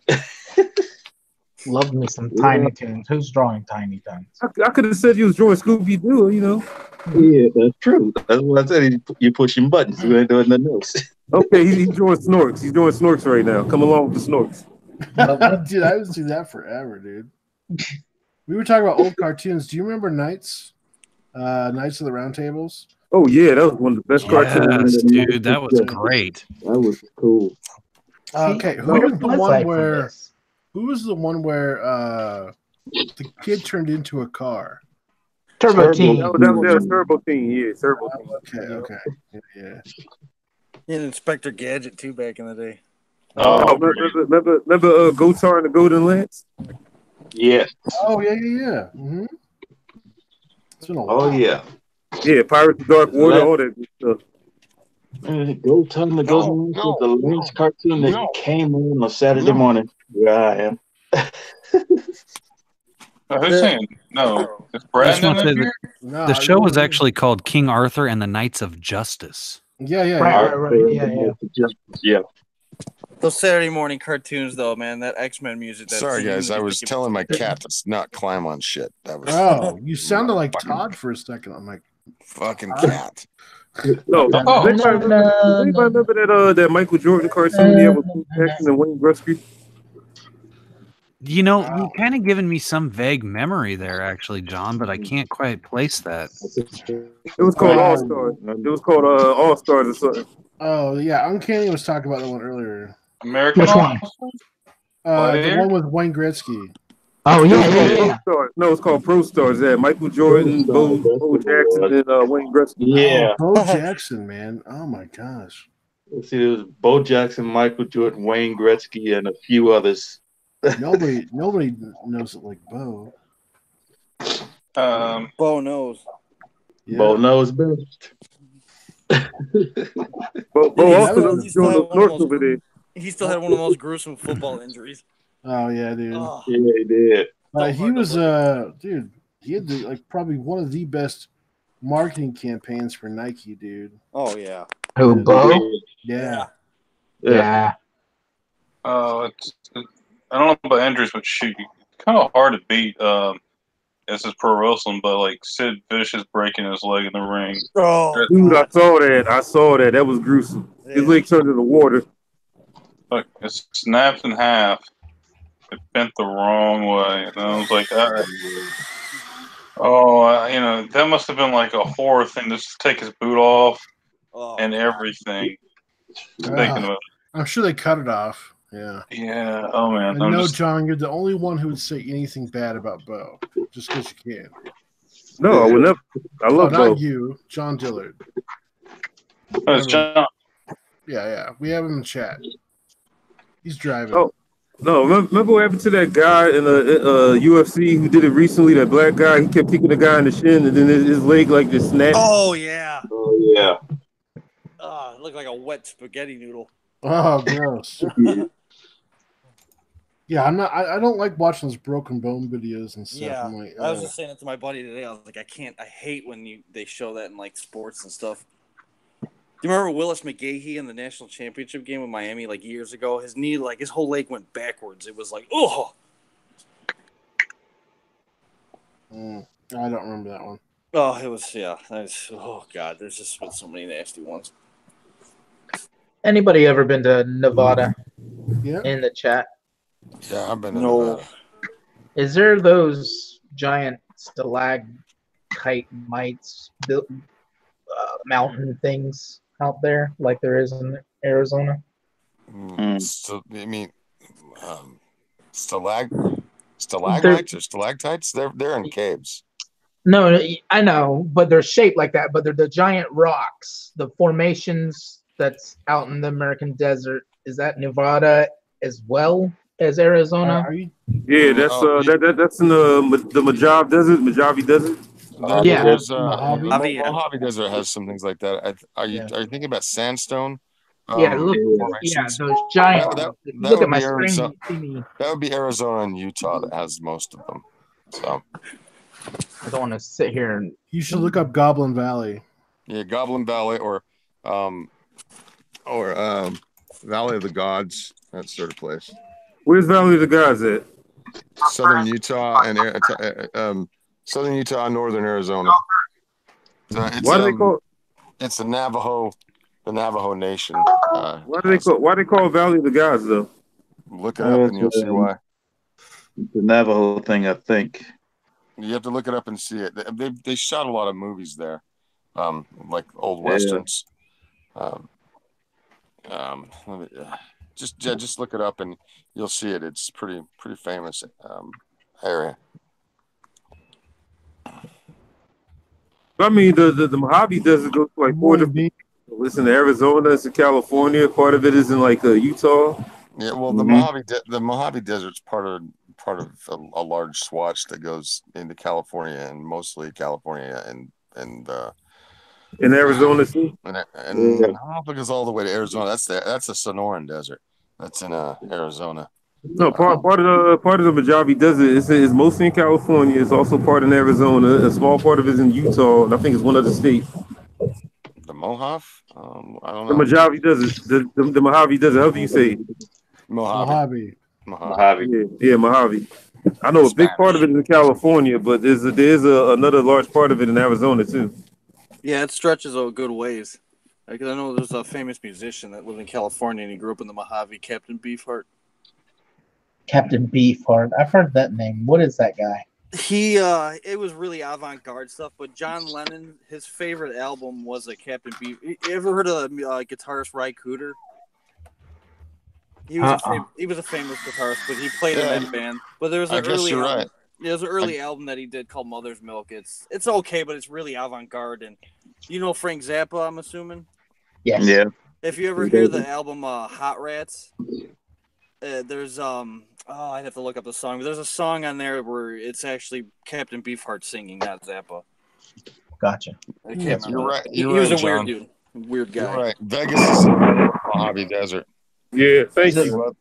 Love me some Tiny Toons. Who's drawing Tiny Toons? I could have said you was drawing Scooby Doo, you know. Yeah, that's true. That's what I said. You're pushing buttons. You ain't doing nothing else. Okay, he's drawing Snorks. He's drawing Snorks right now. Come along with the Snorks. Dude, I was doing that forever, dude. We were talking about old cartoons. Do you remember Knights? Knights of the Round Tables? Oh yeah, that was one of the best cartoons. Dude, that was great. That was cool. Okay, who was the one where? Who was the one where the kid turned into a car? Turbo Teen. That was Turbo Teen. Yeah, Turbo Teen. Okay. Yeah. And Inspector Gadget too back in the day. Oh, remember Gotar and the Golden Lance? Yeah. Oh yeah. Mm-hmm. It's been a while. Oh yeah. Yeah, Pirates of Dark Water, all that good stuff. Gotar and the Golden Lance was the last cartoon that came on a Saturday morning. Where I am. Who's saying no? Is Brandon in here? The show was actually called King Arthur and the Knights of Justice. Yeah. Right. Yeah. Those Saturday morning cartoons, though, man, that X-Men music. Sorry, guys. I was telling my cat to not climb on shit. That was. Oh, you sounded like Todd for a second. I'm like, fucking cat. No, anybody remember that Michael Jordan cartoon there with Bo Jackson and Wayne Gretzky? You know, you've kind of given me some vague memory there, actually, John, but I can't quite place that. It was called All Stars. It was called All Stars or something. Oh yeah, Uncanny was talking about that one earlier. American. Which one? The one with Wayne Gretzky. Oh yeah. No, it's called Pro Stars. Yeah, Michael Jordan, Bo Jackson, and Wayne Gretzky. Yeah. Bo Jackson, man. Oh my gosh. Let's see, it was Bo Jackson, Michael Jordan, Wayne Gretzky, and a few others. Nobody knows it like Bo. Bo knows. Yeah. Bo knows best. Bo also was doing those North over there. He still had one of the most gruesome football injuries. Oh yeah, dude. Oh. Yeah, he did. He was dude. He had probably one of the best marketing campaigns for Nike, dude. Oh yeah. Who, Bo? Yeah. I don't know about injuries, but shoot, kind of hard to beat. This is pro wrestling, but like Sid Vicious breaking his leg in the ring. Oh, dude, I saw that. That was gruesome. His leg turned into water. Look, it snapped in half. It bent the wrong way, and I was like, that must have been like a horror thing. Just to take his boot off and everything. Thinking about it. I'm sure they cut it off. Yeah. Yeah. Oh man. I know, John, you're the only one who would say anything bad about Bo, just because you can. No, I would never. I love Bo. Not you, John Dillard. Oh, it's John. Yeah. We have him in chat. He's driving. Oh, No, remember what happened to that guy in the UFC who did it recently? That black guy, he kept kicking the guy in the shin, and then his leg like just snapped. Oh yeah. Oh yeah. It looked like a wet spaghetti noodle. Oh, gross. Yeah, I'm not. I don't like watching those broken bone videos and stuff. Yeah, I'm like, I was just saying it to my buddy today. I was like, I hate when they show that in like sports and stuff. Do you remember Willis McGahee in the national championship game with Miami like years ago? His knee, like his whole leg went backwards. It was like, oh. I don't remember that one. Oh, it was oh god, there's just been so many nasty ones. Anybody ever been to Nevada? Yeah. In the chat. Yeah, I've been to No. Nevada. Is there those giant stalagmites built mountain things out there like there is in Arizona? So, you mean stalagmites or stalactites? They're in caves. No, I know, but they're shaped like that. But they're the giant rocks, the formations that's out in the American desert. Is that Nevada as well as Arizona? Yeah, that's that's in the Mojave Desert. Mojave Desert. Yeah. There's, Mojave. Mojave Desert has some things like that. Are you thinking about sandstone? Yeah, look, those giant. Look at my screen. Arizona, You see me. that would be Arizona and Utah that has most of them. So I don't want to sit here and. You should look up Goblin Valley. yeah, Goblin Valley or Valley of the Gods, that sort of place. Where's Valley of the Gods at? Southern Utah and Southern Utah and Northern Arizona. Why do they call? It's the Navajo Nation. Why do they call Valley of the Gods though? Look it up and you'll see why. The Navajo thing, I think. You have to look it up and see it. They shot a lot of movies there, like old westerns. Just look it up and you'll see it. It's pretty famous area. I mean, the Mojave Desert goes to like 4 different. It's in Arizona, it's in California. Part of it is in like Utah. Yeah, well, the Mojave Desert's part of a large swatch that goes into California and mostly California and in Arizona too. And I don't think it's all the way to Arizona. That's the Sonoran Desert. That's in Arizona. No, part of the Mojave Desert is mostly in California. It's also part in Arizona. A small part of it is in Utah, and I think it's one other state. The Mojave? I don't know. The Mojave Desert. The Mojave Desert. How do you say it? Mojave. Yeah, Mojave. I know a big part of it is in California, but there's another large part of it in Arizona too. Yeah, it stretches a good ways. Because I know there's a famous musician that lived in California and he grew up in the Mojave, Captain Beefheart. Captain Beefheart. I've heard that name. What is that guy? It was really avant-garde stuff, but John Lennon, his favorite album was a Captain Beef. You ever heard of guitarist Ry Cooder? He was a famous guitarist, but he played in that band. But there was an early album. Right. There's an early album that he did called Mother's Milk. It's okay, but it's really avant-garde. And you know Frank Zappa, I'm assuming? Yes. Yeah. If you ever hear the album Hot Rats, there's I'd have to look up the song, but there's a song on there where it's actually Captain Beefheart singing, not Zappa. Gotcha. I can't remember. You're right. He was a weird dude, weird guy. You're right. Vegas is in the Mojave Desert. Yeah, thank you.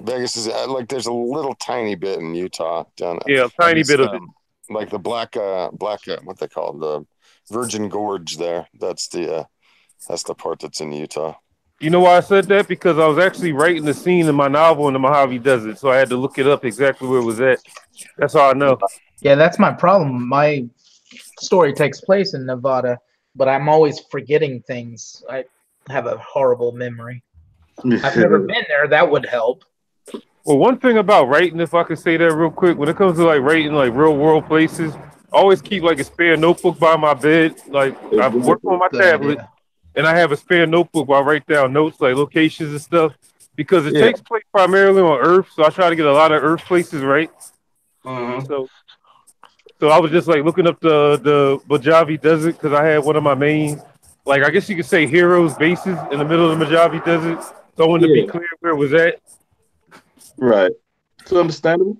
Vegas is there's a little tiny bit in Utah down. Yeah, a tiny bit of it. Like the black what they call it, the Virgin Gorge there. That's the part that's in Utah. You know why I said that? Because I was actually writing the scene in my novel in the Mojave Desert, so I had to look it up exactly where it was at. That's all I know. Yeah, that's my problem. My story takes place in Nevada, but I'm always forgetting things. I have a horrible memory. I've never been there. That would help. Well, one thing about writing, if I could say that real quick, when it comes to like writing like real world places, I always keep like a spare notebook by my bed. Like I work on my tablet. And I have a spare notebook where I write down notes like locations and stuff because it takes place primarily on Earth. So I try to get a lot of Earth places right. So I was just like looking up the Mojave Desert because I had one of my main, like I guess you could say heroes bases in the middle of the Mojave Desert. So I wanted to be clear where it was at. Right. It's understandable.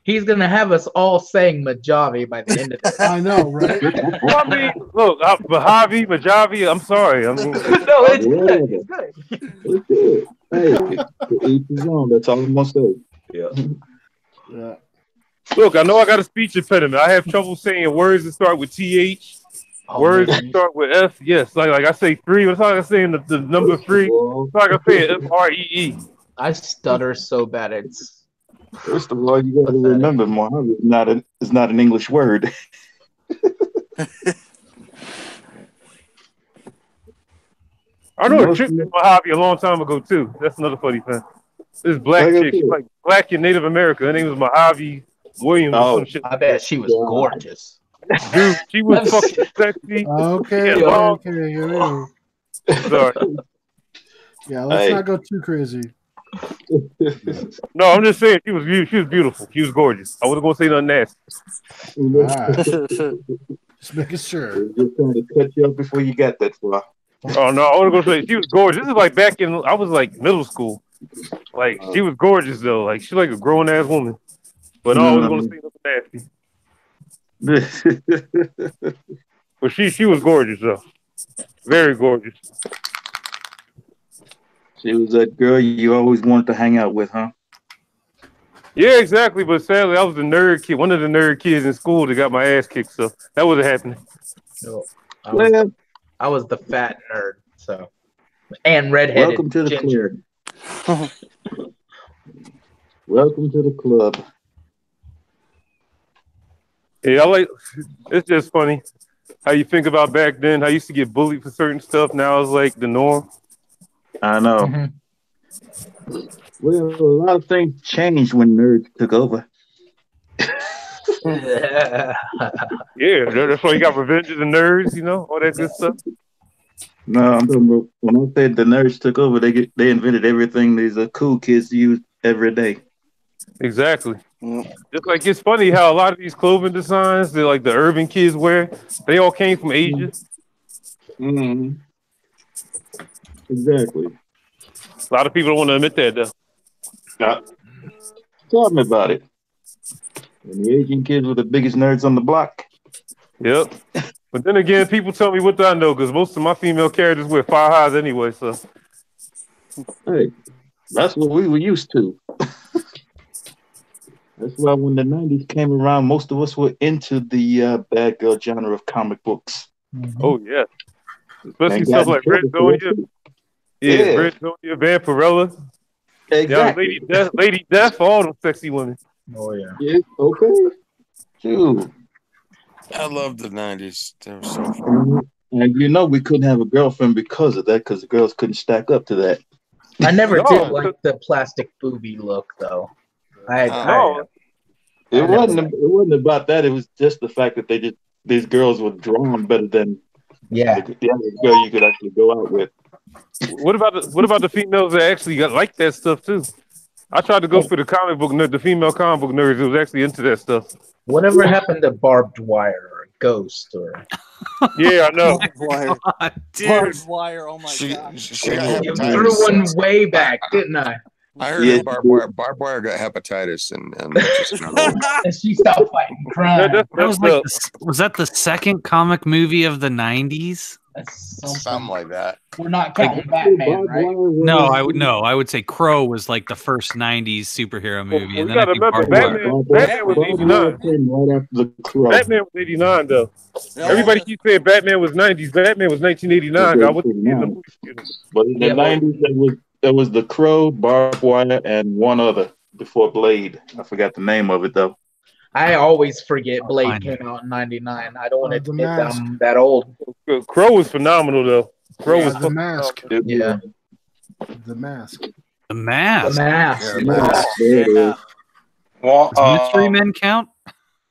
He's gonna have us all saying Mojave by the end of this. I know, right? Well, I mean, look, Mojave. I'm sorry. No, it's good. It's good. It's good. Hey, to each his own. That's all I'm gonna say. Yeah. Yeah. Look, I know I got a speech impediment. I have trouble saying words that start with TH. Words that start with F. Yes, like I say 3. What's like I saying the number 3? It's like I say FREE. I stutter so bad. It's First of all, you got to remember, Mojave is not an English word. I know a chick in Mojave a long time ago too. That's another funny thing. This black chick, she's like black in Native America. Her name was Mojave Williams. Or some shit. I bet she was gorgeous. Dude, she was fucking sexy. Okay. Sorry. Yeah, let's not go too crazy. No, I'm just saying she was beautiful. She was gorgeous. I wasn't gonna say nothing nasty. Just making sure. Just trying to cut you up before you got that far. Oh no, I wasn't gonna say she was gorgeous. This is like back in I was like middle school. Like she was gorgeous though. Like she's like a grown ass woman. But no, I wasn't gonna say nothing nasty. But she was gorgeous though. Very gorgeous. She was that girl you always wanted to hang out with, huh? Yeah, exactly. But sadly, I was the nerd kid, one of the nerd kids in school that got my ass kicked. So that wasn't happening. No, I was the fat nerd. So and redheaded. Welcome to the ginger. club. Welcome to the club. Yeah, it's just funny how you think about back then. How I used to get bullied for certain stuff. Now it's like the norm. I know. Mm-hmm. Well, a lot of things changed when nerds took over. Yeah, that's why you got Revenge of the Nerds, you know, all that good stuff. No, I'm talking about when I said the nerds took over, they invented everything these cool kids use every day. Exactly. Just like it's funny how a lot of these clothing designs that like the urban kids wear, they all came from Asia. Mm-hmm. Exactly. A lot of people don't want to admit that though. Yeah. Tell me about it. And the Asian kids were the biggest nerds on the block. Yep. But then again, people tell me what I know because most of my female characters wear fire highs anyway. So, hey, that's what we were used to. That's why when the 90s came around, most of us were into the bad girl genre of comic books. Mm-hmm. Oh, yeah. Especially stuff like Red Sonja. Yeah, Red Sonja, Vampirella. Exactly. Yeah, Lady Death, all them sexy women. Oh, yeah. Yeah, okay. Dude. I love the 90s. They were so fun. And you know we couldn't have a girlfriend because of that, because the girls couldn't stack up to that. I never did like the plastic booby look, though. It wasn't about that. It was just the fact that these girls were drawn better than the other girl you could actually go out with. What about the females that actually like that stuff too? I tried to go for the female comic book nerds who was actually into that stuff. Whatever happened to barbed wire or ghost or? Yeah, I know. Barbed wire. Oh my god! She got you threw one way back, didn't I? I heard that barbed wire got hepatitis and she stopped fighting crime. Was that the second comic movie of the 90s? Something like that. We're not counting Batman, right? No, I would say Crow was like the first 90s superhero movie. Well, and you then gotta remember, Batman was 89. Right after the Crow. Batman was 89, though. Everybody keeps saying Batman was 90s. Batman was 1989. But in the 90s, there was the Crow, barbed wire, and one other before Blade. I forgot the name of it, though. I always forget Blade came out in 99. I don't want to admit that I'm that old. Crow was phenomenal, though. Crow was the mask. Yeah. The mask. The mask. The mask. Yeah. Well, Mystery Men count?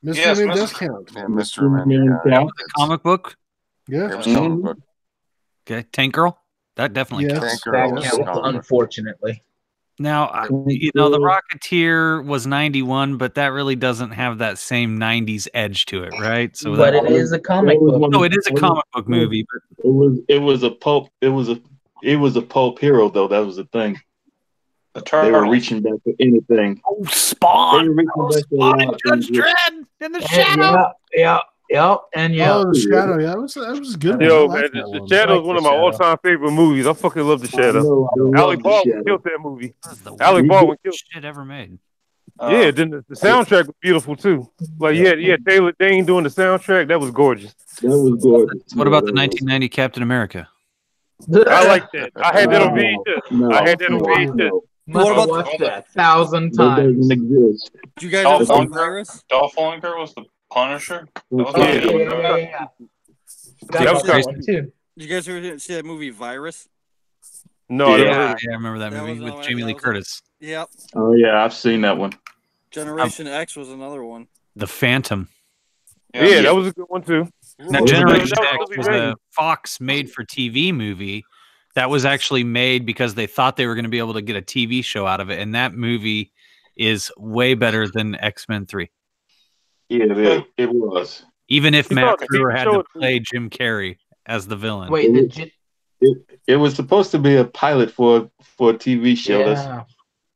Mystery Men does count. Yeah, Mystery Men count. The comic book? Yeah. Okay. Tank Girl? That definitely counts. That counts, unfortunately. Now, the Rocketeer was 91, but that really doesn't have that same 90s edge to it, right? So but it is a comic book. No, it is a comic book movie. But it was a pulp hero though. That was the thing. The They were Turtles. reaching back for anything. Oh, They Spawn! were reaching Oh, back for a Spawn lot and of Judge things. Dredd in the shadow. And yeah. Oh, the Shadow. Yeah, that was a good one. I Yo, like man, that The one. Shadow I is like one The of my Shadow. all-time favorite movies. I fucking love The I Shadow. know. I Alec love the Baldwin Shadow. killed that movie. That was the Alec worst Baldwin killed. shit ever made. Yeah, then the soundtrack was beautiful too. Like yeah, Taylor Dane doing the soundtrack. That was gorgeous. That was gorgeous. What Yeah, about the that was. 1990 Captain America? I like that. I had that on No, VHS. no, I had that on no, VHS. no. Must What have about watched that 1,000 That times. doesn't exist. Did you guys Dolph ever see Lundgren? Virus? Dolph Lundgren was the Punisher. That was Oh, Yeah. yeah. Forgot That about was that great. one too. Did you guys ever see that movie Virus? No, I never Yeah. heard Yeah, of it. I remember that That movie was with another one. Jamie That Lee was Curtis. Yep. Oh yeah, I've seen that one. Generation X was another one. The Phantom. Yeah, that was a good one too. Now, That was Generation that was X Billy was Zane. a Fox made-for-TV movie that was actually made because they thought they were going to be able to get a TV show out of it, and that movie is way better than X-Men 3. Yeah, it was. Even if You Matt thought the Frewer TV had show to was- play Jim Carrey as the villain. Wait, It was supposed to be a pilot for a TV show. yeah.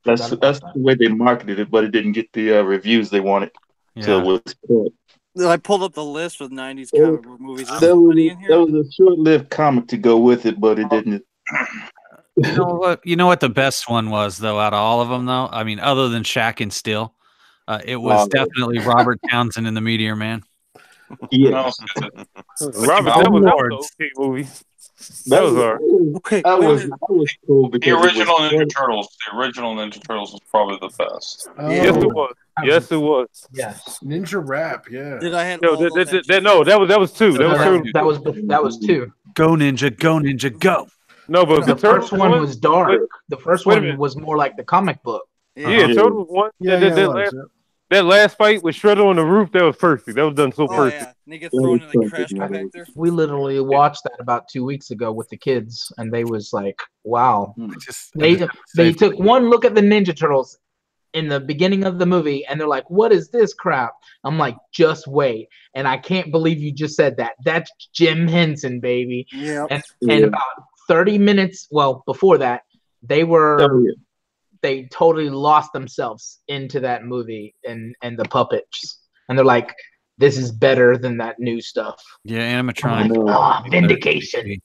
That's the way they marketed it, but it didn't get the reviews they wanted. So Yeah. it was cut. I pulled up the list with 90s comic book movies. There's There somebody in here. was a short-lived comic to go with it, but it didn't. You know what the best one was, though, out of all of them, though? I mean, other than Shaq and Steel, it was definitely Robert Townsend in The Meteor Man. Yeah, Robert, that was an okay movie. That was hard. Okay, I wait a was minute. cool The because original it was Ninja Turtles. The original Ninja Turtles was probably the best. Yes, it was. Yes, it was. Yes. Ninja Rap. Yeah. Did I have No, all those that was two. That was two. Go Ninja, go Ninja, go. No, but The first one was dark. The first wait a one minute. was more like the comic book. Yeah, Turtles one. Yeah, That last fight with Shredder on the roof, that was perfect. That was done so Oh, perfect. yeah. And they get thrown in the crash compactor. We literally watched that about 2 weeks ago with the kids, and they was like, "Wow!" They took one look at the Ninja Turtles in the beginning of the movie, and they're like, "What is this crap?" I'm like, "Just wait!" And I can't believe you just said that. That's Jim Henson, baby. Yeah. And about 30 minutes, well, before that, they totally lost themselves into that movie and the puppets, and they're like, "This is better than that new stuff." Yeah, animatronic. Vindication.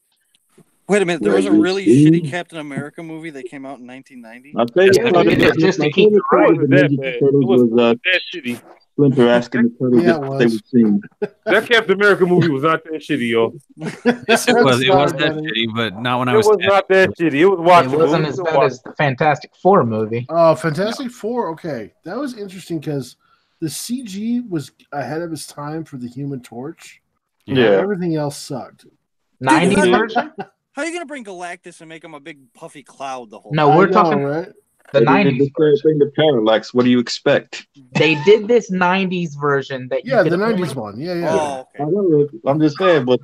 Wait a minute. There was a really shitty Captain America movie that came out in 1990. Just to keep it right. That shitty. Splinter asking the turtles Yeah, if they were seen. That Captain America movie was not that shitty, yo. Yes, it was. It was that shitty, but not when I was. It was not that shitty. It was watchable. It wasn't as bad as the Fantastic Four movie. Oh, Fantastic Four. Okay, that was interesting because the CG was ahead of its time for the Human Torch. Yeah. Everything else sucked. 90s version? How are you gonna bring Galactus and make him a big puffy cloud the whole? No, time? we're talking right? the They 90s. did the same thing to Parallax. What do you expect? They did this 90s version that you Yeah, could the only- 90s one. Yeah, yeah. Oh, okay. I know, I'm just saying, but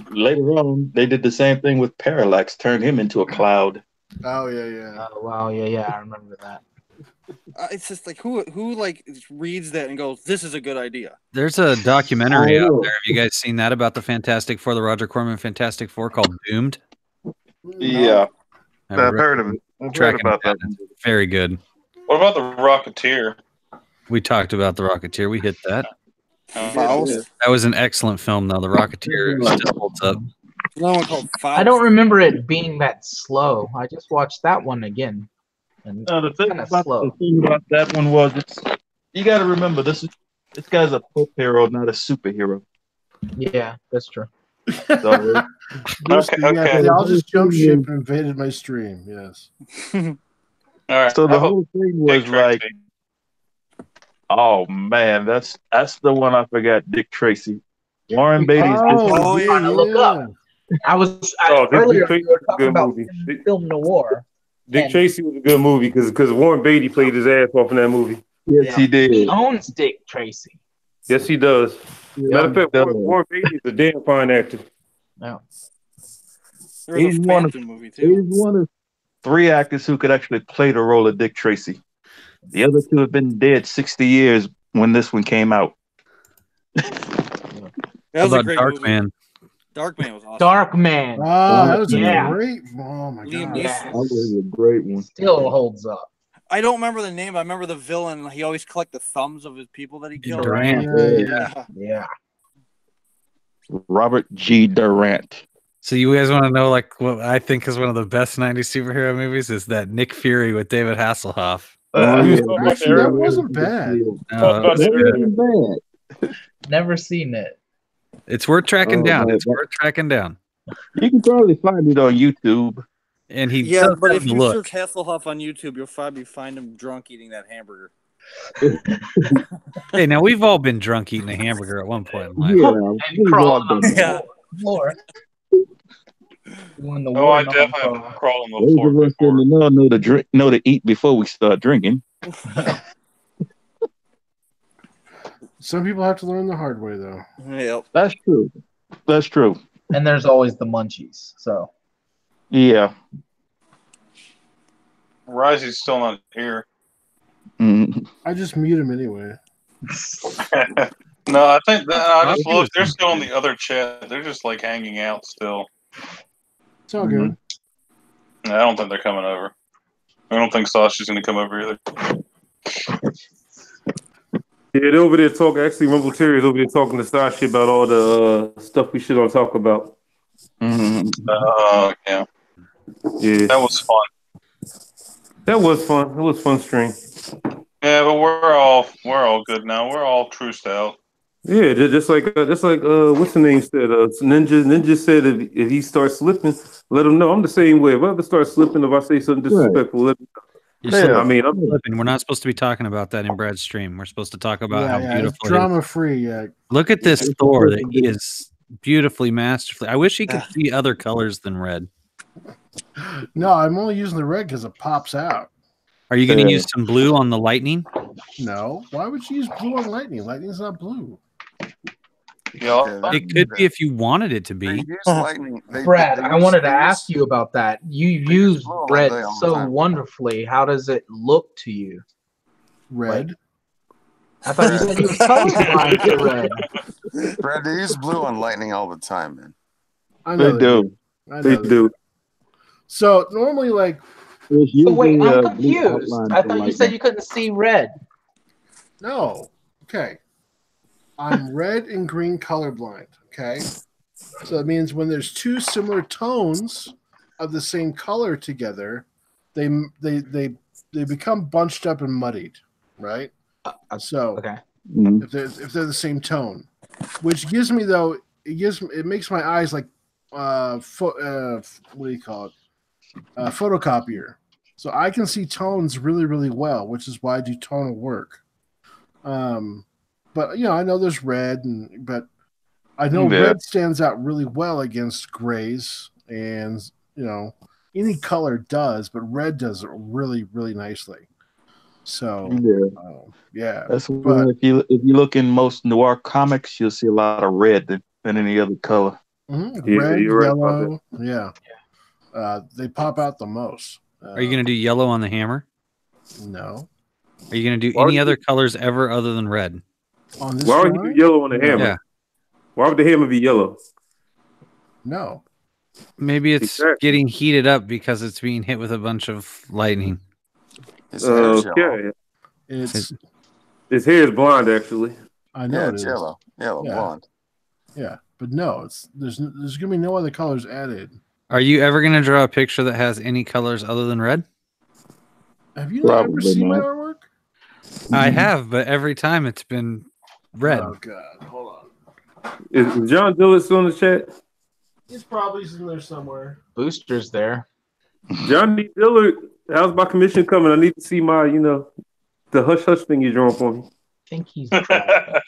later on, they did the same thing with Parallax, turned him into a cloud. Oh, yeah, yeah. Oh wow, yeah, I remember that. It's just like who like reads that and goes, "This is a good idea." There's a documentary out Oh. there. Have you guys seen that about the Fantastic Four, the Roger Corman Fantastic Four, called Doomed? Yeah, I've heard of it. I've heard about that. It's very good. What about the Rocketeer? We talked about the Rocketeer. We hit that. Faust. That was an excellent film, though. The Rocketeer still holds up. Another one called Faust. I don't remember it being that slow. I just watched that one again. And The thing kinda about, slow. that one was, you got to remember, this guy's a pulp hero, not a superhero. Yeah, that's true. So, Okay. I'll just jump ship and invaded my stream. Yes. All right. so the How about whole thing was Dick like, Tracy? oh man, that's the one I forgot. Dick Tracy, Warren Beatty's. Oh, trying to look up. I was earlier Dick Tracy we were was a talking good about movie. film noir. Dick Tracy was a good movie because Warren Beatty played his ass off in that movie. Yes, he did. He owns Dick Tracy. Yes, he does. Matter of fact, does. Warren Beatty is a damn fine actor. No. There's He's a one of- Phantom movie He's too. one of 3 actors who could actually play the role of Dick Tracy. The other 2 have been dead 60 years when this one came out. That How was a about great movie. Darkman? Darkman was awesome. Darkman. Oh, that was Yeah. a great. Oh my Liam god. Yeah. That was a great one. Still holds up. I don't remember the name. I remember the villain. He always collect the thumbs of his people that he killed. Durant. Yeah. Robert G. Durant. So you guys want to know like what I think is one of the best 90s superhero movies is that Nick Fury with David Hasselhoff. Actually, that wasn't bad. No, Never seen it. it's worth tracking down. man, It's worth tracking down. You can probably find it on YouTube. And he Yeah, does but have if the you look. search Hasselhoff on YouTube, you'll probably find him drunk eating that hamburger. Hey, now we've all been drunk eating a hamburger at one point in life. And crawling on Yeah. the floor. When the Oh, I war definitely number- have crawled on Those the of floor us in the know to eat before we start drinking. Some people have to learn the hard way, though. Yep. That's true. That's true. And there's always the munchies. So Yeah. Risey's still not here. Mm. I just mute him anyway. No, I think I just looked. They're still in the other chat. They're just like hanging out still. It's all good. I don't think they're coming over. I don't think Sasha's going to come over either. Yeah, they're over there talking. Actually, Rumble Terry is over there talking to Sasha about all the stuff we shouldn't talk about. Yeah. Yeah, That was fun. that was fun. It was fun stream. Yeah, but we're all good now. We're all truced out. Yeah, just like what's the name said? Ninja said if he starts slipping, let him know. I'm the same way. If I ever start slipping, if I say something disrespectful, let me know. You're slipping. I mean, We're not supposed to be talking about that in Brad's stream. We're supposed to talk about how It's beautiful it is. drama free. Yeah. Look at this Thor that he is beautifully masterfully. I wish he could see other colors than red. No, I'm only using the red because it pops out. Are you going to use some blue on the lightning? No. Why would you use blue on lightning? Lightning's not blue. Yeah, It could be if you wanted it to be. Brad, I wanted to ask you about that. You use blue red all the so time. wonderfully. How does it look to you? Red. I thought you said you were colorblind to red. Brad, they use blue on lightning all the time, man. I They know do. I know they do. So normally, like, So wait, I'm confused. I thought you said you couldn't see red. no. Okay. I'm red and green colorblind. Okay. So that means when there's two similar tones of the same color together, they become bunched up and muddied, right? So Okay. if they're the same tone, which gives me it makes my eyes like what do you call it? Photocopier. So I can see tones really, really well, which is why I do tonal work. But I know there's red, but I know red stands out really well against grays, and any color does, but red does it really, really nicely. So yeah, That's why if you look in most noir comics, you'll see a lot of red than any other color. Red, you're right yellow, about they pop out the most. Are you going to do yellow on the hammer? No. Are you going to do any other colors ever other than red? On this Why would you drawing? do yellow on the hammer? Yeah. Why would the hammer be yellow? No. Maybe it's Exactly. getting heated up because it's being hit with a bunch of lightning. His hair's yellow. Okay. It's His hair is blonde, actually. I know Yeah, it it's is. yellow. Yellow, Yeah. blonde. Yeah, but no, there's gonna be no other colors added. Are you ever going to draw a picture that has any colors other than red? Have you not ever Probably seen my not. artwork? I have, but every time it's been red. Oh god, hold on. Is John Dillard still in the chat? He's probably in there somewhere. Booster's there. Johnny Dillard, how's my commission coming? I need to see my, the hush hush thing you're drawing for me. I think he's The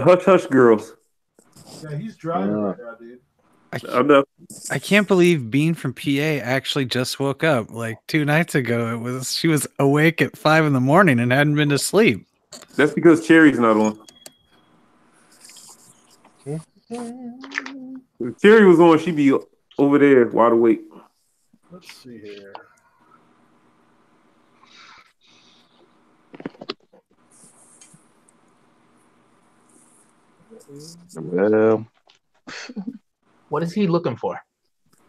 hush hush girls. Yeah, he's driving right now, dude. I know. I can't believe Bean from PA actually just woke up like 2 nights ago. She was awake at 5 a.m. and hadn't been to sleep. That's because Cherry's not on. If Cherry was on, she'd be over there wide awake. Let's see here. Well, What is he looking for?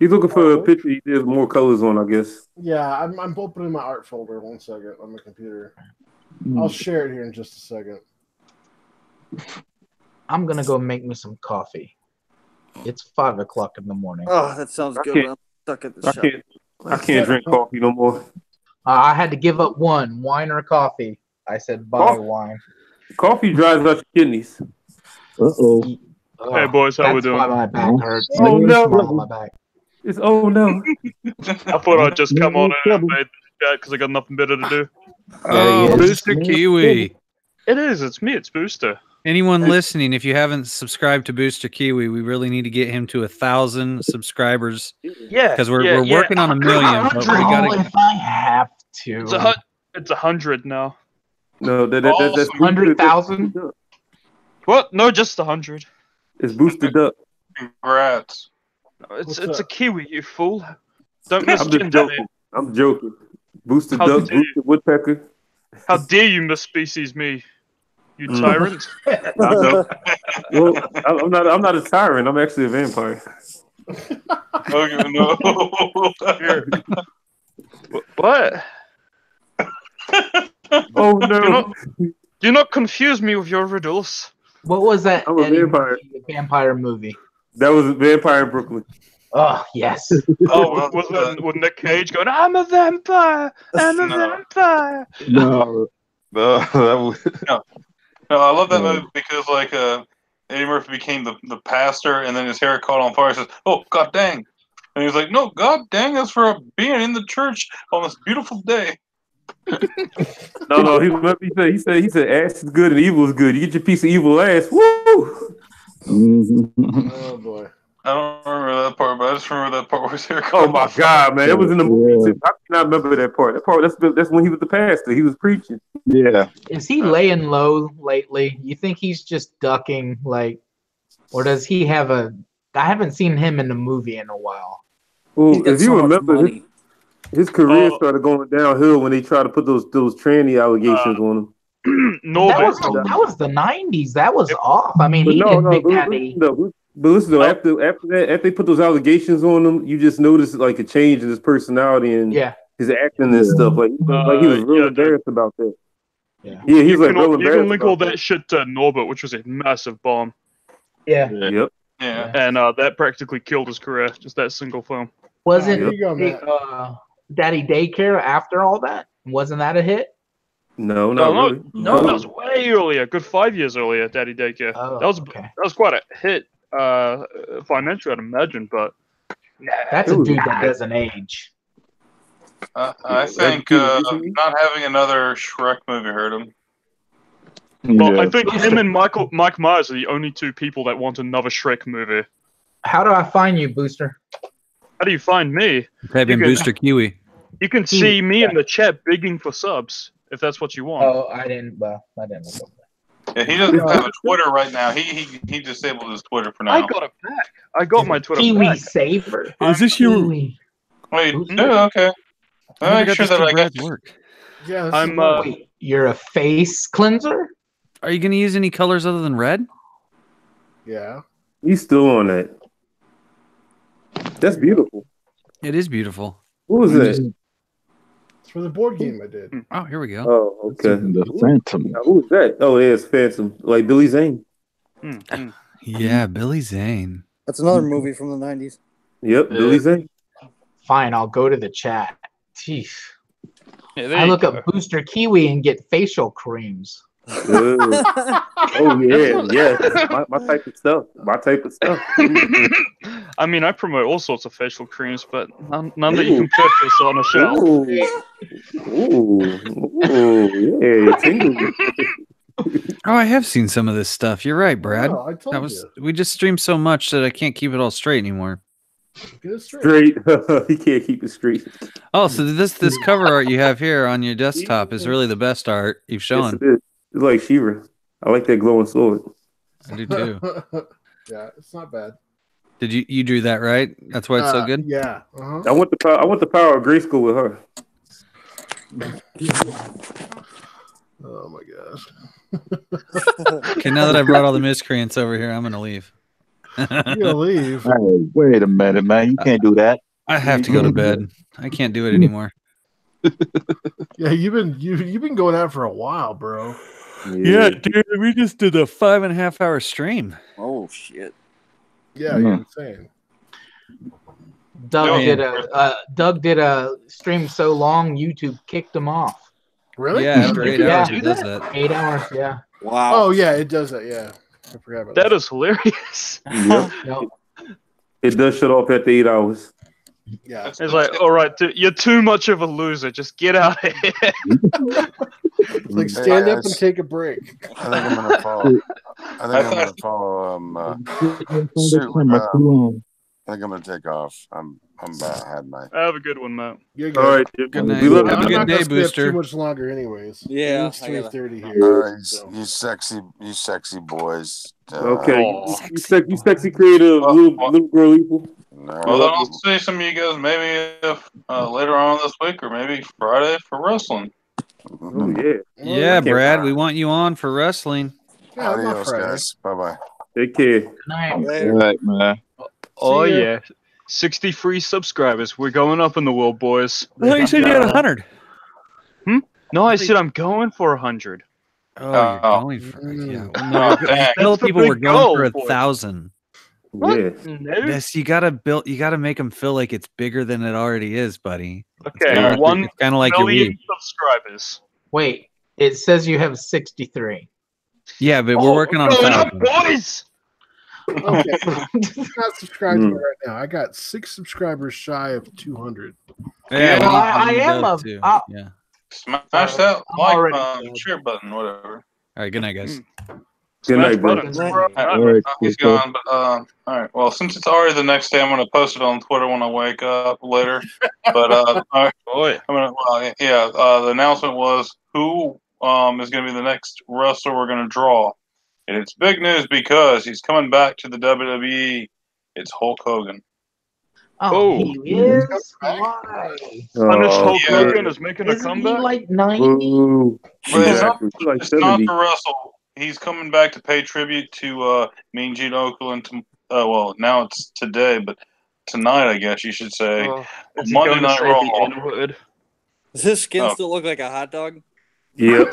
He's looking for a picture. He has more colors on, I guess. Yeah, I'm opening my art folder. 1 second on my computer. I'll share it here in just a second. I'm gonna go make me some coffee. It's 5 o'clock in the morning. Oh, that sounds good. I'm stuck at the shop. I can't drink coffee no more. I had to give up one, wine or coffee. I said buy wine. Coffee dries out your kidneys. Uh-oh. Hey, boys, how we doing? That's why my back hurts. Oh, no. My back. It's no. I thought I'd just come on and invade the chat because I got nothing better to do. Oh, Booster Kiwi. It is. It's me. It's Booster. Anyone listening, if you haven't subscribed to Booster Kiwi, we really need to get him to 1,000 subscribers. Yeah, because we're working on 1 million. But we gotta. If I have to, it's 100 now. No, that's 100,000. What? No, just 100. It's boosted up. Congrats. It's a kiwi, you fool. Don't I'm just joking. I'm joking. Boosted How duck, dare you? boosted woodpecker. How dare you misspecies me, you tyrant? Well, I'm not a tyrant. I'm actually a vampire. Okay, no. What? Oh no! Do not confuse me with your riddles. What was that? I'm a vampire. Vampire movie. That was a Vampire in Brooklyn. Oh yes. Oh, was that with Nick Cage going, "I'm a vampire, I'm a vampire"? No, No, I love that movie because like Eddie Murphy became the pastor, and then his hair caught on fire. He says, "Oh God dang!" And he was like, "No, God dang! That's for being in the church on this beautiful day." No. He said ass is good and evil is good. You get your piece of evil ass. Woo! Oh boy. I don't remember that part, but I just remember that part where his hair caught Oh on my fire. God, man! It was in the movie. I cannot remember that part. That's when he was the pastor. He was preaching. Yeah. Is he laying low lately? You think he's just ducking, or does he have a? I haven't seen him in the movie in a while. Well, if you remember, his career started going downhill when they tried to put those tranny allegations on him. No, that was the 90s. That was off. I mean, But he did Big Daddy. But listen though, after that, after they put those allegations on him, you just noticed like a change in his personality and his acting and stuff. Like he was real embarrassed about that. Yeah, he's like real you embarrassed. can link all that shit to Norbert, which was a massive bomb. Yeah. Yep. Yeah. And that practically killed his career. Just that single film. Wasn't Daddy Daycare after all that? Wasn't that a hit? No, not really. No, that was way earlier. Good 5 years earlier. Daddy Daycare. Oh, that was quite a hit financially, I'd imagine. But that's a dude that doesn't age. I think not having another Shrek movie hurt him. Well, I think him and Mike Myers are the only two people that want another Shrek movie. How do I find you, Booster? How do you find me? Type in Booster Kiwi. You can see me in the chat begging for subs if that's what you want. Oh, I didn't look up that. Yeah, he doesn't have a Twitter right now. He disabled his Twitter for now. I got it back. I got my Twitter Kiwi back. Saver. Is this your? Wait, no, okay. I'll make sure that I got work. Yeah, I'm. Wait, you're a face cleanser? Are you going to use any colors other than red? Yeah. He's still on that. That's beautiful. It is beautiful. What was that? It's for the board game I did. Oh, here we go. Oh, okay. The Phantom. Now, who was that? Oh, yeah, it's Phantom. Like Billy Zane. Yeah, Billy Zane. That's another movie from the 90s. Yep, Billy Zane. Fine, I'll go to the chat. Jeez. Yeah, I look up Booster Kiwi and get facial creams. Oh yeah. My type of stuff. My type of stuff. I mean, I promote all sorts of facial creams, but none that you can purchase on a shelf. Ooh, yeah, tingle. Oh, I have seen some of this stuff. You're right, Brad. Oh, I told you. We just stream so much that I can't keep it all straight anymore. Get it straight. He can't keep it straight. Oh, so this cover art you have here on your desktop is really the best art you've shown. Yes, it is. It's like She-Ra. I like that glowing sword. I do too. Yeah, it's not bad. Did you drew that right? That's why it's so good. Yeah. I want the power of Grayskull with her. Oh my gosh. Okay, now that I brought all the miscreants over here, I'm gonna leave. You gotta leave. Hey, wait a minute, man. You can't do that. I have to go to bed. I can't do it anymore. Yeah, you've been going out for a while, bro. Yeah, dude, we just did a 5.5 hour stream. Oh shit! Yeah, you're insane. Doug did a stream so long YouTube kicked him off. Really? Yeah, after 8 hours, it does that. 8 hours, yeah. Wow. Oh yeah, it does that. Yeah, I forgot about that. That is hilarious. Yep. Yep. It does shut off after 8 hours. Yeah, It's like, all right, you're too much of a loser. Just get out of here. It's like stand up and take a break. I think I'm gonna follow. I think I'm gonna follow. I think I'm gonna take off. I'm about had my. Have a good one, Matt. You're All right. Good night. We love Have a you. good I'm not day, gonna stay up Booster. too much longer, anyways. Yeah, it's 3:30 here. All right, so. you sexy boys. Okay, Aw. you sexy creative little girl evil. No. Well, then I'll see some of you guys maybe later on this week or maybe Friday for wrestling. Oh yeah. Yeah, Brad, we want you on for wrestling. Yeah, I'm not Adios, Friday. guys. Bye bye. Take care. Good night. All right, man. Oh See ya. yeah, 63 subscribers. We're going up in the world, boys. I thought you said you had 100. No, I said I'm going for 100. Oh, you're going for yeah. Well, no, Oh, dang. tell That's the people big we're going for goal, boy. 1,000. Yeah. No. Yes, you gotta make them feel like it's bigger than it already is, buddy. Okay, It's 1 kind of like your million weed. subscribers. Wait, it says you have 63. Yeah, but we're working on going up, 1,000. boys. Okay, not subscribed to me right now. I got 6 subscribers shy of 200. Yeah, Well, we I need am those a- too. I- Yeah. Smash that I'm like already share button, whatever. All right. Good night, guys. Good night, bro. Buttons, Good bro. night. All right, He's cool. gone, but all right. Well, since it's already the next day, I'm gonna post it on Twitter when I wake up later. But all right, Boy. I'm gonna. Well, yeah. The announcement was who is gonna be the next wrestler we're gonna draw, and it's big news because he's coming back to the WWE. It's Hulk Hogan. Oh, Oh. he is? Why? Honest Oh, Hulk yeah. Hogan is making a Isn't he comeback. like 90? Ooh. But it's not, Exactly. He's like it's not 70. to wrestle. He's coming back to pay tribute to Mean Gene Okerlund. Well, now it's today, but tonight, I guess you should say. Oh, is he Monday going to Night say Raw. the N-word? Does his skin Oh. still look like a hot dog? Yep.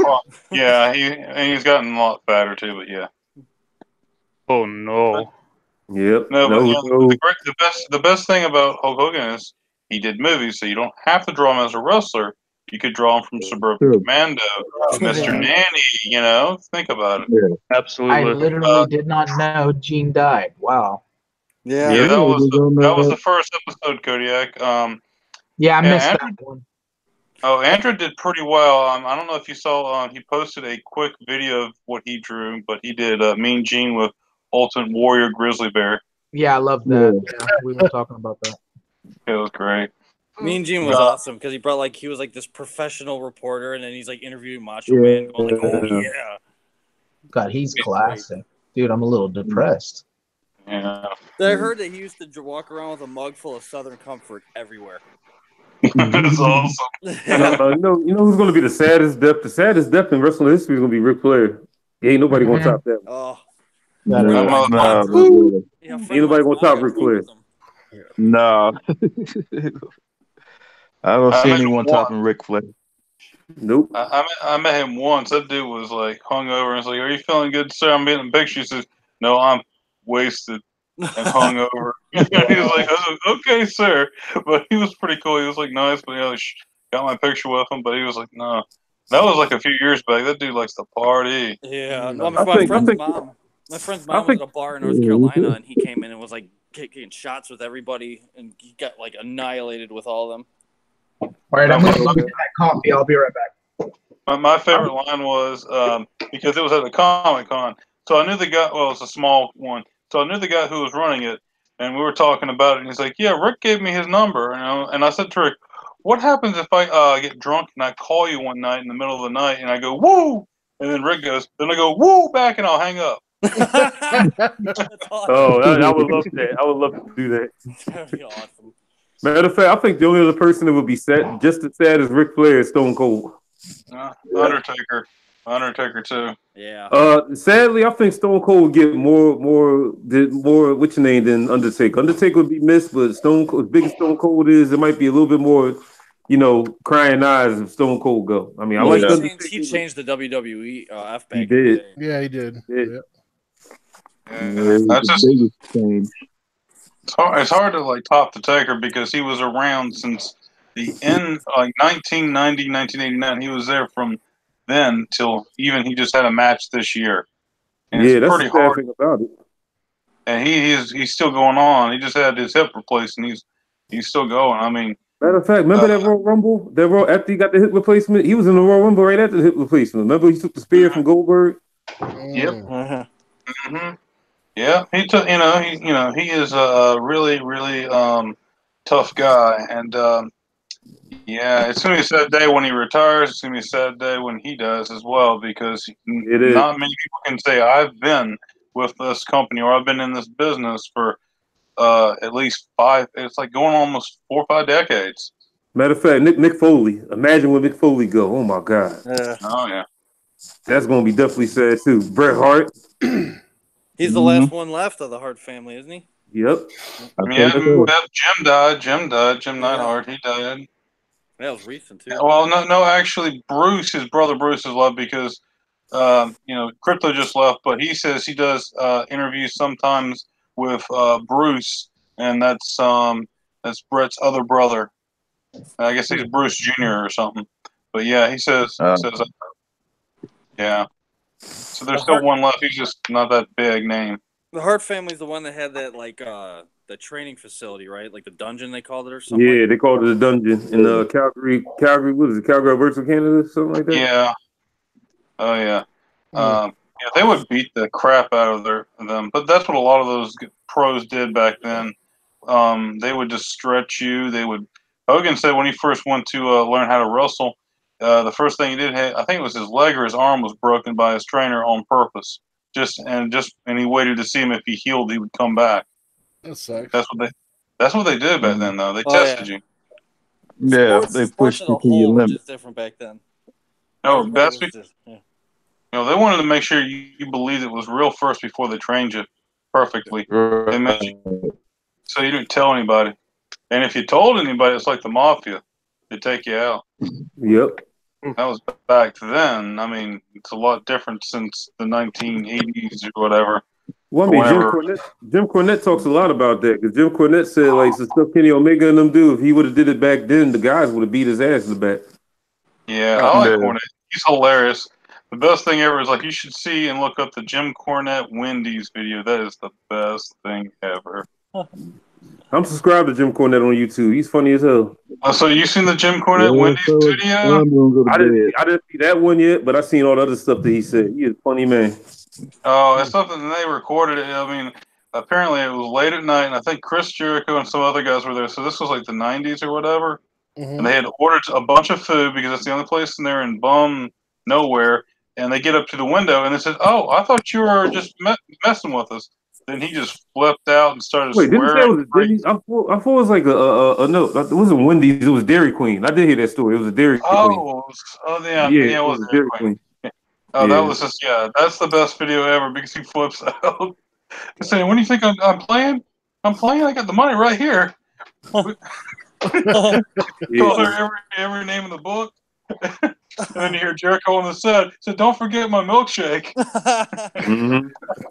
Yeah, he's gotten a lot fatter too, but yeah. Oh no. Yep. No, but No. the best thing about Hulk Hogan is he did movies, so you don't have to draw him as a wrestler. You could draw him from Suburban True. Commando, Mr. Nanny. You know, think about it. I Absolutely. literally did not know Gene died. Wow. Yeah. Yeah, that was Yeah. the first episode, Kodiak. Yeah, I Yeah, missed Andrew- that one. Oh, Andrew did pretty well. I don't know if you saw. He posted a quick video of what he drew, but he did Mean Gene with Ultimate Warrior Grizzly Bear. Yeah, I love that. Yeah, we were talking about that. It was great. Mean Gene was awesome because he was like this professional reporter, and then he's like interviewing Macho Man, going like, "Oh yeah." God, he's classic. Dude, I'm a little depressed. Yeah. I heard that he used to walk around with a mug full of Southern Comfort everywhere. It's awesome. You know who's going to be the saddest death? The saddest death in wrestling history is going to be Ric Flair. Ain't nobody going to top that. Oh, Got it. No, yeah. Ain't nobody going to top Ric Flair. no. I don't see I met anyone him topping Ric Flair. Nope. I met him once. That dude was like hungover and was like, "Are you feeling good, sir?" I'm getting a picture. He says, "No, I'm wasted and hungover." He was like, "Oh, okay, sir," but he was pretty cool. He was like nice, but got my picture with him. But he was like, "No." That was like a few years back. That dude likes to party. Yeah, I my think- friend's I think- mom. My friend's I mom was think- at a bar in North Carolina, and he came in and was like kicking shots with everybody, and he got like annihilated with all of them. All right, I'm going to go get that coffee. I'll be right back. My favorite line was because it was at the Comic Con. So I knew the guy. Well, it's a small one. So I knew the guy who was running it, and we were talking about it. And he's like, "Yeah, Rick gave me his number." And I said to Rick, "What happens if I get drunk and I call you one night in the middle of the night and I go woo?" And then Rick goes, "Then I go woo back and I'll hang up." Oh, I would love that. I would love to do that. That'd be awesome. Matter of fact, I think the only other person that would be sad, just as sad as Ric Flair is Stone Cold. Undertaker. Undertaker too. Yeah. Sadly, I think Stone Cold would get more what's your name than Undertaker. Undertaker would be missed, but Stone Cold, as big as Stone Cold is, it might be a little bit more, crying eyes if Stone Cold go. I mean, I like Undertaker. He changed the WWE F back. He did. Yeah, he did. Yeah. That's just it's hard to like top the Taker because he was around since the end, like 1990, 1989. He was there from then till even he just had a match this year. And Yeah, it's that's pretty the sad hard. thing about it. And he's still going on. He just had his hip replaced, and he's still going. I mean, Matter of fact, remember that Royal Rumble? After he got the hip replacement, he was in the Royal Rumble right after the hip replacement. Remember he took the spear from Goldberg? Yep. Mm-hmm. Yeah, he took. He is a really, really tough guy, and yeah, it's gonna be a sad day when he retires. It's gonna be a sad day when he does as well, because not many people can say I've been with this company or I've been in this business for at least 5. It's like going almost 4 or 5 decades. Matter of fact, Mick Foley. Imagine when Mick Foley go. Oh my God. Oh yeah. That's gonna be definitely sad too. Bret Hart. He's the last one left of the Hart family, isn't he? Yep. Yeah, Jim died. Jim Neidhart, he died. That was recent too. Well, no, actually, Bruce, his brother Bruce, is left because Crypto just left, but he says he does interviews sometimes with Bruce, and that's Brett's other brother. I guess he's Bruce Jr. or something. But yeah, he says yeah. So there's still one left. He's just not that big name. The Hart family's the one that had that the training facility, right? Like the dungeon they called it or something. Yeah, they called it a dungeon in Calgary. What is it? Calgary, Alberta, Canada, something like that. Yeah. Oh yeah. Yeah, they would beat the crap out of them, but that's what a lot of those pros did back then. They would just stretch you. Hogan said when he first went to learn how to wrestle, the first thing he did, I think it was his leg or his arm was broken by his trainer on purpose. And he waited to see him. If he healed, he would come back. That sucks. That's what they did back then, though. They tested you. Yeah, they pushed you to your limit. Just different back then. No, that's because they wanted to make sure you believed it was real first before they trained you perfectly. They made you, so you didn't tell anybody. And if you told anybody, it's like the mafia. They take you out. Yep. That was back then. I mean, it's a lot different since the 1980s or whatever. Well, I mean, Jim Cornette talks a lot about that because Jim Cornette said like the stuff Kenny Omega and them do. If he would have did it back then, the guys would have beat his ass in the back. Yeah, I like Cornette. He's hilarious. The best thing ever is like you should see and look up the Jim Cornette Wendy's video. That is the best thing ever. I'm subscribed to Jim Cornette on YouTube. He's funny as hell. So you seen the Jim Cornette Wendy's video? I didn't see that one yet, but I seen all the other stuff that he said. He is a funny man. Oh, it's something they recorded it. I mean, apparently it was late at night, and I think Chris Jericho and some other guys were there. So this was like the 90s or whatever. And they had ordered a bunch of food because that's the only place in there in bum nowhere. And they get up to the window and they said, "Oh, I thought you were just messing with us." Then he just flipped out and started swearing. I thought it was like a no. It wasn't Wendy's. It was Dairy Queen. I did hear that story. It was a Dairy Queen. Yeah, it was Dairy Queen. Oh, that was just that's the best video ever because he flips out. He's saying, "What do you think I'm playing? I'm playing. I got the money right here." Call her every name in the book. And then you hear Jericho on the set said, "Don't forget my milkshake."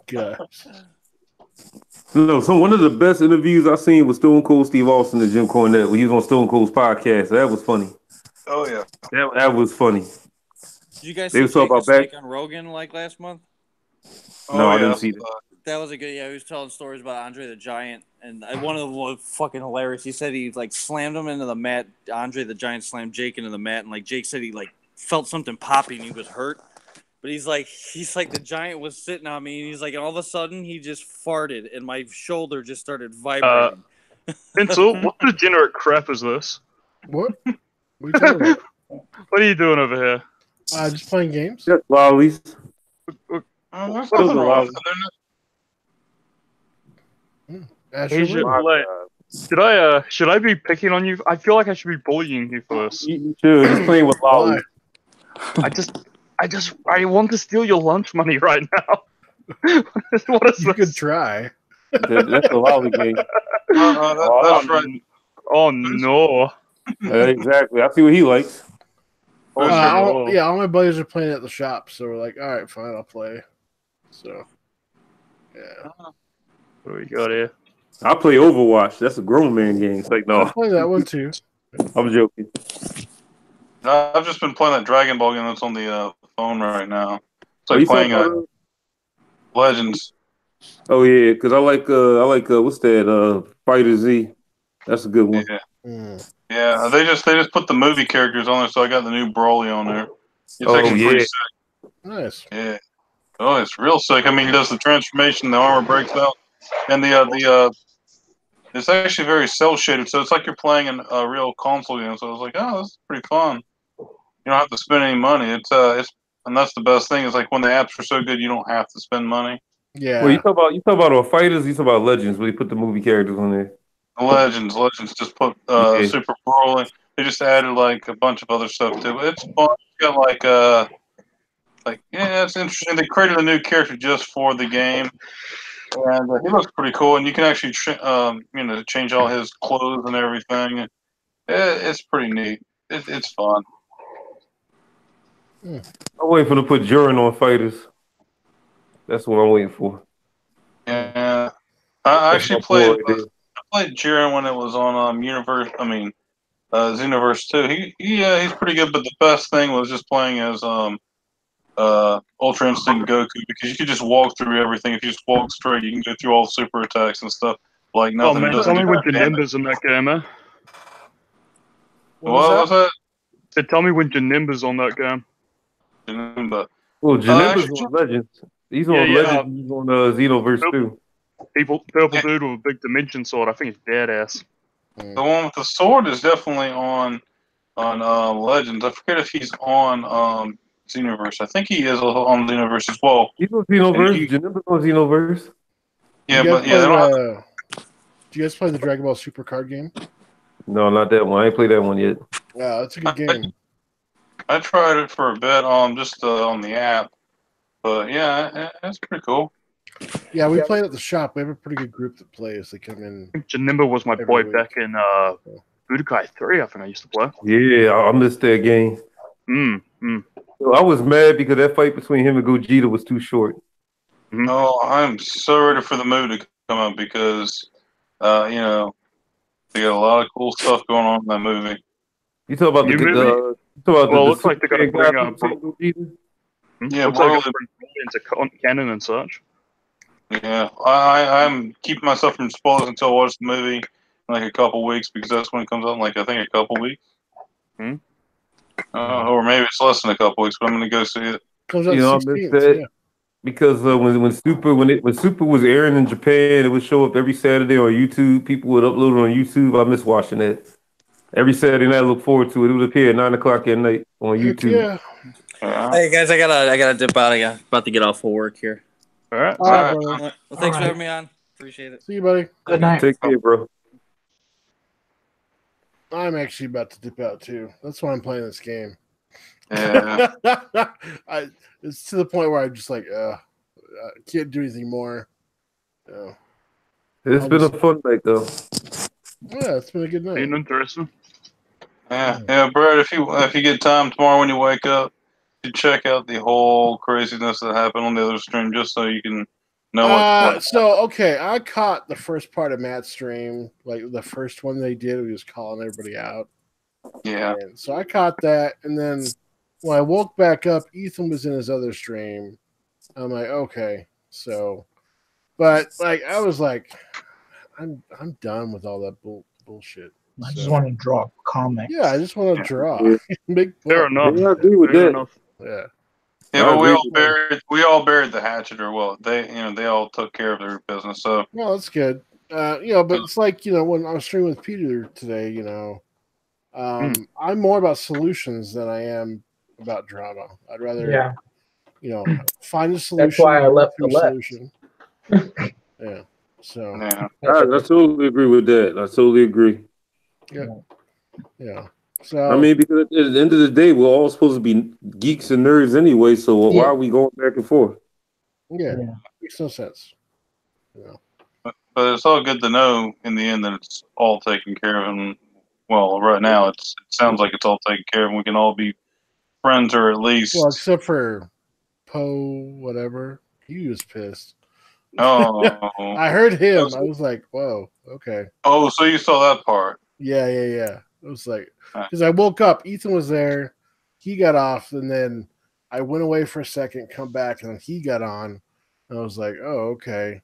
Gosh. No, so one of the best interviews I seen was Stone Cold Steve Austin and Jim Cornette when he was on Stone Cold's podcast. So that was funny. Oh yeah, that was funny. Did you guys they see about back on Rogan like last month? No, I didn't see that. That was a good. Yeah, he was telling stories about Andre the Giant, and one of them was fucking hilarious. He said he like slammed him into the mat. Andre the Giant slammed Jake into the mat, and like Jake said he like felt something popping. He was hurt, but he's like the Giant was sitting on me, and he's like, and all of a sudden he just farted, and my shoulder just started vibrating. Pencil, what degenerate crap is this? What? What are you talking about? What are you doing over here? Just playing games. Just lollies. There's nothing wrong with it. Should I be picking on you? I feel like I should be bullying you for this. You should. He's playing with lollies. I want to steal your lunch money right now. What is You could this? try. That's a lolly game. That's right. Oh no. Exactly. I see what he likes. Oh no. All my buddies are playing at the shop, so we're like, all right, fine, I'll play. So, yeah. What do we got here? I play Overwatch. That's a grown man game. It's like, no. I play that one too. I'm joking. I've just been playing that Dragon Ball game that's on the phone right now. It's Are like you playing talking Legends. Oh yeah, because I like what's that? Fighter Z. That's a good one. Yeah. Yeah, they just put the movie characters on there, so I got the new Broly on there. It's Oh, actually pretty yeah. sick. Nice. Yeah. Oh, it's real sick. I mean, he does the transformation, the armor breaks out, and the it's actually very cell shaded, so it's like you're playing a real console game. So I was like, oh, this is pretty fun. You don't have to spend any money. It's and that's the best thing is like when the apps are so good, you don't have to spend money. Yeah. Well, you talk about fighters. You talk about Legends, where you put the movie characters on there. Legends just put Super Broly. They just added like a bunch of other stuff too. It's fun. It's got like yeah, it's interesting. They created a new character just for the game, and he looks pretty cool. And you can actually change all his clothes and everything. It's pretty neat. It's fun. I'm waiting for them to put Jiren on fighters. That's what I'm waiting for. Yeah, I actually played Jiren when it was on Universe. I mean, Xenoverse 2. He's pretty good, but the best thing was just playing as Ultra Instinct Goku because you could just walk through everything. If you just walk straight, you can go through all the super attacks and stuff like nothing. Oh man, tell me when Janemba's in that game, eh? What was that? Said, tell me when Janemba's on that game. Janemba. Well, Janemba's on Legends. He's on Legends. He's on Xenoverse 2. Purple dude with a big dimension sword. I think it's badass. The one with the sword is definitely on Legends. I forget if he's on Xenoverse. I think he is on Xenoverse as well. He's on Xenoverse. Janemba's on Xenoverse. Yeah, but yeah. Do you guys play the Dragon Ball Super card game? No, not that one. I ain't played that one yet. Yeah, that's a good game. I tried it for a bit just on the app, but yeah, it's pretty cool. Yeah, we played at the shop. We have a pretty good group that plays. They come in. Janemba was my boy back in Budokai 3. I think I used to play. Yeah, I missed that game. So I was mad because that fight between him and Gogeta was too short. Oh, I'm so ready for the movie to come out because, they got a lot of cool stuff going on in that movie. You talk about looks like they're gonna bring up Gogeta? Yeah, looks like they're bring into canon and such. Yeah, I'm keeping myself from spoilers until I watch the movie in like a couple weeks because that's when it comes out in like I think a couple weeks. Or maybe it's less than a couple weeks, but I'm gonna go see it. Comes out I missed that because when Super was airing in Japan, it would show up every Saturday on YouTube. People would upload it on YouTube. I miss watching that. Every Saturday night, I look forward to it. It would appear at 9:00 at night on YouTube. Yeah. Hey guys, I gotta dip out. I'm about to get off for work here. All right. Well, thanks for having me on. Appreciate it. See you, buddy. Good night. Take care, bro. I'm actually about to dip out too. That's why I'm playing this game. Yeah. It's to the point where I'm just like, I can't do anything more. It's been a fun night, though. Yeah, it's been a good night. Ain't interesting. Yeah, Brad. If you get time tomorrow when you wake up, you check out the whole craziness that happened on the other stream, just so you can know what. Okay, I caught the first part of Matt's stream, like the first one they did. He was calling everybody out. Yeah. And so I caught that, and then when I woke back up, Ethan was in his other stream. I'm like, okay, so, but like I was like, I'm done with all that bullshit. I just want to draw a comic. Yeah, I just want to draw. Fair enough. Yeah, I agree with that. Yeah. Yeah, but we all buried the hatchet, or they all took care of their business. So well, that's good. But it's like when I was streaming with Peter today, I'm more about solutions than I am about drama. I'd rather, find a solution. That's why I left the solution. Yeah. So. Yeah. I totally agree with that. I totally agree. Yeah. Yeah. So I mean, because at the end of the day, we're all supposed to be geeks and nerds anyway. So why are we going back and forth? yeah, makes no sense. You know. But it's all good to know in the end that it's all taken care of. And well, right now it sounds like it's all taken care of. And we can all be friends, or at least. Well, except for Poe, whatever. He was pissed. Oh, I heard him. I was like, whoa, okay. Oh, so you saw that part? Yeah. It was like, because I woke up, Ethan was there, he got off, and then I went away for a second, come back, and then he got on. And I was like, oh, okay.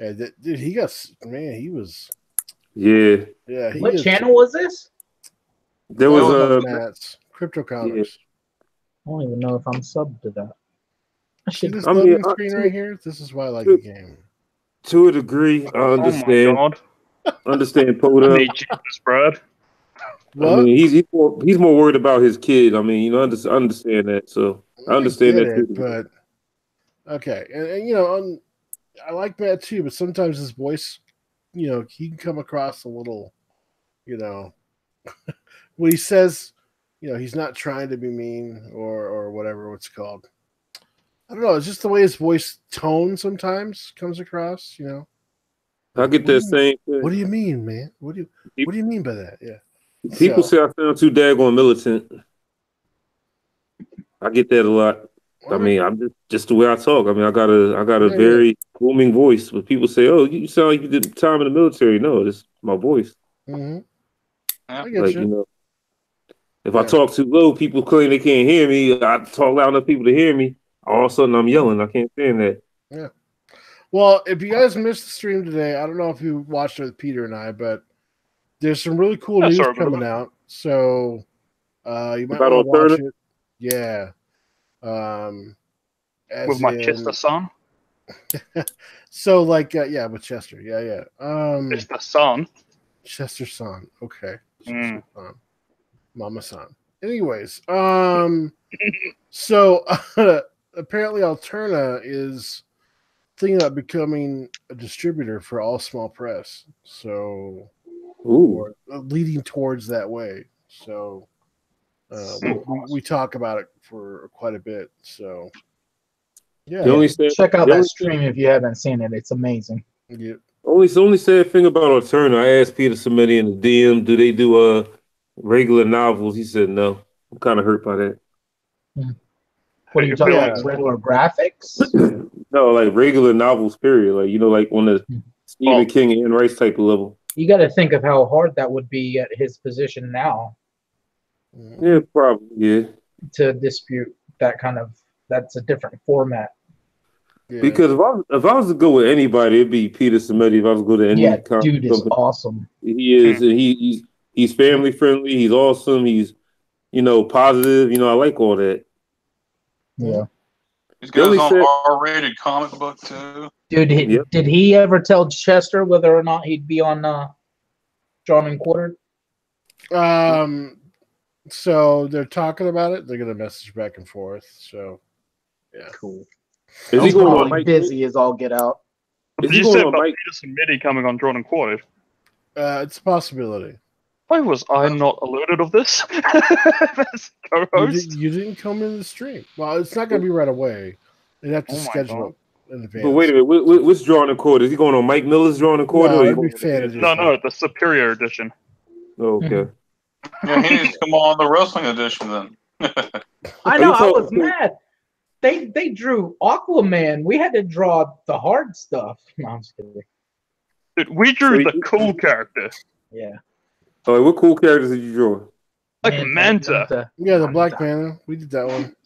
Yeah, dude, he was. Yeah. Yeah. What channel was this? There was Matt's Crypto Comics. I don't even know if I'm subbed to that. See this loading screen right here? This is why I like the game. To a degree, I understand. Oh my God. Understand Poda. I need Jesus, Brad. I mean, he's more worried about his kid. I mean, I understand that. So I understand that too. But okay, and you know, I like Matt too, but sometimes his voice, you know, he can come across a little, you know, when he says, you know, he's not trying to be mean or whatever what's called. I don't know. It's just the way his voice tone sometimes comes across. You know, I get that same thing. What do you mean, man? What do you mean by that? Yeah. People say I sound too daggone militant. I get that a lot. I mean, I'm just the way I talk. I mean, I got a very booming voice. But people say, "Oh, you sound like you did time in the military." No, it's my voice. Mm-hmm. I get you know, if I talk too low, people claim they can't hear me. I talk loud enough for people to hear me. All of a sudden, I'm yelling. I can't stand that. Yeah. Well, if you guys missed the stream today, I don't know if you watched it with Peter and I, but there's some really cool news coming out. So you might want to watch it. Yeah. With my Chester son. So like with Chester. Yeah. Chester son. Chester son. Okay. Mm. Son. Mama son. Anyways, so apparently Alterna is thinking about becoming a distributor for All Small Press. So or leading towards that way. So we talk about it for quite a bit. So yeah, check out that stream if you haven't seen it. It's amazing. Yeah. Only sad thing about Alterna, I asked Peter Samedi in the DM, do they do regular novels? He said no. I'm kind of hurt by that. What are you talking about? Regular graphics? No, like regular novels, period. Like, you know, like on the Stephen King and Anne Rice type of level. You got to think of how hard that would be at his position now. Yeah, probably, yeah. To dispute that kind of, that's a different format. Yeah. Because if I was to go with anybody, it'd be Peter Samedi. If I was to go to any dude is awesome. He is, and he's family friendly. He's awesome. He's, you know, positive. You know, I like all that. Yeah. He's got his own R-rated comic book too. Dude, did he ever tell Chester whether or not he'd be on Drawn and Quartered? So they're talking about it. They're gonna message back and forth. So yeah, cool. Is he going to busy as all get out? Did you say about Peter Samedi coming on Drawn and Quartered? It's a possibility. Why was I not alerted of this? You didn't come in the stream. Well, it's not going to be right away. They'd have to schedule it in advance. But wait a minute, what's Drawn and Quartered? Is he going on Mike Miller's Drawn and Quartered? No, the Superior Edition. Oh, okay. Yeah, he needs to come on the Wrestling Edition then. I know, I was mad. They drew Aquaman. We had to draw the hard stuff. No, I'm just kidding. Dude, we drew the cool character. Yeah. All right, what cool characters did you draw? Like Manta. Yeah, the Black Panther. We did that one.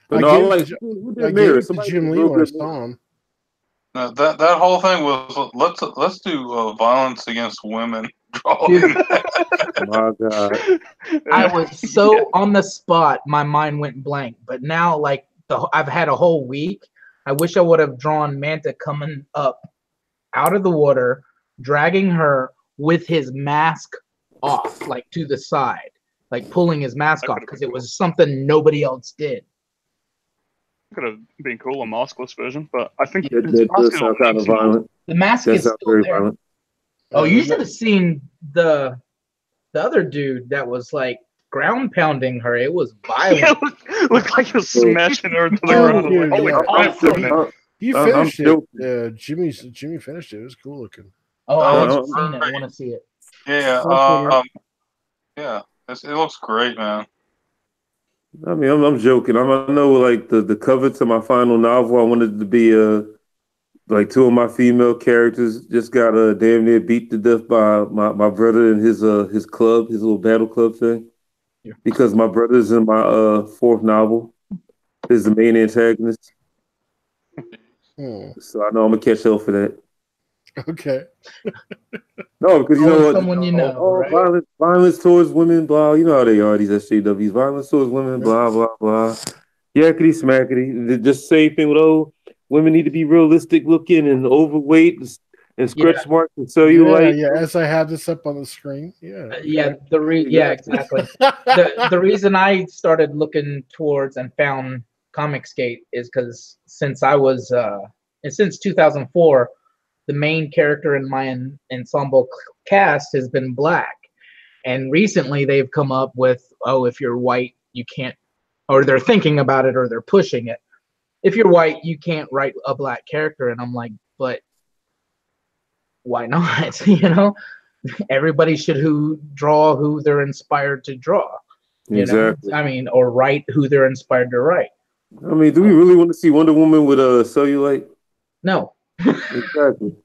But I gave it to Jim Lee when I saw him. That whole thing was let's do violence against women. My God. I was so on the spot, my mind went blank. But now, like I've had a whole week. I wish I would have drawn Manta coming up out of the water, dragging her with his mask off, like to the side, like pulling his mask off, because it was something nobody else did. Could have been cool, a maskless version, but I think that does sound kind of violent. The mask is still very there. Violent. Oh, you should have seen the other dude that was like ground pounding her. It was Yeah, violent. looked like he was smashing her into the Oh, ground. I'm dude, like, holy yeah. crap, Oh, man. he I'm finished it. joking. Jimmy finished it. It was cool looking. Oh, I Uh, haven't seen it. I want to see it. Yeah, On Twitter. yeah, it looks great, man. I mean, I'm joking. I know, like the cover to my final novel, I wanted to be like two of my female characters just got damn near beat to death by my brother and his club, his little battle club thing. Yeah. Because my brother's in my fourth novel is the main antagonist. So I know I'm gonna catch hell for that. Okay. No, because you know what? Someone you know, right? Violence towards women, blah. You know how they are, these SJWs. Violence towards women, blah, blah, blah. Yakety smackety. Just same thing with women need to be realistic looking and overweight and stretch marks and cellulite. Yeah, as I have this up on the screen. Yeah. Yeah, exactly. the reason I started looking towards and found Comicsgate is because since 2004, the main character in my ensemble cast has been black, and recently they've come up with, if you're white, you can't, or they're thinking about it, or they're pushing it. If you're white, you can't write a black character, and I'm like, but why not? Everybody should draw who they're inspired to draw. Exactly. I mean, or write who they're inspired to write. I mean, do we really want to see Wonder Woman with cellulite? No. Exactly.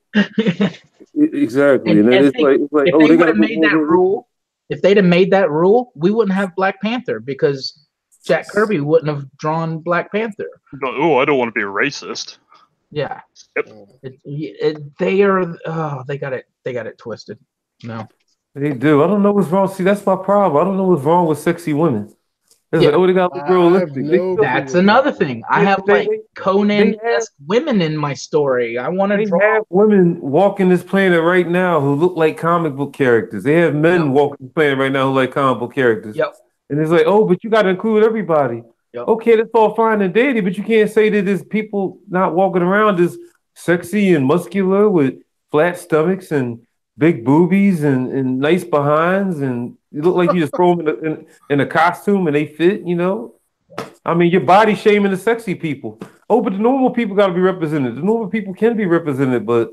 Exactly. And it's like if they would have made that rule, if they'd have made that rule, we wouldn't have Black Panther because Jack Kirby wouldn't have drawn Black Panther. Oh, I don't want to be a racist. Yeah. Yep. They got it twisted. No. They do. I don't know what's wrong. See, that's my problem. I don't know what's wrong with sexy women. It's Yeah. like, they got to look realistic. That's another thing. I have Conan-esque women in my story. I want to draw. They have women walking this planet right now who look like comic book characters. They have men walking the planet right now who like comic book characters. Yep. And it's like, but you got to include everybody. Yep. Okay, that's all fine and dandy, but you can't say that there's people not walking around as sexy and muscular with flat stomachs and big boobies and nice behinds, and you look like you just throw them in a costume and they fit, I mean, you're body shaming the sexy people. But the normal people got to be represented. The normal people can be represented, but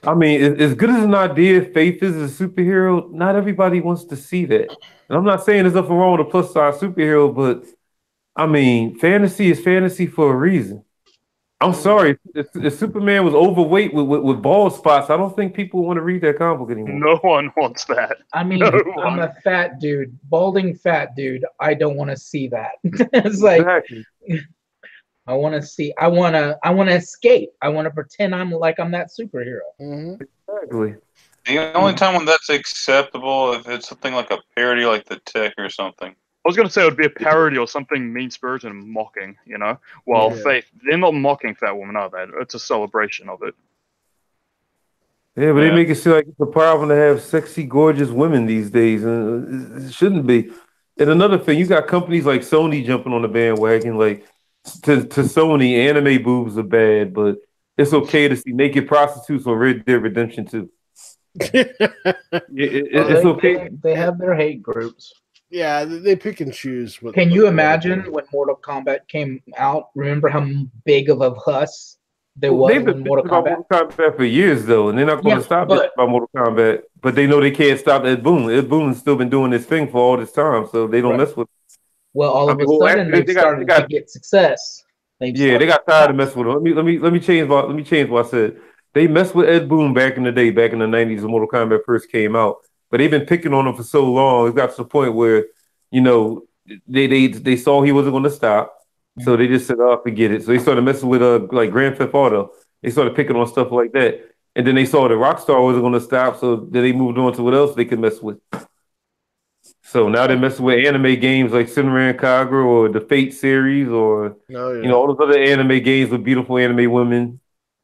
I mean, as good as an idea Faith is as a superhero, not everybody wants to see that. And I'm not saying there's nothing wrong with a plus size superhero, but I mean, fantasy is fantasy for a reason. I'm sorry, if Superman was overweight with bald spots, I don't think people want to read that comic book anymore. No one wants that. I mean, I'm a fat dude, balding fat dude. I don't want to see that. It's like, exactly. I want to escape. I want to pretend I'm that superhero. Mm-hmm. Exactly. The only time when that's acceptable if it's something like a parody, like The Tick or something. I was going to say it would be a parody or something mean-spirited and mocking, While Faith, they're not mocking Fat Woman, are they? It's a celebration of it. Yeah, but they make it seem like it's a problem to have sexy, gorgeous women these days. It shouldn't be. And another thing, you got companies like Sony jumping on the bandwagon. Like, to Sony, anime boobs are bad, but it's okay to see naked prostitutes on Red Dead Redemption 2. It's okay. They have their hate groups. Yeah, they pick and choose. Can you imagine when Mortal Kombat came out? Remember how big of a fuss there was in Mortal Kombat? Mortal Kombat for years, though, and they're not going to stop it about Mortal Kombat. But they know they can't stop Ed Boon. Ed Boon has still been doing this thing for all this time, so they don't mess with it. Well, all of a sudden, they started to get success. They got tired of messing with him. Let me change what I said. They messed with Ed Boon back in the day, back in the 90s when Mortal Kombat first came out. But they've been picking on him for so long. It got to the point where, they saw he wasn't going to stop. So they just said, forget it. So they started messing with like Grand Theft Auto. They started picking on stuff like that. And then they saw that Rockstar wasn't going to stop. So then they moved on to what else they could mess with. So now they're messing with anime games like Senran Kagura or the Fate series or, all those other anime games with beautiful anime women.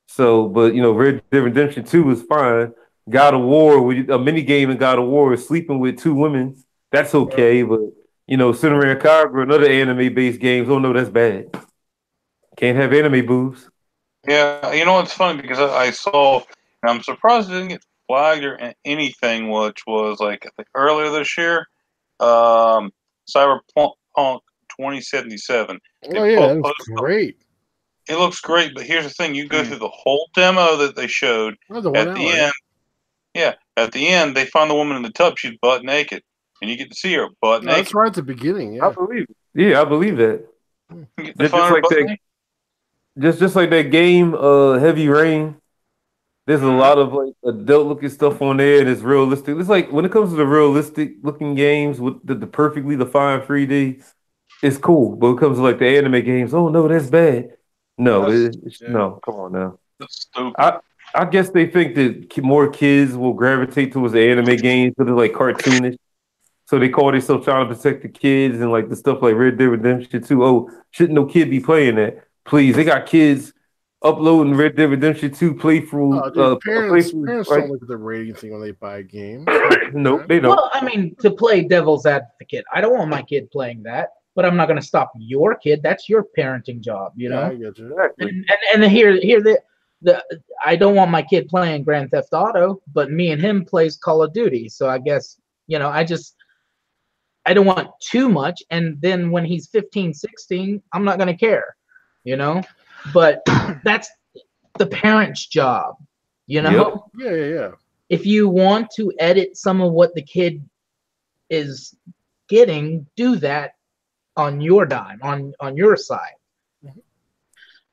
So, but, Red Dead Redemption 2 is fine. God of War, a mini game in God of War is sleeping with two women. That's okay, but Senran Kagura and other anime-based games, that's bad. Can't have anime boobs. Yeah, it's funny because I saw, and I'm surprised it didn't get flagged or anything, which was like I think earlier this year. Cyberpunk 2077. Oh yeah, that was great. It looks great, but here's the thing: you go through the whole demo that they showed. At the end, at the end, they find the woman in the tub. She's butt naked, and you get to see her butt naked. That's right at the beginning. Yeah, I believe it. Yeah, I believe that. Just like that game, Heavy Rain. There's a lot of like adult looking stuff on there, and it's realistic. It's like when it comes to the realistic looking games with the perfectly defined 3D, it's cool. But when it comes to like the anime games, oh no, that's bad. No, no, come on now. That's stupid. I guess they think that more kids will gravitate towards the anime games because they're like cartoonish. So they call themselves trying to protect the kids and like the stuff like Red Dead Redemption 2. Oh, shouldn't no kid be playing that? Please, they got kids uploading Red Dead Redemption 2 playthrough. Parents don't look at the rating thing when they buy games. Nope, they don't. Well, I mean, to play devil's advocate, I don't want my kid playing that, but I'm not going to stop your kid. That's your parenting job, you know. I get you. Exactly. And here I don't want my kid playing Grand Theft Auto, but me and him plays Call of Duty. So I guess, you know, I don't want too much. And then when he's 15, 16, I'm not going to care, you know. But that's the parent's job, you know? Yep. Yeah. If you want to edit some of what the kid is getting, do that on your dime, on your side.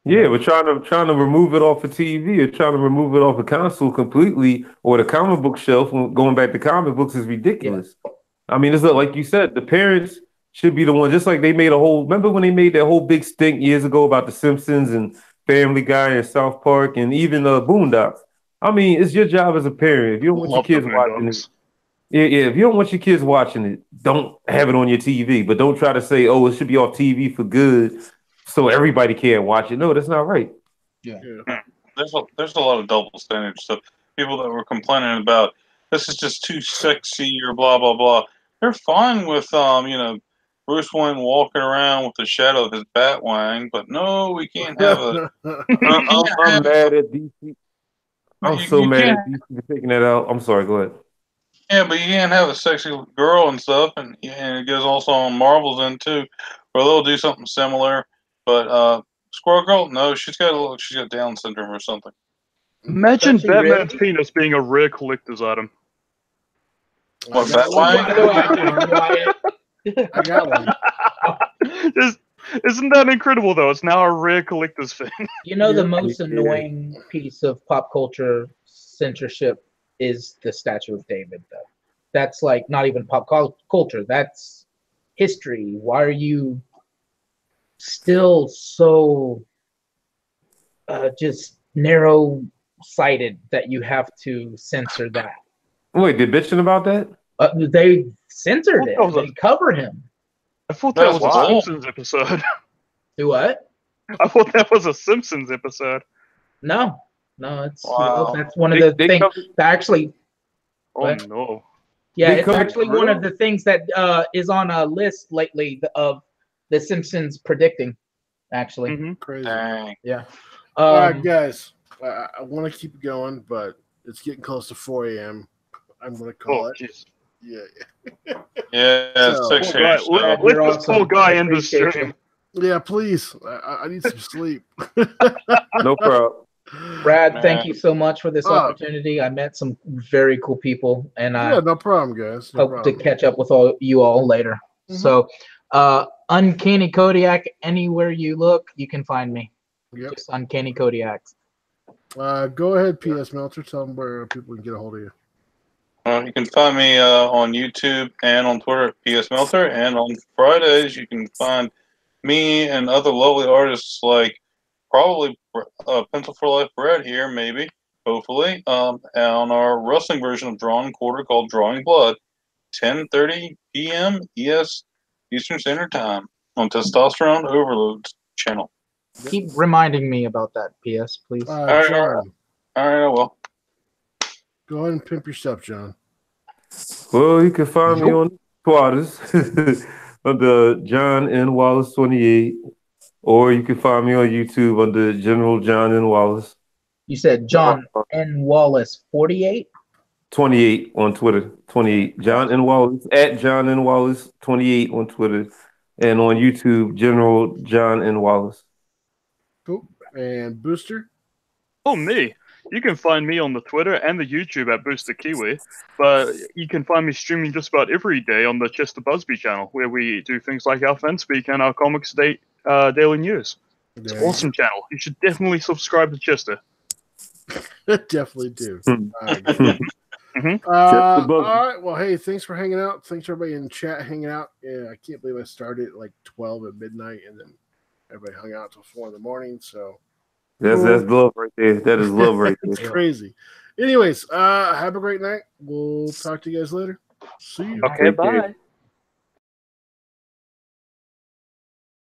Yeah, we're trying to remove it off of TV or trying to remove it off of console completely, or the comic book shelf. Going back to comic books is ridiculous. Yeah. I mean, it's like you said, the parents should be the one. Just like they made remember when they made that whole big stink years ago about The Simpsons and Family Guy and South Park and even Boondocks. I mean, it's your job as a parent. If you don't want your kids watching it, if you don't want your kids watching it, don't have it on your TV. But don't try to say, oh, it should be off TV for good, so everybody can't watch it. No, that's not right. Yeah. There's a lot of double standard stuff. People that were complaining about this is just too sexy or blah blah blah. They're fine with Bruce Wayne walking around with the shadow of his Batwing, but no, we can't have a. I'm mad at DC. I'm so mad at DC for taking that out. I'm sorry. Go ahead. Yeah, but you can't have a sexy girl and stuff, and it goes also on Marvel's end too, where they'll do something similar. But Squirrel Girl, no, she's got Down syndrome or something. Imagine Batman's penis being a rare collector's item. What, Batwing? I got one. Isn't that incredible, though? It's now a rare collector's thing. You know, the most annoying piece of pop culture censorship is the Statue of David, though. That's like not even pop culture. That's history. Why are you still so just narrow-sighted that you have to censor that? Wait, they bitching about that? They censored it. They covered him. I thought that was a Simpsons episode. Do what? I thought that was a Simpsons episode. No, it's that's one of the things that actually. Oh no! Yeah, it's actually one of the things that is on a list lately of the Simpsons predicting. Actually, crazy. Yeah. All right, guys. I want to keep going, but it's getting close to 4 a.m. I'm going to call it. Geez. Yeah, it's 6 a.m. Let this poor guy end the stream. Yeah, please. I need some sleep. No problem. Brad, thank you so much for this opportunity. I met some very cool people, and I no problem, guys. Hope to catch up with you all later. So, Uncanny Kodiak, anywhere you look, you can find me. Yep. Just Uncanny Kodiak. Go ahead, PS Meltzer. Tell them where people can get a hold of you. You can find me on YouTube and on Twitter at PS Meltzer, and on Fridays you can find me and other lovely artists like probably Pencil for Life Brad here, maybe, hopefully, on our wrestling version of Drawing Quarter called Drawing Blood, 10:30 p.m. Eastern Standard Time on Testosterone Overload's channel. Keep reminding me about that, PS, please. All right, I will. Go ahead and pimp yourself, John. Well, you can find me on Twitters under John N. Wallace 28, or you can find me on YouTube under General John N. Wallace. You said John N. Wallace 48? 28 on Twitter. 28. John N. Wallace at John N. Wallace 28 on Twitter, and on YouTube, General John N. Wallace. Cool. And Booster? Oh, me. You can find me on the Twitter and the YouTube at Booster Kiwi, but you can find me streaming just about every day on the Chester Busby channel, where we do things like our fan speak and our Comics Daily News. It's an awesome channel. You should definitely subscribe to Chester. Definitely do. All right. Well, hey, thanks for hanging out. Thanks everybody in chat hanging out. Yeah, I can't believe I started at like 12 at midnight, and then everybody hung out till 4 in the morning. So that's love right there. That is love right there. It's crazy. Anyways, have a great night. We'll talk to you guys later. See you. Okay, bye.